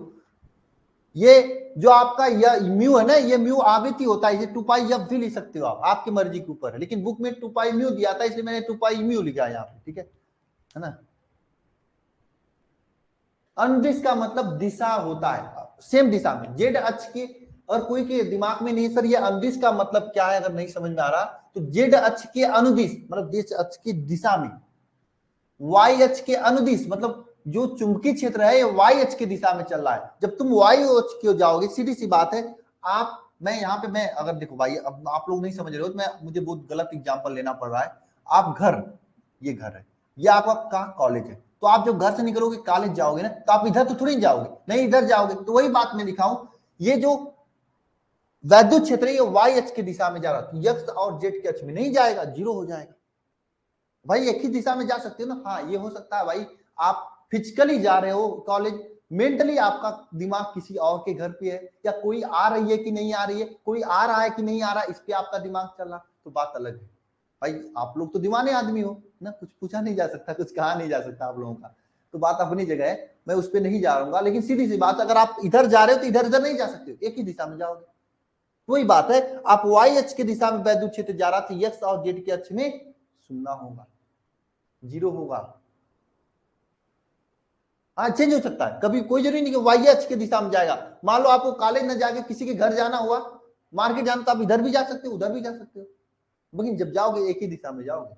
ये जो आपका ये म्यू है ना, ये म्यू आवृत्ति होता है, इसे 2 पाई एफ भी लिख सकते हो आप, आपकी मर्जी के ऊपर है, लेकिन बुक में 2 पाई म्यू दिया था, इसलिए मैंने 2 पाई म्यू लिखा है यहाँ पे, ठीक है ना। अनुदिश का मतलब दिशा होता है, सेम दिशा में, जेड अक्ष की। और कोई के दिमाग में नहीं सर ये अनुदिश का मतलब क्या है, अगर नहीं समझ में आ रहा, तो जेड अक्ष के अनुदिश मतलब देश अक्ष की दिशा में, वाई अक्ष के अनुदिश मतलब जो चुंबकीय क्षेत्र है ये वाई अक्ष की दिशा में चल रहा है। जब तुम वाई अक्ष की जाओगे, सीधी सी बात है, आप मैं यहाँ पे मैं अगर देखो भाई, अब आप लोग नहीं समझ रहे हो तो मैं मुझे बहुत गलत एग्जांपल लेना पड़ रहा है। आप घर, ये घर है, ये आपका का कॉलेज है, तो आप जब घर से निकलोगे कॉलेज जाओगे ना, तो आप इधर तो थोड़ी जाओगे, नहीं इधर जाओगे। तो वही बात मैं दिखाऊं, ये जो वैद्युत क्षेत्र है ये वाई अक्ष की दिशा में जा रहा है, एक्स और जेड के अक्ष में नहीं जाएगा, जीरो हो जाएगा। भाई एक ही दिशा में जा सकते हो ना, हाँ ये हो सकता है भाई, आप फिजिकली जा रहे हो कॉलेज, मेंटली आपका दिमाग किसी और के घर पे है, या कोई आ रही है कि नहीं आ रही है, कोई आ रहा है कि नहीं आ रहा है, इस पे आपका दिमाग चल रहा, तो बात अलग है। भाई आप लोग तो दीवाने आदमी हो ना, कुछ पूछा नहीं जा सकता, कुछ कहा नहीं जा सकता आप लोगों का, तो बात अपनी जगह है, मैं उस पर नहीं जा रहा हूँ। लेकिन सीधी सी बात, अगर आप इधर जा रहे हो तो इधर इधर नहीं जा सकते, एक ही दिशा में जाओगे। वही बात है, आप वाई अक्ष की दिशा में वैद्युत क्षेत्र जा रहा था, एक्स और जेड के अक्ष में सुनना होगा, जीरो होगा। हाँ चेंज हो सकता है, कभी कोई जरूरी नहीं कि वाई अक्ष की दिशा में जाएगा। मान लो आपको कॉलेज न जाके किसी के घर जाना हुआ, मार्केट जाना, तो आप इधर भी जा सकते हो उधर भी जा सकते हो, लेकिन जब जाओगे एक ही दिशा में जाओगे।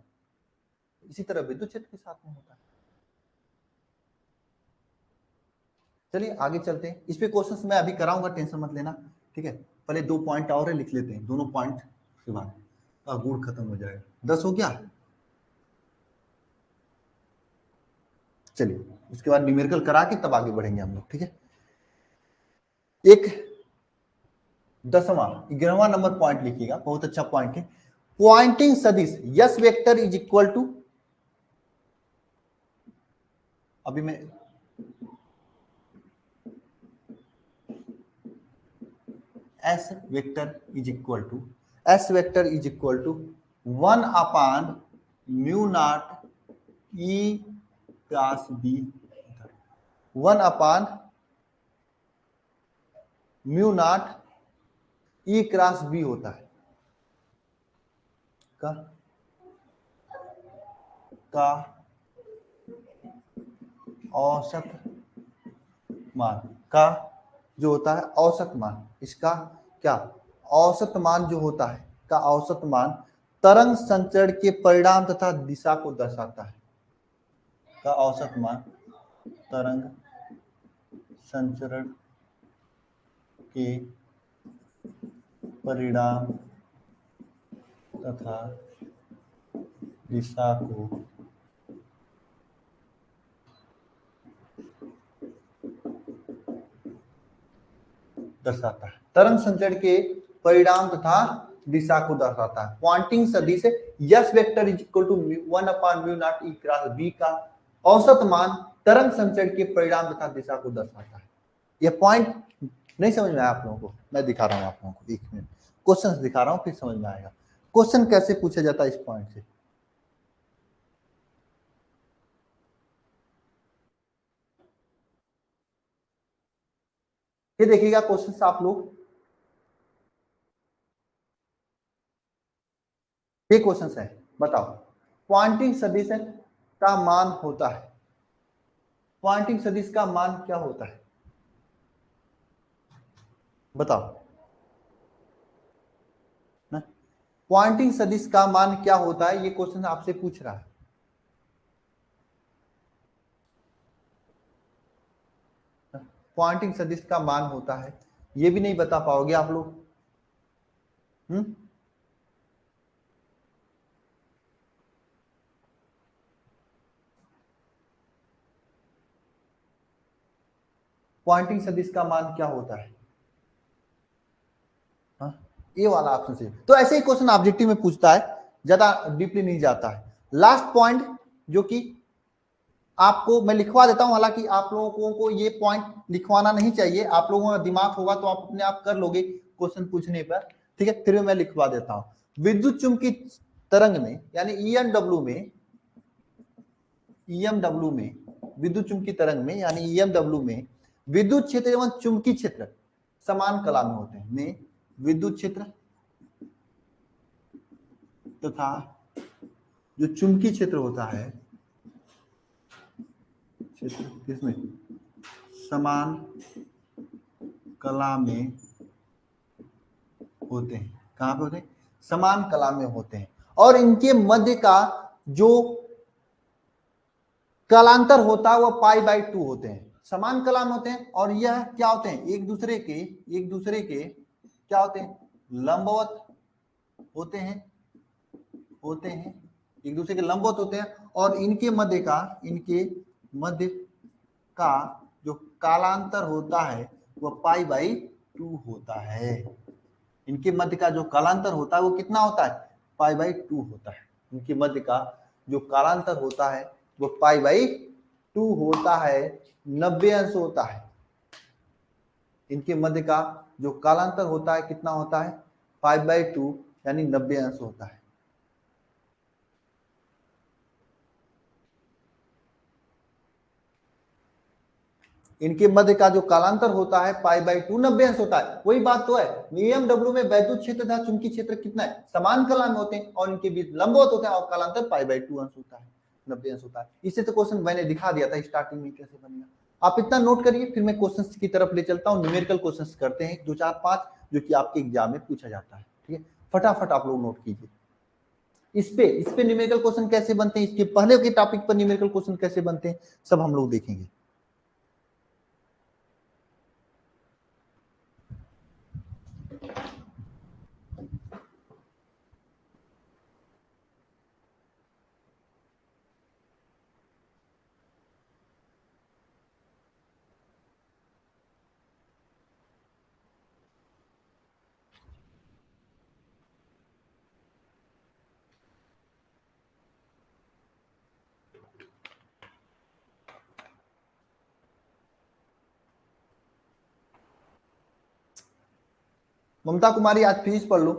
इसी तरह विद्युत क्षेत्र के साथ में होता है। चलिए आगे चलते हैं, इस पे क्वेश्चंस मैं अभी कराऊंगा, टेंशन मत लेना, ठीक है। पहले 2 पॉइंट और है, लिख लेते हैं दोनों पॉइंट के बाद गुड़ खत्म हो जाएगा। 10 हो गया, चलिए उसके बाद न्यूमेरिकल करा के तब आगे बढ़ेंगे हम लोग, ठीक है। एक 10वां 11वां नंबर पॉइंट लिखिएगा, बहुत अच्छा पॉइंट है। पॉइंटिंग सदिश S vector is equal to, अभी मैं S vector is equal to, S vector is equal to 1 upon mu naught E cross B, 1 upon mu naught E cross B होता है का औसत मान, का जो होता है औसत मान, इसका क्या औसत मान जो होता है का औसत मान तरंग संचरण के परिणाम तथा दिशा को दर्शाता है, का औसत मान तरंग संचरण के परिणाम तथा दिशा को दर्शाता है, तरंग संचरण के परिणाम तथा दिशा को दर्शाता है। पॉइंटिंग सदिश S vector is equal to 1 upon mu naught E cross B का औसत मान तरंग संचरण के परिणाम तथा दिशा को दर्शाता है। यह पॉइंट नहीं समझ में आया आप लोगों को, मैं दिखा रहा हूं आप लोगों को, 1 मिनट क्वेश्चन दिखा रहा हूं, फिर समझ में आएगा क्वेश्चन कैसे पूछा जाता है इस पॉइंट से। ये देखिएगा क्वेश्चन आप लोग, ये क्वेश्चन है, बताओ पॉइंटिंग सदिश का मान होता है, पॉइंटिंग सदिश का मान क्या होता है बताओ ना, पॉइंटिंग सदिश का मान क्या होता है, ये क्वेश्चन आपसे पूछ रहा है। पॉइंटिंग सदिश का मान होता है, ये भी नहीं बता पाओगे आप लोग। पॉइंटिंग सदिश का मान क्या होता है? हाँ, ये वाला ऑप्शन से। तो ऐसे ही क्वेश्चन ऑब्जेक्टिव में पूछता है, ज्यादा डीपली नहीं जाता है। लास्ट पॉइंट जो कि आपको मैं लिखवा देता हूं, हालांकि आप लोगों को ये पॉइंट लिखवाना नहीं चाहिए, आप लोगों का दिमाग होगा तो आप अपने आप कर लोगे क्वेश्चन पूछने पर, ठीक है, फिर मैं लिखवा देता हूं। विद्युत चुंबकीय तरंग में यानी ईएमडब्ल्यू में, ईएमडब्ल्यू में विद्युत चुंबकीय तरंग में यानी ईएमडब्ल्यू में विद्युत क्षेत्र एवं चुंबकीय क्षेत्र समान कला में होते हैं। में विद्युत क्षेत्र तथा जो चुंबकीय क्षेत्र होता है, क्षेत्र किसमें? समान कला में होते हैं। कहां पे होते हैं? समान कला में होते हैं। और इनके मध्य का जो कलांतर होता है वह पाई बाई 2 होते हैं। समान कला में होते हैं और यह क्या होते हैं? एक दूसरे के क्या होते हैं? लंबवत होते हैं, एक दूसरे के लंबवत होते हैं। और इनके मध्य का जो कालांतर होता है वह पाई बाई 2 होता है। इनके मध्य का जो कालांतर होता है वो कितना होता है? पाई बाई 2 होता है। इनके मध्य का जो कालांतर होता है वो पाई बाई 2 होता है, 90 अंश होता है। इनके मध्य का जो कालांतर होता है कितना होता है? 5/2 यानी 90 अंश होता है। इनके मध्य का जो कालांतर होता है पाई/2 90 अंश होता है। वही बात तो है, ईएमडब्ल्यू में वैद्युत क्षेत्र तथा चुंबकीय क्षेत्र कितना है? समान कला में होते हैं और इनके बीच लंबवत होते हैं और कालांतर पाई/2 अंश होता है, 90 अंश होता है। इससे तो क्वेश्चन मैंने दिखा दिया था स्टार्टिंग में कैसे बनेगा। आप इतना नोट करिए, फिर मैं क्वेश्चन की तरफ ले चलता हूँ। न्यूमेरिकल क्वेश्चन करते हैं 2 4 5 जो कि आपके एग्जाम में पूछा जाता है। ठीक है, फटाफट आप लोग नोट कीजिए। इस पे न्यूमेरिकल क्वेश्चन कैसे बनते हैं, इसके पहले के टॉपिक पर न्यूमेरिकल क्वेश्चन कैसे बनते हैं, सब हम लोग देखेंगे। ममता कुमारी आज फीस पढ़ लो।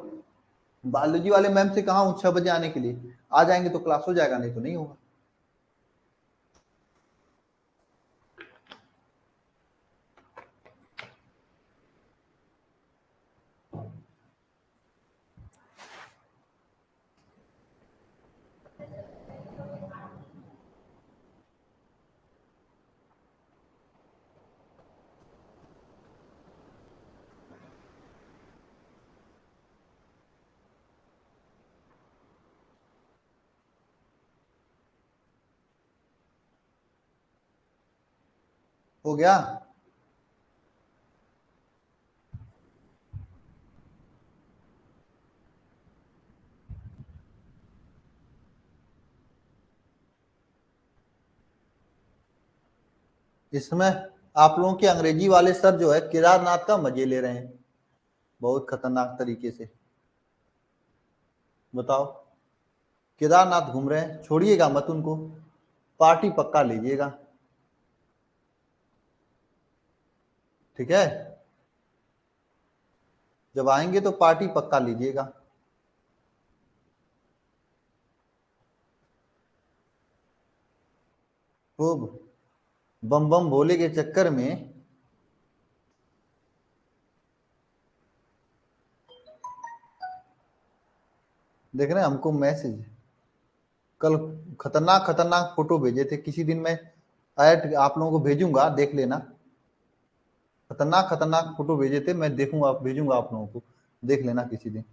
बायोलॉजी वाले मैम से कहा हूँ 6 बजे आने के लिए, आ जाएंगे तो क्लास हो जाएगा, नहीं तो नहीं होगा। हो गया? इसमें आप लोगों के अंग्रेजी वाले सर जो है केदारनाथ का मजे ले रहे हैं बहुत खतरनाक तरीके से। बताओ, केदारनाथ घूम रहे हैं, छोड़िएगा मत उनको, पार्टी पक्का लीजिएगा। ठीक है, जब आएंगे तो पार्टी पक्का लीजिएगा। खूब बम बम भोले के चक्कर में। देख रहे हैं हमको मैसेज कल खतरनाक खतरनाक फोटो भेजे थे, किसी दिन मैं ऐड आप लोगों को भेजूंगा, देख लेना। खतरनाक खतरनाक फोटो भेजे थे, मैं देखूंगा, भेजूंगा आप लोगों को, देख लेना किसी दिन।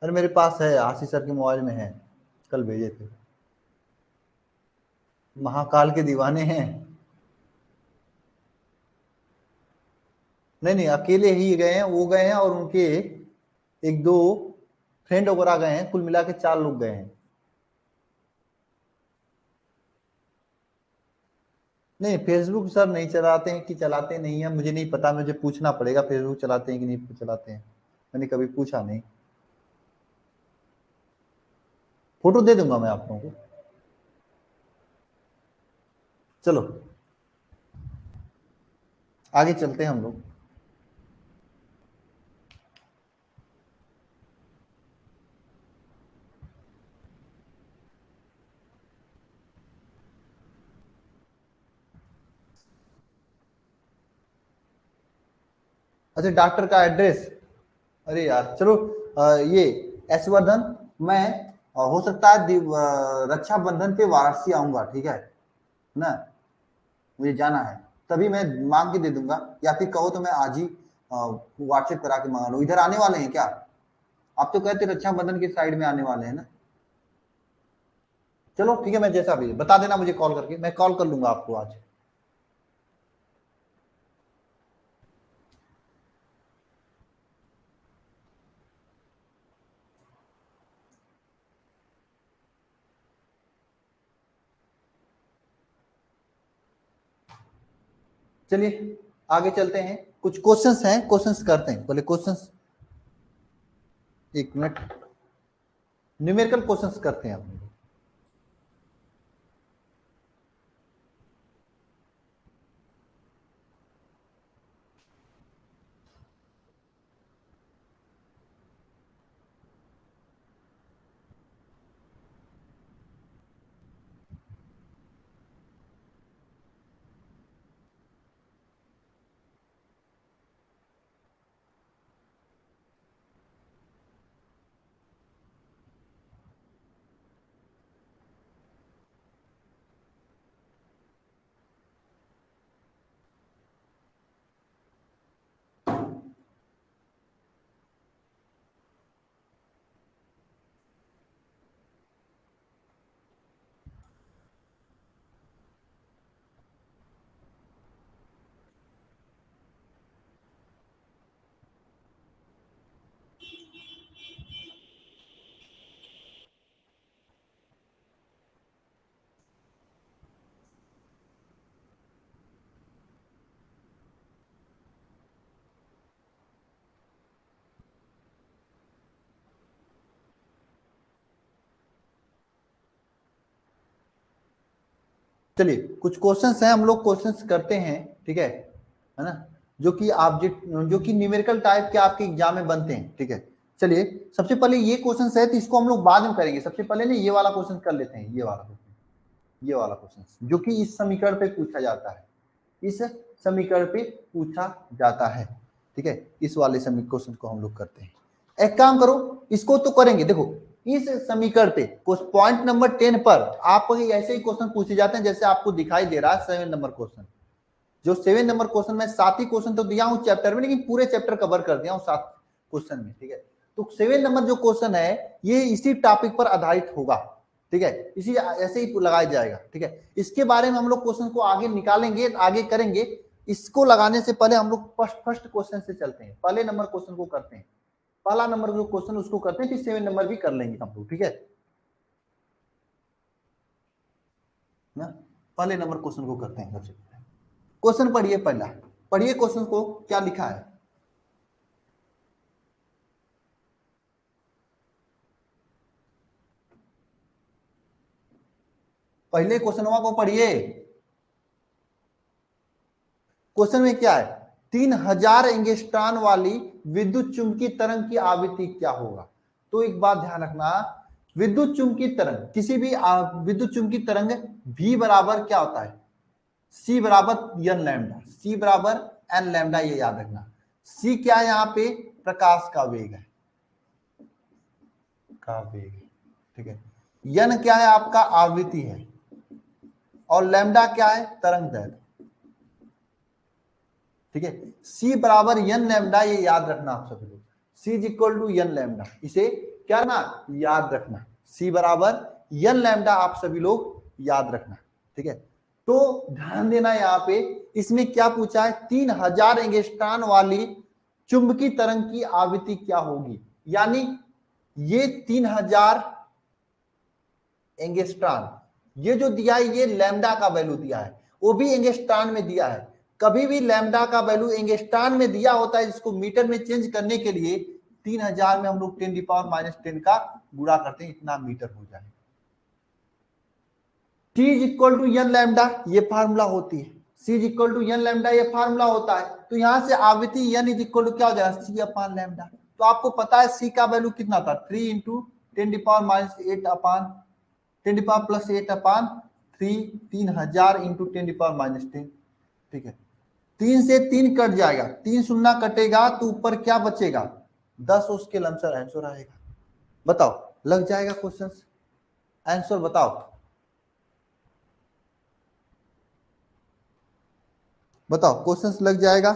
अरे मेरे पास है, आशीष सर के मोबाइल में है, कल भेजे थे। महाकाल के दीवाने हैं। नहीं नहीं, अकेले ही गए हैं, वो गए हैं और उनके एक दो फ्रेंड वगैरह गए हैं, कुल मिला के 4 लोग गए हैं। नहीं, फेसबुक सर नहीं चलाते हैं कि चलाते नहीं है, मुझे नहीं पता, मुझे पूछना पड़ेगा फेसबुक चलाते हैं कि नहीं चलाते हैं, मैंने कभी पूछा नहीं। फोटो दे दूंगा मैं आप लोगों को। चलो आगे चलते हैं हम लोग। अच्छा, डॉक्टर का एड्रेस, अरे यार चलो, ये ऐश्वर्धन, मैं हो सकता है रक्षाबंधन पे वाराणसी आऊंगा, ठीक है ना, मुझे जाना है, तभी मैं मांग के दे दूंगा, या फिर कहो तो मैं आज ही व्हाट्सएप करा के मंगा लूँ। इधर आने वाले हैं क्या? आप तो कहते रक्षाबंधन के साइड में आने वाले हैं ना। चलो ठीक है, मैं जैसा भी बता देना मुझे कॉल करके, मैं कॉल कर लूंगा आपको आज। चलिए आगे चलते हैं, कुछ क्वेश्चंस हैं, क्वेश्चंस करते हैं पहले क्वेश्चंस, एक मिनट, न्यूमेरिकल क्वेश्चंस करते हैं हम। चलिए कुछ क्वेश्चंस हैं, हम लोग क्वेश्चंस करते हैं, ठीक है ना, जो कि ऑब्जेक्ट, जो कि न्यूमेरिकल टाइप के आपके एग्जाम में बनते हैं, ठीक है। चलिए सबसे पहले ये क्वेश्चन है, तो इसको हम लोग बाद में करेंगे, सबसे पहले ना ये वाला क्वेश्चन कर लेते हैं, ये वाला क्वेश्चन, ये वाला क्वेश्चन जो कि इस समीकरण पे पूछा जाता है, इस समीकरण पे पूछा जाता है, ठीक है, इस वाले समीकरण क्वेश्चन को हम लोग करते हैं। एक काम करो, इसको तो करेंगे, देखो इस समीकरण पे पॉइंट नंबर 10 पर आपको ऐसे ही क्वेश्चन पूछे जाते हैं जैसे आपको दिखाई दे रहा है 7 नंबर क्वेश्चन, जो 7 नंबर क्वेश्चन में 7 ही क्वेश्चन तो दिया हूं चैप्टर में, लेकिन पूरे चैप्टर कवर कर दिया हूं 7 क्वेश्चन में, ठीक है। तो 7 नंबर जो क्वेश्चन है ये इसी टॉपिक पर आधारित होगा, ठीक है, इसी ऐसे ही लगाया जाएगा, ठीक है। इसके बारे में हम लोग क्वेश्चन को आगे निकालेंगे, आगे करेंगे। इसको लगाने से पहले हम लोग फर्स्ट क्वेश्चन से चलते हैं, पहले नंबर क्वेश्चन को करते हैं, पहला नंबर जो क्वेश्चन उसको करते हैं, फिर 7 नंबर भी कर लेंगे हम लोग, ठीक है ना। पहले नंबर क्वेश्चन को करते हैं सबसे पहले, क्वेश्चन पढ़िए, पहला पढ़िए क्वेश्चन को, क्या लिखा है। पहले क्वेश्चन को पढ़िए। क्वेश्चन में क्या है, 3000 एंगस्ट्रॉन वाली विद्युत चुंबकीय तरंग की आवृत्ति क्या होगा। तो एक बात ध्यान रखना, विद्युत चुंबकीय तरंग, किसी भी विद्युत चुंबकीय तरंग v बराबर क्या होता है, c बराबर एन लैम्डा, c बराबर एन लैम्डा, ये याद रखना। c क्या है, यहाँ पे प्रकाश का वेग है, का वेग, ठीक है। यन क्या है, आपका आवृत्ति है, और लैम्डा क्या है, तरंग दैर्घ्य, ठीक है। c बराबर एन लैम्डा, ये याद रखना आप सभी लोग, c is equal to N lambda, इसे क्या ना याद रखना, c बराबर एन लैम्डा, आप सभी लोग याद रखना, ठीक है। तो ध्यान देना यहाँ पे, इसमें क्या पूछा है, 3000 एंगस्ट्रॉन वाली चुंबकीय तरंग की आवृत्ति क्या होगी। यानी ये 3000 एंगस्ट्रॉन, ये जो दिया है ये लैम्डा का वैल्यू दिया है, वो भी एंगस्ट्रॉन में दिया है। कभी भी लैम्डा का वैल्यू एंगस्ट्रॉन में दिया होता है, जिसको मीटर में चेंज करने के लिए 3000 में हम लोग 10⁻⁻10 का गुणा करते हैं, इतना मीटर हो जाएगा। T is equal to N lambda, ये फार्मूला होती है। C is equal to N lambda, ये फार्मूला होता है। तो यहां से आवृत्ति n इज इक्वल टू क्या हो जाएगा, C अपान लैम्डा। तो आपको पता है C का वैल्यू कितना था, 3 इंटू 10⁻⁻8 अपान 10⁻+8 अपान 3, 3000 इंटू 10⁻⁻10। ठीक है, 3 से 3 कट जाएगा, 3 शून्य कटेगा तो ऊपर क्या बचेगा, 10, उसके आंसर आएगा। बताओ, लग जाएगा क्वेश्चन, आंसर बताओ, बताओ क्वेश्चंस लग जाएगा।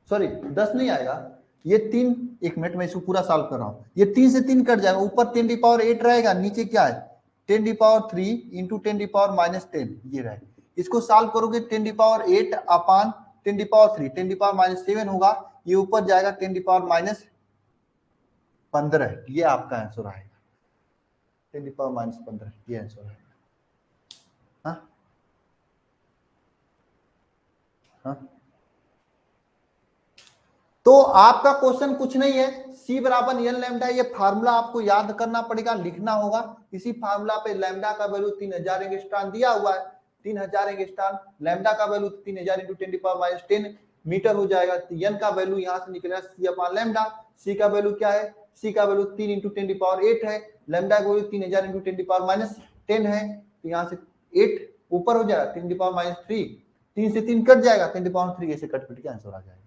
सॉरी 10 नहीं आएगा, ये 3, एक मिनट में इसको पूरा सॉल्व कर रहा हूं। ये 3 से 3 कट जाएगा, ऊपर 10⁻8 रहेगा, नीचे क्या है 10⁻3 इंटू 10⁻−10 ये रहेगा। इसको सॉल्व करोगे 10⁻8 अपान 10⁻3 10⁻−7 होगा, ये ऊपर जाएगा 10⁻15, ये आपका आंसर आएगा 10⁻−15, ये आंसर आएगा। हाँ हाँ, तो आपका क्वेश्चन कुछ नहीं है, C बराबर एन लैम्डा, ये फार्मूला आपको याद करना पड़ेगा, लिखना होगा। इसी फार्मूला पे लैम्डा का वैल्यू 3000 एंगस्ट्रॉन दिया हुआ है, 3000 एंगस्ट्रॉन, लैम्डा का वैल्यू 3000 इंटू 10⁻10 मीटर हो जाएगा। तो एन का वैल्यू यहां से निकलेगा C अपान लैम्डा। C का वैल्यू क्या है, C का वैल्यू 3 इंटू 10⁻8 है, लैम्डा का वैल्यू 3000 इंटू 10⁻10 है, तो यहाँ से 8 ऊपर हो जाएगा 10⁻3, 3 से 3 कट जाएगा, 10⁻3 ऐसे कट के आंसर आ जाएगा।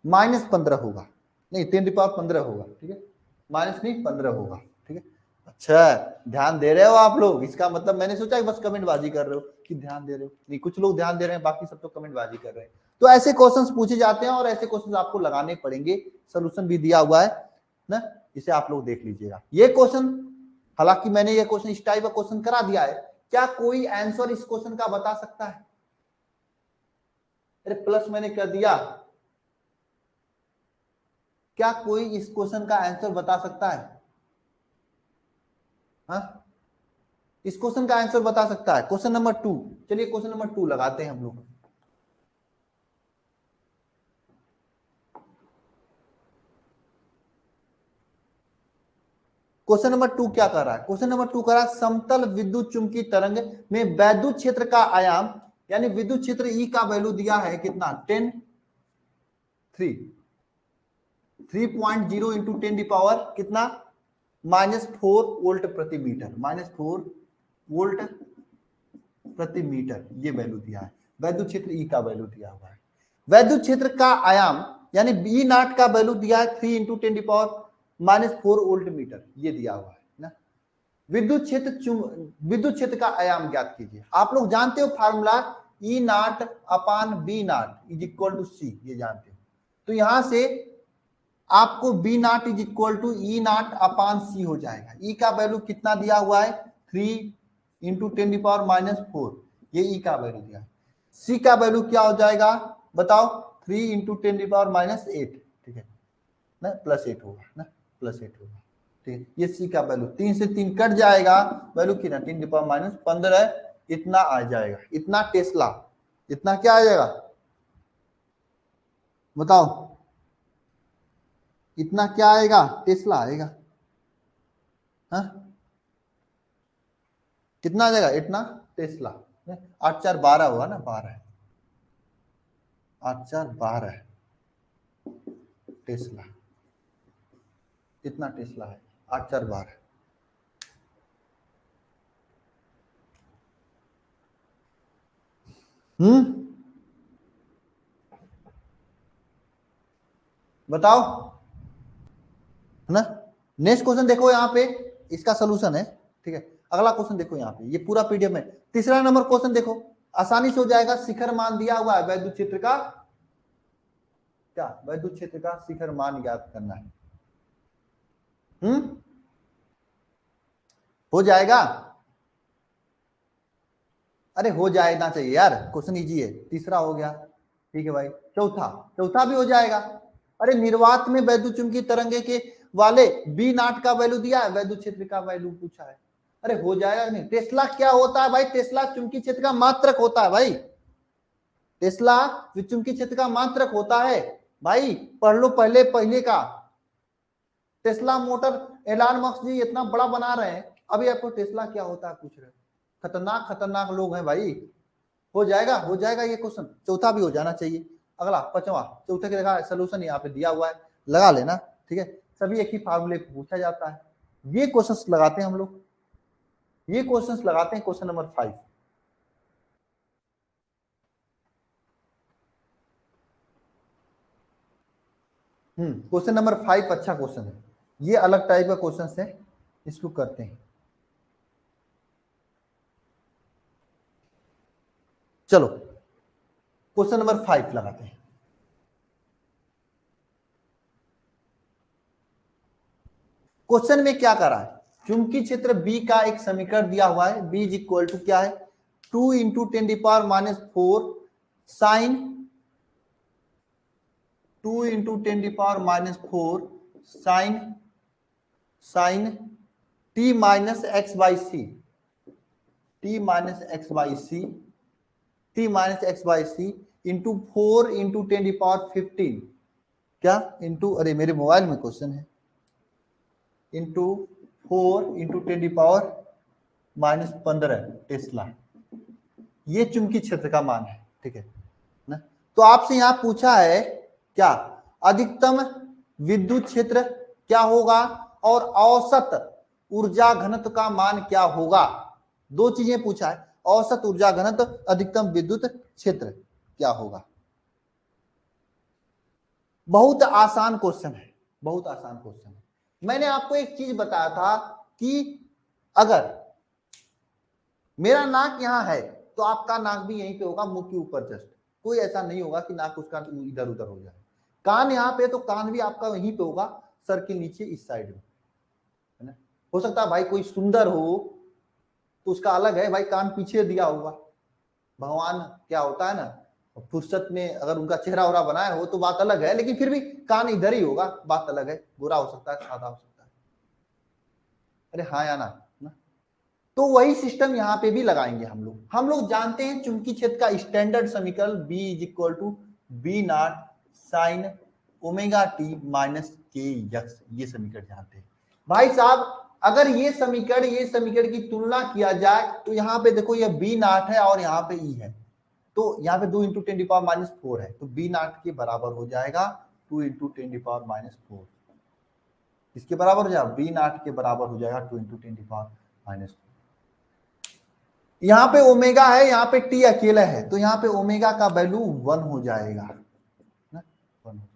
-15 होगा, नहीं 10⁻15 होगा, ठीक है, माइनस नहीं 15 होगा, ठीक है। अच्छा, ध्यान दे रहे हो आप लोग, इसका मतलब मैंने सोचा बस कमेंट बाजी कर रहे हो कि ध्यान दे रहे हो, नहीं कुछ लोग ध्यान दे रहे हैं, बाकी सब तो कमेंट बाजी कर रहे हैं। तो ऐसे क्वेश्चंस पूछे जाते हैं और ऐसे क्वेश्चंस आपको लगाने पड़ेंगे, सोल्यूशन भी दिया हुआ है ना, इसे आप लोग देख लीजिएगा। ये क्वेश्चन, हालांकि मैंने ये क्वेश्चन इस टाइप का क्वेश्चन करा दिया है, क्या कोई आंसर इस क्वेश्चन का बता सकता है? अरे प्लस मैंने कर दिया, क्या कोई इस क्वेश्चन का आंसर बता सकता है? हाँ, इस क्वेश्चन का आंसर बता सकता है? क्वेश्चन नंबर 2, चलिए क्वेश्चन नंबर 2 लगाते हैं हम लोग। क्वेश्चन नंबर 2 क्या कर रहा है? क्वेश्चन नंबर 2 कर रहा है समतल विद्युत चुंबकीय तरंग में वैद्युत क्षेत्र का आयाम, यानी विद्युत क्षेत्र ई का वैल्यू दिया है कितना, 3.0 इंटू 10⁻, कितना, -4 वोल्ट प्रति मीटर, -4 वोल्ट प्रति मीटर, ये वैल्यू दिया है। वैद्युत क्षेत्र ई का वैल्यू दिया हुआ है। वैद्युत क्षेत्र का आयाम यानी बी नॉट का वैल्यू दिया है 3 इंटू 10⁻⁻4 वोल्ट मीटर, ये दिया हुआ है ना। विद्युत क्षेत्र का आयाम ज्ञात कीजिए। आप लोग जानते हो formula, E not upon B not is equal to C, ये जानते हो। तो यहां से आपको B not is equal to E not upon C हो जाएगा। ई का वैल्यू कितना दिया हुआ है, 3 इंटू 10⁻⁴, ये ई का वैल्यू दिया है। सी का वैल्यू क्या हो जाएगा बताओ, 3 इंटू 10⁻8, ठीक है ना, +8 होगा ना, +8 होगा, ठीक है। ये सी का वैल्यू 3 से 3 कट जाएगा, वैल्यू कितना 10⁻15 इतना आ जाएगा। इतना टेस्ला, इतना क्या आ जाएगा बताओ, इतना क्या आएगा, टेस्ला आएगा। हाँ, कितना आ जाएगा, इतना टेस्ला, 8 4 12 हुआ ना, 12, 8 4 12 टेस्ला, कितना टेस्ला है, 8 4 12। बताओ, है ना। नेक्स्ट क्वेश्चन देखो यहाँ पे, इसका सोल्यूशन है, ठीक है। अगला क्वेश्चन देखो यहाँ पे, ये पूरा पीडीएफ में, तीसरा नंबर क्वेश्चन देखो, आसानी से हो जाएगा। शिखर मान दिया हुआ है, वैद्युत क्षेत्र का क्या, वैद्युत क्षेत्र का शिखर मान ज्ञात करना है। हो जाएगा? अरे हो जाना चाहिए यार, क्वेश्चन इजी है। तीसरा हो गया, ठीक है भाई। चौथा, चौथा भी हो जाएगा। अरे निर्वात में वैद्युत चुंबकीय तरंगे के वाले बी नाट का वैल्यू दिया है, वैद्युत क्षेत्र का वैल्यू पूछा है। अरे हो जाएगा नहीं। टेस्ला क्या होता है भाई? टेस्ला चुंबकीय क्षेत्र का मात्रक होता है भाई। टेस्ला चुंबकीय क्षेत्र का मात्रक होता है भाई। पढ़ लो पहले पहले का। टेस्ला मोटर एलान मस्क जी इतना बड़ा बना रहे हैं, अभी आपको टेस्ला क्या होता है पूछ रहे हैं। खतरनाक खतरनाक लोग हैं भाई। हो जाएगा, हो जाएगा ये क्वेश्चन। चौथा भी हो जाना चाहिए। अगला पांचवा, चौथे के देखा सोल्यूशन यहाँ पे दिया हुआ है, लगा लेना। ठीक है, सभी एक ही फार्मूले पे पूछा जाता है। ये क्वेश्चंस लगाते हैं हम लोग, ये क्वेश्चंस लगाते हैं। Question number 5। क्वेश्चन नंबर 5 अच्छा क्वेश्चन है। ये अलग टाइप का क्वेश्चन है, इसको करते हैं। चलो क्वेश्चन नंबर 5 लगाते हैं। क्वेश्चन में क्या करा है? चुंबकीय क्षेत्र बी का एक समीकरण दिया हुआ है। बी इज इक्वल टू क्या है? 2 into 10⁻⁴ sine 2 into 10⁻⁴ sine sine T minus X by C, T minus X by C, T minus X by C into 4 into 10⁻15 क्या इंटू, अरे मेरे मोबाइल में क्वेश्चन है, इंटू 4 इंटू 10⁻⁻15 टेस्ला। ये चुंबकीय क्षेत्र का मान है, ठीक है ना। तो आपसे यहां पूछा है क्या? अधिकतम विद्युत क्षेत्र क्या होगा और औसत ऊर्जा घनत्व का मान क्या होगा। दो चीजें पूछा है, औसत ऊर्जा घनत्व, अधिकतम विद्युत क्षेत्र क्या होगा। बहुत आसान क्वेश्चन है, बहुत आसान क्वेश्चन है। मैंने आपको एक चीज बताया था कि अगर मेरा नाक यहां है तो आपका नाक भी यहीं पे होगा, मुंह के ऊपर जस्ट। कोई ऐसा नहीं होगा कि नाक उसका इधर उधर हो जाए। कान यहाँ पे तो कान भी आपका वहीं पे होगा, सर के नीचे इस साइड में, है ना। हो सकता है भाई कोई सुंदर हो तो उसका अलग है भाई, कान पीछे दिया होगा। भगवान क्या होता है ना, फुर्सत में अगर उनका चेहरा वोहरा बनाया हो तो बात अलग है, लेकिन फिर भी कान इधर ही होगा, बात अलग है। गोरा हो सकता है, सादा हो सकता है। अरे हाँ या ना, तो वही सिस्टम यहाँ पे भी लगाएंगे हम लोग। हम लोग जानते हैं चुंबकीय क्षेत्र का स्टैंडर्ड समीकरण B is equal to B not sine omega T minus K X, ये समीकरण जानते हैं भाई साहब। अगर ये समीकरण की तुलना किया जाए तो यहाँ पे देखो ये बी नॉट है और यहाँ पे ई है, तो यहाँ पे 2 इंटू 10⁻⁴ है, तो बी नॉट के बराबर हो जाएगा 2 इंटू 10⁻⁴। इसके बराबर हो जाएगा, बी नॉट के बराबर हो जाएगा 2 इंटू 10⁻⁴। यहाँ पे ओमेगा है, यहाँ पे टी अकेला है, तो यहाँ पे ओमेगा का वैल्यू 1 हो जाएगा ना, 1 हो जाएगा।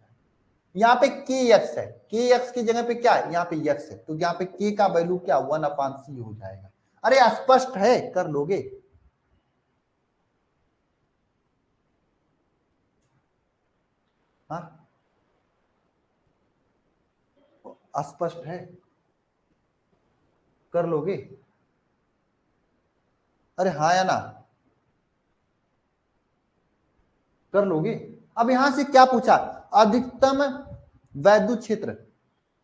यहाँ पे के एक्स है, के एक्स की जगह पे क्या है? यहाँ पे एक्स है, तो यहाँ पे के का वैल्यू क्या 1/c हो जाएगा। अरे स्पष्ट है, कर लोगे। हाँ स्पष्ट है, कर लोगे। अरे हाँ या ना, कर लोगे। अब यहां से क्या पूछा? अधिकतम वैद्युत क्षेत्र,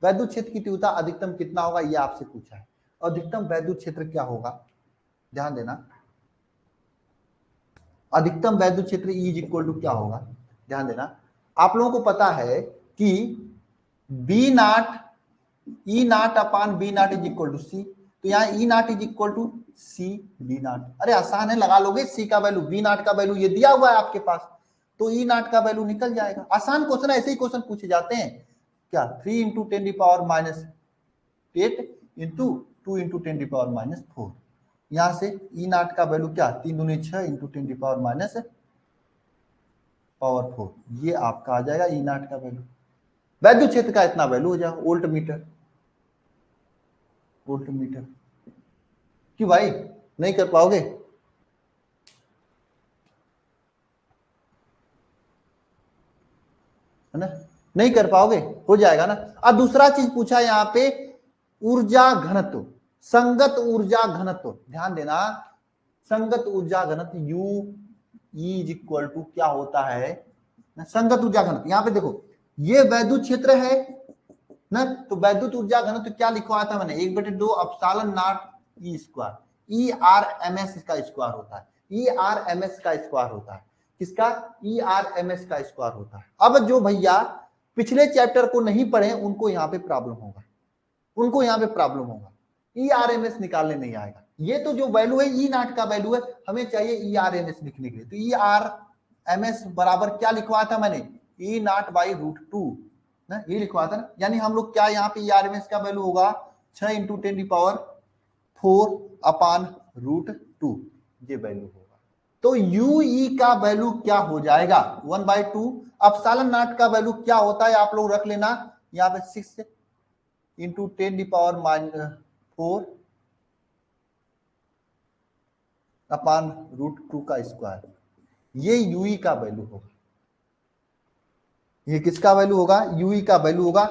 वैद्युत क्षेत्र की तीव्रता अधिकतम कितना होगा, ये आपसे पूछा है। अधिकतम वैद्युत क्षेत्र क्या होगा, ध्यान देना। अधिकतम वैद्युत क्षेत्र E इज इक्वल टू क्या होगा, ध्यान देना। आप लोगों को पता है कि B not E not upon B not is equal to C, तो यहाँ E not is equal to C B not. अरे आसान है, लगा लोगे। सी का वैल्यू, बी नाट का वैल्यू ये दिया हुआ है आपके पास, तो ई नाट का वैल्यू निकल जाएगा। आसान क्वेश्चन, ऐसे ही क्वेश्चन पूछे जाते हैं क्या। 3 इंटू 10⁻⁸ इंटू 2 इंटू 10⁻⁴। यहां से ई नाट का वैल्यू क्या, 3 दूनी 6 इंटू 10⁻⁴, ये आपका आ जाएगा ई नाट का वैल्यू। वैद्युत क्षेत्र का इतना वैल्यू हो जाएगा, वोल्ट मीटर, वोल्ट मीटर। क्यों भाई नहीं कर पाओगे? है ना, नहीं कर पाओगे, हो जाएगा ना। अब दूसरा चीज पूछा यहाँ पे ऊर्जा घनत्व, संगत ऊर्जा घनत्व, ध्यान देना, संगत ऊर्जा घनत्व यू इज इक्वल टू क्या होता है संगत ऊर्जा घनत्व। यहां पे देखो ये वैद्युत क्षेत्र है ना, तो वैद्युत ऊर्जा घनत्व क्या लिखवाया था मैंने, 1/2 epsilon naught E square, E R M S का स्क्वायर होता है, ई आर एम एस का स्क्वायर होता है, किसका, ई आर एम एस का स्क्वायर होता है। अब जो भैया पिछले चैप्टर को नहीं पढ़े उनको यहाँ पे प्रॉब्लम होगा, उनको यहाँ पे प्रॉब्लम होगा, ई आर एम एस निकालने नहीं आएगा। ये तो जो वैल्यू है ई नॉट का वैल्यू है, हमें चाहिए ई आर एम एस लिखने के लिए, तो ई आर एम एस बराबर क्या लिखवाया था मैंने, ई नॉट बाई √2 ना, ये लिखवाया था ना, यानी हम लोग क्या यहाँ पे ई आर एम एस का वैल्यू होगा 6 × 10⁴/√2 ये वैल्यू होगा। तो यू ई का वैल्यू क्या हो जाएगा 1/2, एप्सिलॉन नॉट का वैल्यू क्या होता है आप लोग रख लेना यहाँ पे 6 × 10⁻⁴/√2 का स्क्वायर, ये यूई का वैल्यू होगा, ये किसका वैल्यू होगा, यूई का वैल्यू होगा।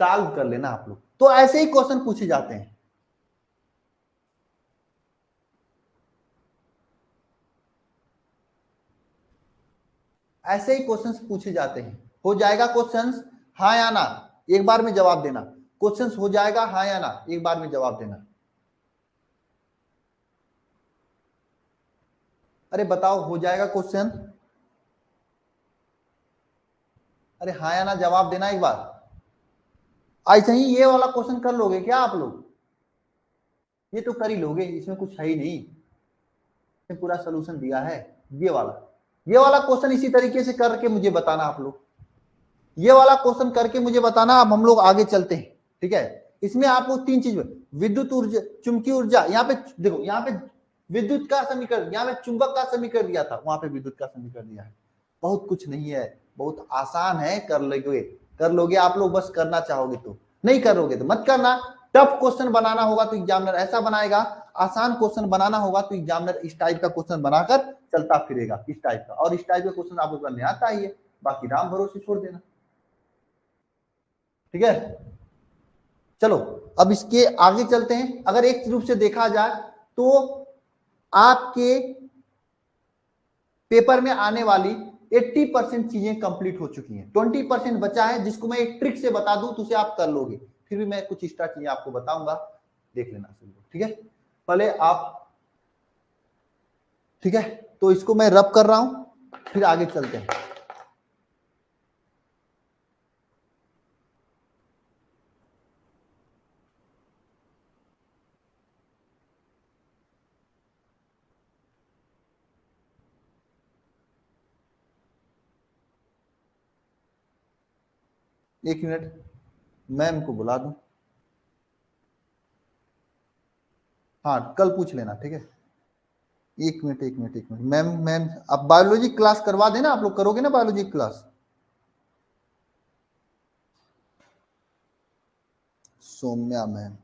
सॉल्व कर लेना आप लोग, तो ऐसे ही क्वेश्चन पूछे जाते हैं, ऐसे ही क्वेश्चंस पूछे जाते हैं। हो जाएगा क्वेश्चंस, हाँ या ना, एक बार में जवाब देना, क्वेश्चंस हो जाएगा हाँ या ना, एक बार में जवाब देना। अरे बताओ हो जाएगा क्वेश्चन, अरे हाँ या ना जवाब देना एक बार। ऐसे ही ये वाला क्वेश्चन कर लोगे क्या आप लोग, ये तो कर ही लोगे, इसमें कुछ है ही नहीं, पूरा सोल्यूशन दिया है। ये वाला क्वेश्चन इसी तरीके से करके मुझे बताना आप लोग, ये वाला क्वेश्चन करके मुझे बताना। अब हम लोग आगे चलते हैं, ठीक है। इसमें आपको 3 चीज, विद्युत ऊर्जा, चुंबकीय ऊर्जा, यहाँ पे देखो, यहाँ पे विद्युत का समीकरण, यहाँ पे चुंबक का समीकरण दिया था, वहां पे विद्युत का समीकरण दिया है। बहुत कुछ नहीं है, बहुत आसान है, कर लोगे आप लोग, बस करना चाहोगे तो, नहीं करोगे तो मत करना। टफ क्वेश्चन बनाना होगा तो एग्जामिनर ऐसा बनाएगा, आसान क्वेश्चन बनाना होगा तो एग्जामिनर इस टाइप का क्वेश्चन बनाकर चलता फिरेगा, इस टाइप का, और इस टाइप का क्वेश्चन आपको करने आता ही है, बाकी राम भरोसे छोड़ देना, ठीक है। चलो अब इसके आगे चलते हैं। अगर एक रूप से देखा जाए तो आपके पेपर में आने वाली 80% चीजें कंप्लीट हो चुकी हैं, 20% बचा है, जिसको मैं एक ट्रिक से बता दूं तो उसे आप कर लोगे, फिर भी मैं कुछ एक्स्ट्रा चीजें आपको बताऊंगा, देख लेना, ठीक है। पहले आप, ठीक है, तो इसको मैं रब कर रहा हूं, फिर आगे चलते हैं। एक मिनट, मैम को बुला दूं, हाँ कल पूछ लेना, ठीक है। एक मिनट मैम, आप बायोलॉजी क्लास करवा देना, आप लोग करोगे ना बायोलॉजी क्लास, सौम्या मैम,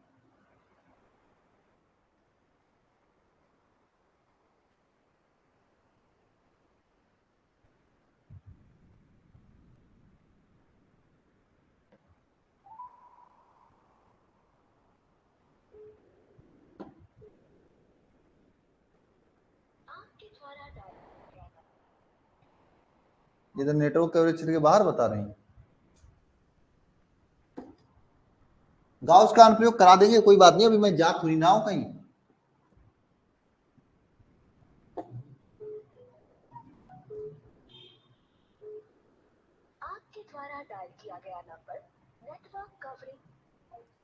इधर नेटवर्क कवरेज क्षेत्र के बाहर बता रही हैं, गाउस का अनुप्रयोग करा देंगे, कोई बात नहीं, अभी मैं जा थोड़ी ना हूं कहीं। आपके द्वारा डायल किया गया नंबर नेटवर्क कवरेज,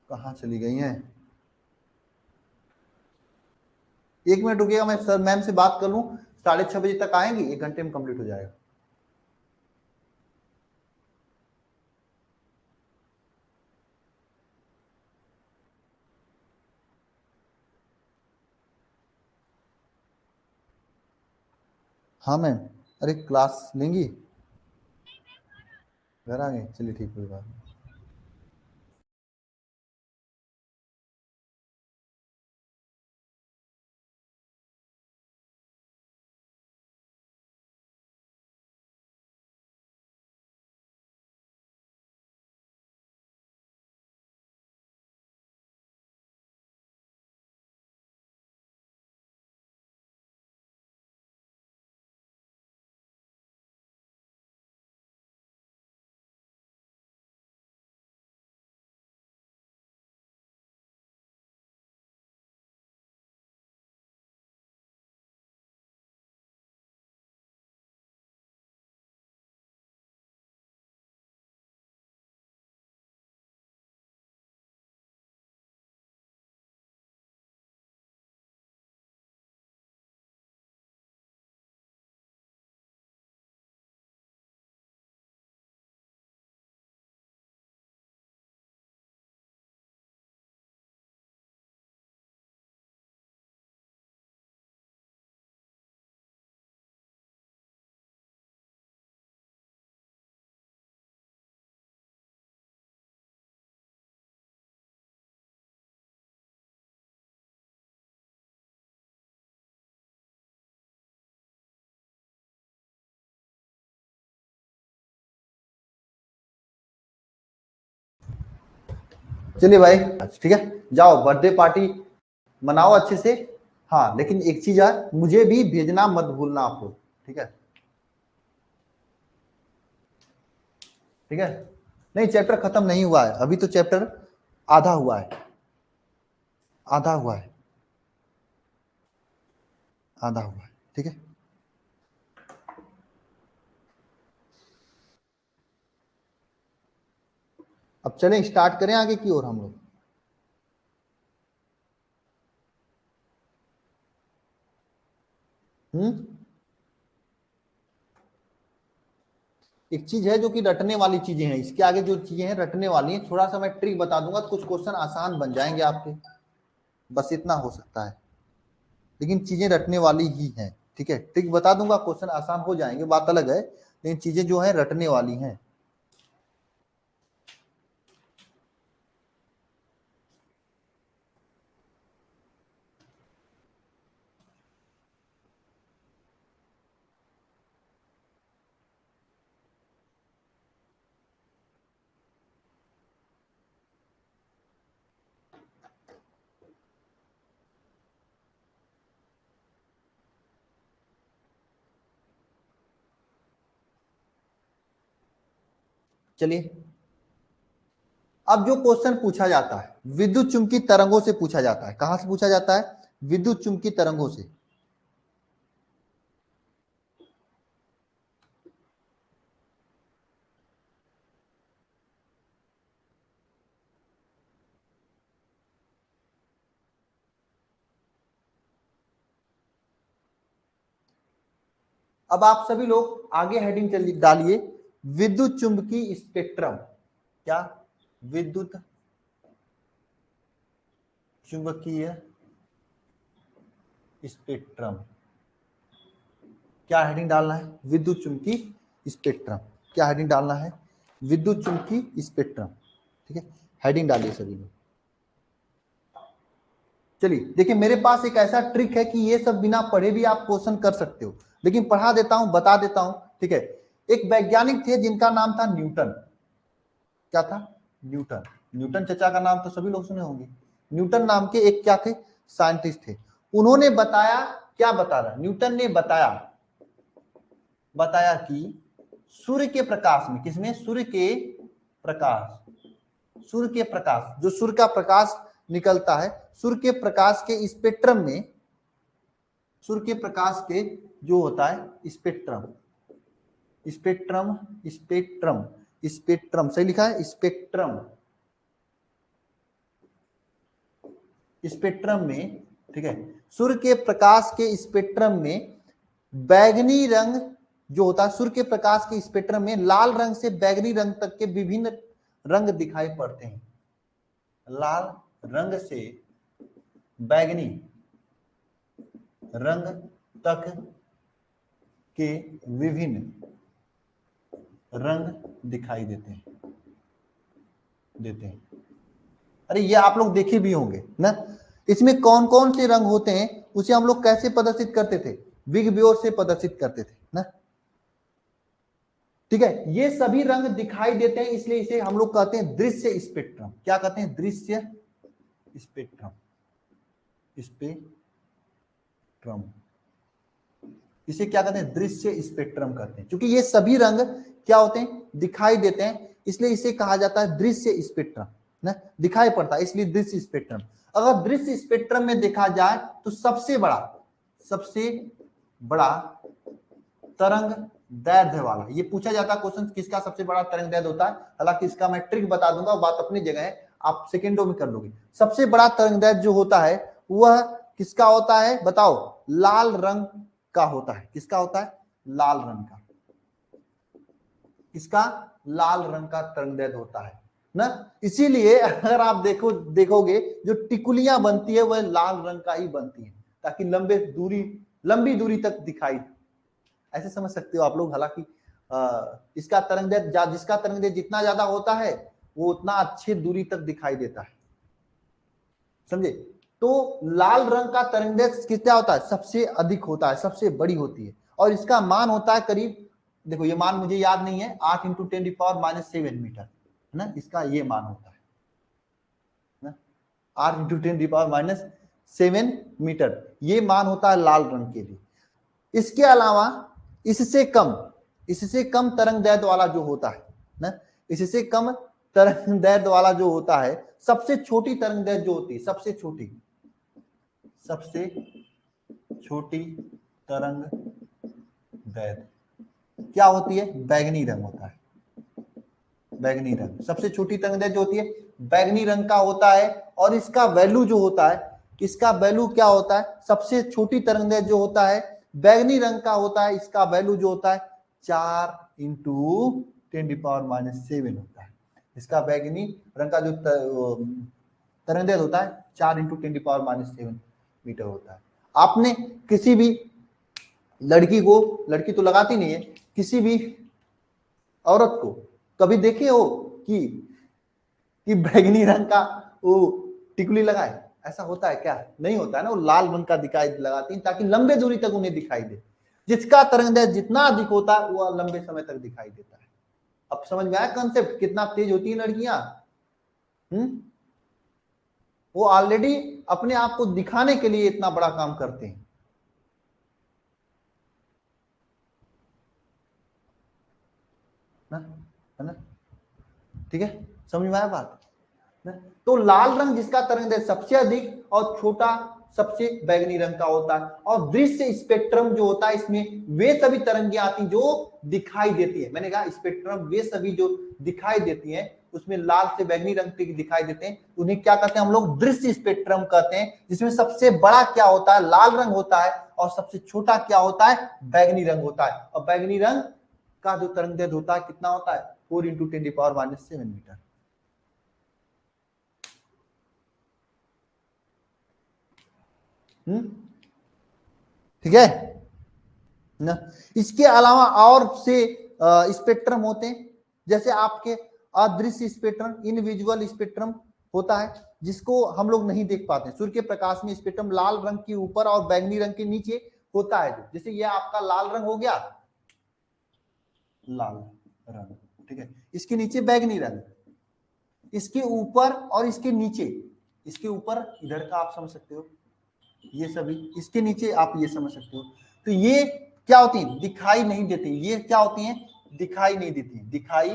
कहाँ चली गई हैं, 1 मिनट रुकिएगा, मैं सर मैम से बात कर लूं, 6:30 बजे तक आएंगी, 1 घंटे में कंप्लीट हो जाएगा। हाँ मैम, अरे क्लास लेंगी, घर आ गए, चलिए ठीक, कोई बात नहीं। चलिए भाई, ठीक है, जाओ बर्थडे पार्टी मनाओ अच्छे से। हाँ लेकिन एक चीज है, मुझे भी भेजना मत भूलना आप लोग, ठीक है? ठीक है, नहीं चैप्टर खत्म नहीं हुआ है अभी, तो चैप्टर आधा हुआ है, आधा हुआ है, आधा हुआ है, ठीक है। अब चलें स्टार्ट करें आगे की ओर हम लोग। एक चीज है जो कि रटने वाली चीजें हैं, इसके आगे जो चीजें हैं रटने वाली हैं, थोड़ा सा मैं ट्रिक बता दूंगा तो कुछ क्वेश्चन आसान बन जाएंगे आपके, बस इतना हो सकता है, लेकिन चीजें रटने वाली ही हैं, ठीक है? ट्रिक बता दूंगा, क्वेश्चन आसान हो जाएंगे, बात अलग है, लेकिन चीजें जो है रटने वाली हैं। चलिए, अब जो क्वेश्चन पूछा जाता है विद्युत चुंबकीय तरंगों से पूछा जाता है, कहां से पूछा जाता है? विद्युत चुंबकीय तरंगों से। अब आप सभी लोग आगे हेडिंग डालिए, विद्युत चुंबकीय स्पेक्ट्रम। क्या? विद्युत चुंबकीय स्पेक्ट्रम। क्या हेडिंग डालना है? विद्युत चुंबकीय स्पेक्ट्रम। क्या हेडिंग डालना है? विद्युत चुंबकीय स्पेक्ट्रम, ठीक है? हेडिंग डालिए सभी लोग। चलिए देखिए, मेरे पास एक ऐसा ट्रिक है कि ये सब बिना पढ़े भी आप क्वेश्चन कर सकते हो, लेकिन पढ़ा देता हूं, बता देता हूं, ठीक है? एक वैज्ञानिक थे जिनका नाम था न्यूटन। क्या था? न्यूटन। न्यूटन चचा का नाम तो सभी लोग सुने होंगे। न्यूटन नाम के एक क्या थे? साइंटिस्ट थे। उन्होंने बताया, क्या बता रहा? न्यूटन ने बताया, बताया कि सूर्य के प्रकाश में, किसमें? सूर्य के प्रकाश, सूर्य के प्रकाश, जो सूर्य का प्रकाश निकलता है, सूर्य के प्रकाश के स्पेक्ट्रम में, सूर्य के प्रकाश के जो होता है स्पेक्ट्रम, स्पेक्ट्रम, स्पेक्ट्रम, स्पेक्ट्रम सही लिखा है, स्पेक्ट्रम, स्पेक्ट्रम में, ठीक है? सूर्य के प्रकाश के स्पेक्ट्रम में बैगनी रंग जो होता है, सूर्य के प्रकाश के स्पेक्ट्रम में लाल रंग से बैगनी रंग तक के विभिन्न रंग दिखाई पड़ते हैं। लाल रंग से बैगनी रंग तक के विभिन्न रंग दिखाई देते हैं, देते हैं। अरे ये आप लोग देखे भी होंगे ना, इसमें कौन कौन से रंग होते हैं उसे हम लोग कैसे प्रदर्शित करते थे? बिग ब्योर से प्रदर्शित करते थे ना, ठीक है? ये सभी रंग दिखाई देते हैं, इसलिए इसे हम लोग कहते हैं दृश्य स्पेक्ट्रम। क्या कहते हैं? दृश्य स्पेक्ट्रम, स्पेक्ट्रम, इसे क्या कहते हैं? दृश्य स्पेक्ट्रम कहते हैं। क्योंकि ये सभी रंग क्या होते हैं? दिखाई देते हैं, इसलिए इसे कहा जाता है दृश्य स्पेक्ट्रम ना, दिखाई पड़ता है इसलिए दृश्य स्पेक्ट्रम। अगर दृश्य स्पेक्ट्रम में देखा जाए तो सबसे बड़ा, सबसे बड़ा तरंग दैर्ध्य वाला, ये पूछा जाता है क्वेश्चन, किसका सबसे बड़ा तरंग दैर्ध्य होता है? हालांकि इसका मैं ट्रिक बता दूंगा, बात अपनी जगह है, आप सेकेंडों में कर लोगे। सबसे बड़ा तरंग दैर्ध्य जो होता है वह किसका होता है? बताओ। लाल रंग का होता है। किसका होता है? लाल रंग का। इसका लाल रंग का तरंग दैर्ध्य होता है ना, इसीलिए अगर आप देखोगे जो टिकुलियां बनती है वह लाल रंग का ही बनती है, ताकि लंबी दूरी तक दिखाई, ऐसे समझ सकते हो आप लोग। हालांकि इसका तरंग दैर्ध्य, जिसका तरंग दैर्ध्य जितना ज्यादा होता है वो उतना अच्छी दूरी तक दिखाई देता है, समझे? तो लाल रंग का तरंग दैर्ध्य कितना होता है? सबसे अधिक होता है, सबसे बड़ी होती है, और इसका मान होता है करीब, देखो ये मान मुझे याद नहीं है, 8 × 10⁻⁷ मीटर है ना, इसका ये मान होता है। r into 10⁻⁻7 metre. ये मान होता है लाल रंग के लिए। इसके अलावा इससे कम तरंग दैर्ध्य वाला जो होता है ना, इससे कम तरंग दैर्ध्य वाला जो होता है, सबसे छोटी तरंग दैर्ध्य जो होती है, सबसे छोटी तरंग दैर्ध्य क्या होती है? बैगनी रंग होता है। बैगनी रंग सबसे छोटी तरंग दैर्ध्य जो होती है बैगनी रंग का होता है। और इसका वैल्यू जो होता है, इसका वैल्यू क्या होता है? सबसे छोटी तरंग दैर्ध्य जो होता है बैगनी रंग का होता है, इसका वैल्यू जो होता है 4 इंटू 10⁻⁻7 होता है। इसका बैगनी रंग का जो तरंग दैर्ध्य होता है 4 इंटू 10⁻⁻7 मीटर होता है। आपने किसी भी लड़की को, लड़की तो लगाती नहीं है, किसी भी औरत को कभी देखे हो कि बैगनी रंग का वो टिकुली लगाए? ऐसा होता है क्या? नहीं होता है ना। वो लाल रंग का दिखाई लगाती है ताकि लंबे दूरी तक उन्हें दिखाई दे। जिसका तरंग दैर्ध्य जितना अधिक होता है वह लंबे समय तक दिखाई देता है। अब समझ में आया कंसेप्ट? कितना तेज होती है लड़कियां। वो ऑलरेडी अपने आप को दिखाने के लिए इतना बड़ा काम करते हैं ना, है ना? ठीक है, समझ में आया बात ना? तो लाल रंग जिसका तरंग दैर्ध्य सबसे अधिक और छोटा सबसे बैगनी रंग का होता है। और दृश्य स्पेक्ट्रम जो होता है, इसमें वे सभी तरंगें आती जो दिखाई देती है। मैंने कहा स्पेक्ट्रम वे सभी जो दिखाई देती हैं, उसमें लाल से बैगनी रंग के दिखाई देते हैं, उन्हें क्या कहते हैं हम लोग? दृश्य स्पेक्ट्रम कहते हैं। जिसमें सबसे बड़ा क्या होता है? लाल रंग होता है। और सबसे छोटा क्या होता है? बैगनी रंग होता है। और बैगनी रंग का जो तरंग दैर्ध्य होता है कितना होता है? 4 इंटू 10⁻⁻7 मीटर। ठीक है ना? इसके अलावा और से स्पेक्ट्रम होते हैं, जैसे आपके अदृश्य स्पेक्ट्रम, इनविजुअल स्पेक्ट्रम होता है, जिसको हम लोग नहीं देख पाते। सूर्य के प्रकाश में स्पेक्ट्रम लाल रंग के ऊपर और बैगनी रंग के नीचे होता है। जो जैसे ये आपका लाल रंग हो गया, लाल रंग, ठीक है। इसके नीचे बैगनी रंग, इसके ऊपर और इसके नीचे, इसके ऊपर इधर का आप समझ सकते हो ये सभी, इसके नीचे आप ये समझ सकते हो। तो ये क्या होती है? दिखाई नहीं देती। ये क्या होती हैं? दिखाई नहीं देती, दिखाई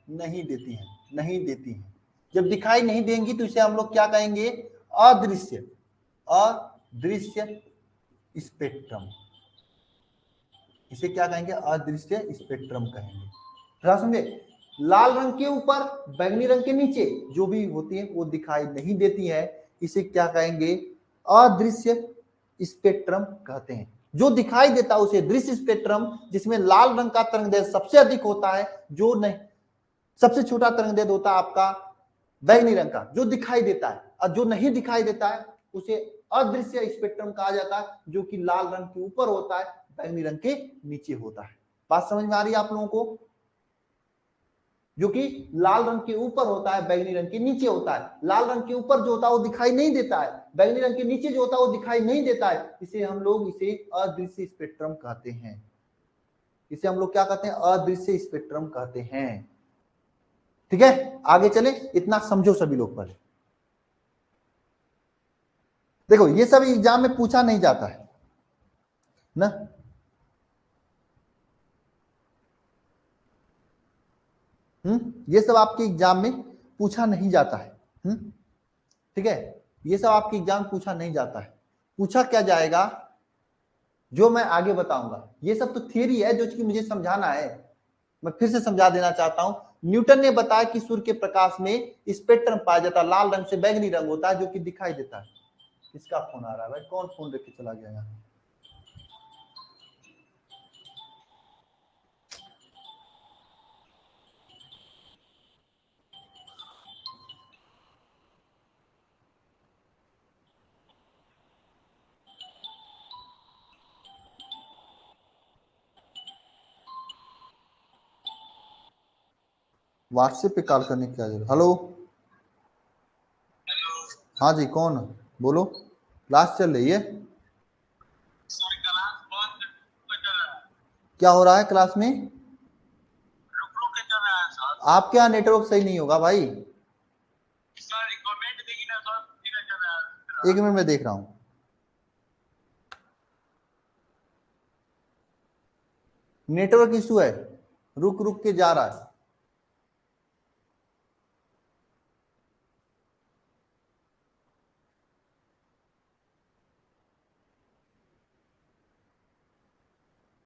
नहीं देती है, नहीं देती है। जब दिखाई नहीं देंगी तो इसे हम लोग क्या कहेंगे? अदृश्य, अदृश्य स्पेक्ट्रम। इसे क्या कहेंगे? अदृश्य स्पेक्ट्रम कहेंगे। समझे? लाल रंग के ऊपर बैगनी रंग के नीचे जो भी होती है वो दिखाई नहीं देती है, इसे क्या कहेंगे? अदृश्य स्पेक्ट्रम कहते हैं। जो दिखाई देता है उसे दृश्य स्पेक्ट्रम, जिसमें लाल रंग का तरंग दैर्ध्य सबसे अधिक होता है, जो नहीं, सबसे छोटा तरंग दैर्ध्य होता है आपका बैगनी रंग का जो दिखाई देता है, और जो नहीं दिखाई देता है उसे अदृश्य स्पेक्ट्रम कहा जाता है, जो कि लाल रंग के ऊपर होता है, बैगनी रंग के नीचे होता है। बात समझ में आ रही है आप लोगों को? जो कि लाल रंग के ऊपर होता है, बैगनी रंग के नीचे होता है। लाल रंग के ऊपर जो होता है वो दिखाई नहीं देता है, बैगनी रंग के नीचे जो होता है वो दिखाई नहीं देता है। इसे हम लोग इसे अदृश्य स्पेक्ट्रम कहते हैं। इसे हम लोग क्या कहते हैं? अदृश्य स्पेक्ट्रम कहते हैं। ठीक है, आगे चले, इतना समझो सभी लोग पहले। देखो ये सब एग्जाम में पूछा नहीं जाता है ना, ये सब आपके एग्जाम में पूछा नहीं जाता है। ठीक है, ये सब आपके एग्जाम पूछा नहीं जाता है। पूछा क्या जाएगा? जो मैं आगे बताऊंगा। ये सब तो थियरी है जो कि मुझे समझाना है। मैं फिर से समझा देना चाहता हूं। न्यूटन ने बताया कि सूर्य के प्रकाश में स्पेक्ट्रम पाया जाता है, लाल रंग से बैगनी रंग होता है, जो कि दिखाई देता है। किसका फोन आ रहा है भाई? कौन फोन लेके चला गया यहाँ? व्हाट्सएप पे कॉल करने की क्या जरूरत? हेलो, हाँ जी, कौन? बोलो। क्लास चल रही है? क्या हो रहा है क्लास में? आपके यहाँ नेटवर्क सही नहीं होगा भाई। एक मिनट में देख रहा हूं। नेटवर्क इशू है, रुक रुक के जा रहा है।